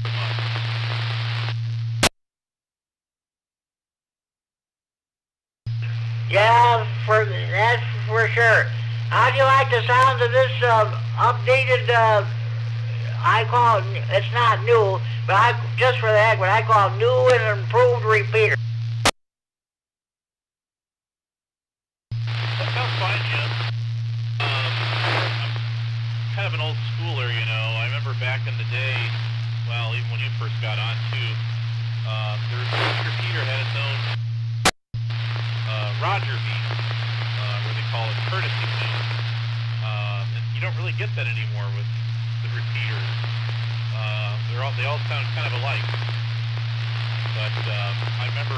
But yeah, that's for sure. How do you like the sound of this updated? I call it, it's not new, but just for the heck, but I call it new and improved repeater. That sounds fine, Jim. I'm kind of an old schooler, you know. I remember back in the day, well, even when you first got on too, each repeater had its own Roger beat, where they call it courtesy beat. And you don't really get that anymore with the repeaters. They all sound kind of alike. But I remember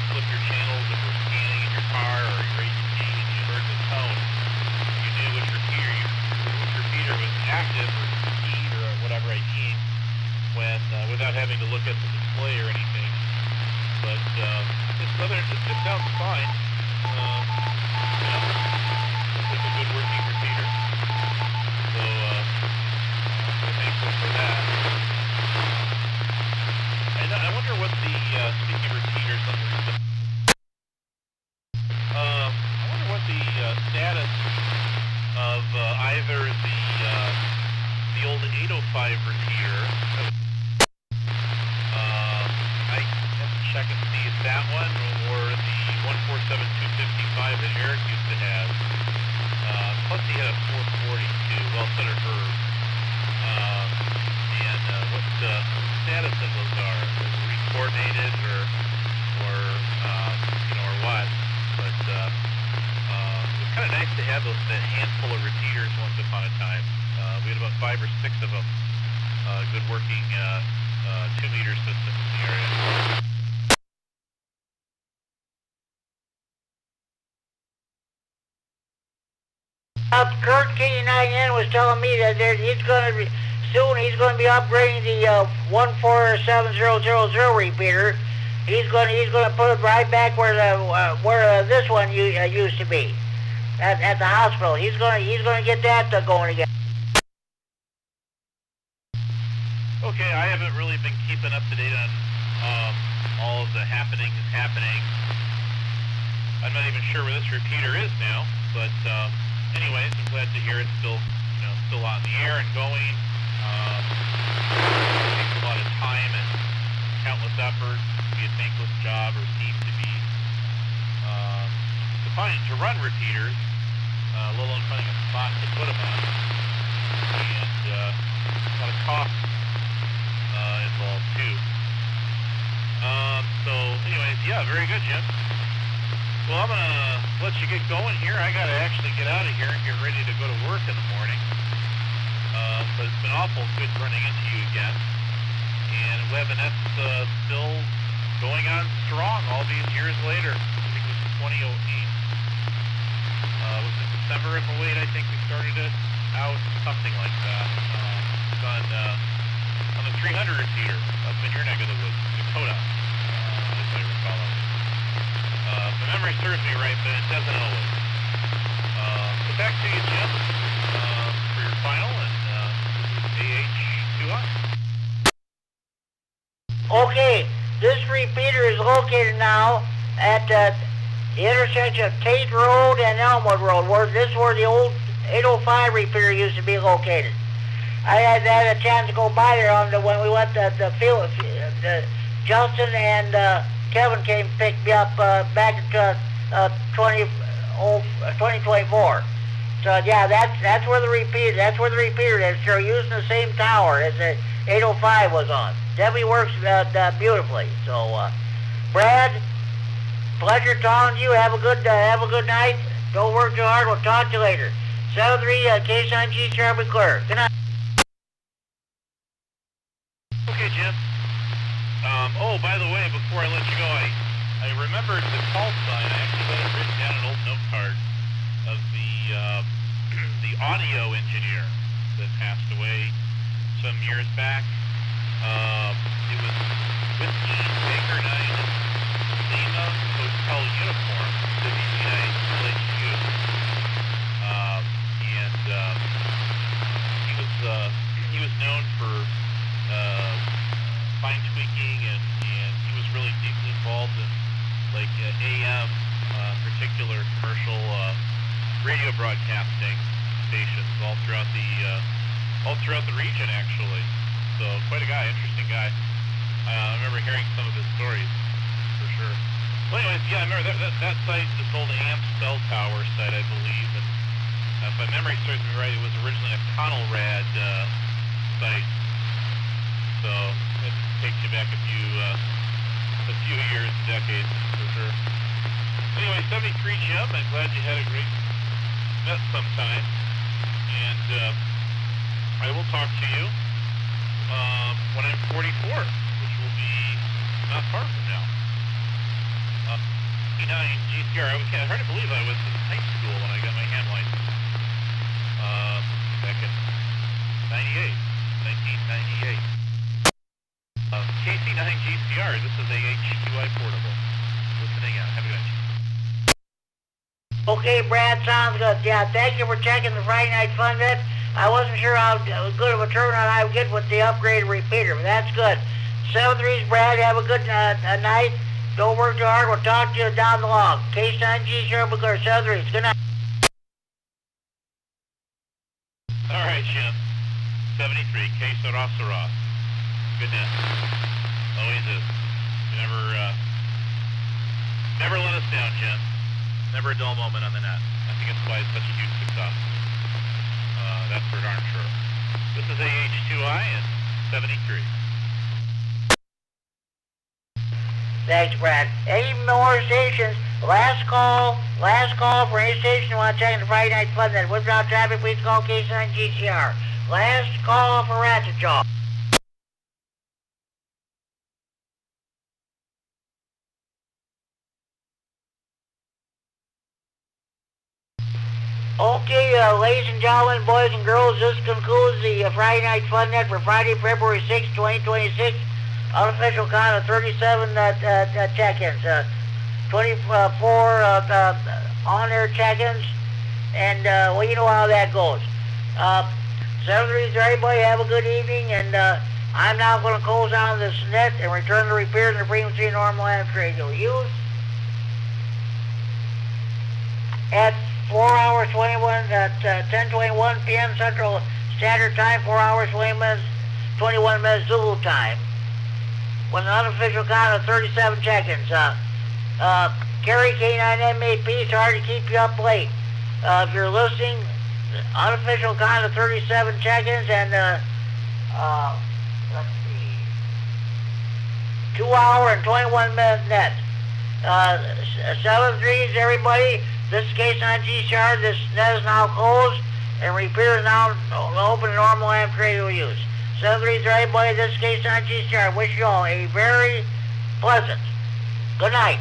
flip your channels if you're scanning in your car or your ATC and you heard the tone. You knew which repeater was active or keyed or whatever I need when without having to look at the display or anything. But it sounds fine. Looks like a good working repeater. So we're thankful for that. And I wonder what the speaking of repeaters on the I wonder what the status of either the old 805 repeater. I have to check and see if that one or the 147255 that Eric used to have. Plus he had a 440 too. Well, so did Herb. And what the status of those are? Coordinated or what? But it was kind of nice to have that handful of repeaters once upon a time. We had about 5 or 6 of them. Good working 2-meter systems in the area. Kurt K99 was telling me that he's going to soon he's going to be upgrading the 14700 repeater. He's going to put it right back where this one used to be at the hospital. He's going to get that going again. Okay, I haven't really been keeping up to date on all of the happening. I'm not even sure where this repeater is now, but anyways, I'm glad to hear it's still on the air and going. It takes a lot of time and countless effort. It can be a thankless job, or seems to be. To run repeaters, let alone finding a spot to put them on, and a lot of cost involved too. So anyways, yeah, very good, Jim. Well, I'm gonna let you get going here. I gotta actually get out of here and get ready to go to work in the morning. But it's been awful good running into you again. And WebNet's still going on strong all these years later. I think it was 2008. Was it December of 08? I think we started it out, something like that. It's on the 300 repeater up in your neck of the woods, Dakota, as I recall it. If my memory serves me right, but it doesn't always. So back to you, Jim, for your final, and this is AH2I. Okay, this repeater is located now at the intersection of Tate Road and Elmwood Road, where the old 805 repeater used to be located. I had a chance to go by there when we went to the field. Justin and Kevin came and picked me up back in 2024. So yeah, that's where the repeater is. They're using the same tower as the 805 was on. Definitely works beautifully. So Brad, pleasure talking to you. Have a good night. Don't work too hard. We'll talk to you later. 73 K-Sign-G Sharp and clear. Good night. Okay, Jim. Oh, by the way, before I let you go, I remembered the call sign. I actually got it written down an old note card of the audio engineer that passed away some years back. It was Whiskey Baker 9 Lima Hotel Uniform, WC9 LHU. And he was known for fine tweaking, and he was really deeply involved in like AM, particular commercial radio broadcasting stations all throughout the region, actually. So quite a guy, interesting guy. I remember hearing some of his stories, for sure. Well, anyways, yeah, I remember that site, this old AM cell tower site, I believe, and if my memory serves me right, it was originally a Conelrad site. So it takes you back a few years, decades, for sure. Anyway, 73 Jim, I'm glad you had a great met sometime, and I will talk to you when I'm 44, which will be not far from now. 9 GCR. I hard to believe I was in high school when I got my hand license back in 1998. KC9 GCR, this is AH2I Portable. Listening out. Have a good night. Okay, Brad, sounds good. Yeah, thank you for checking the Friday Night Fun Vet. I wasn't sure how good of a turnout I would get with the upgraded repeater, but that's good. 73's Brad, have a good night. Don't work too hard. We'll talk to you down the log. K-Sign-G, Sherman, 73's. Good night. All right, Jim. 73, K-Sarah. Good night. Always is. You never let us down, Jim. Never a dull moment on the net. I think it's why it's such a huge success. That's for darn sure. This is AH2I and 73. Thanks, Brad. Any more stations? Last call for any station you want to check in the Friday Night Fun Net. Without traffic, please call K-Sign GTR. Last call for Ratchet Jaw. Okay, ladies and gentlemen, boys and girls, this concludes the Friday Night Fun Net for Friday, February 6, 2026. Unofficial count of 37 check-ins, 24 on-air check-ins, and well, you know how that goes. 7-3 to everybody, have a good evening, and I'm now going to close down this net and return the repeater to the frequency of normal amateur radio use at 4 hours 21 at 10:21 p.m. Central Standard Time, 4 hours 21 minutes Zulu time, with an unofficial count of 37 check-ins. Kerry K9M8P, sorry to keep you up late. If you're listening, unofficial count of 37 check-ins, and let's see, 2 hour and 21 minute net. 7-3s, everybody. This is K9G Shard. This net is now closed, and repeater is now open to normal amateur radio use. 7-3s, everybody. This is K9G Shard. Wish you all a very pleasant good night.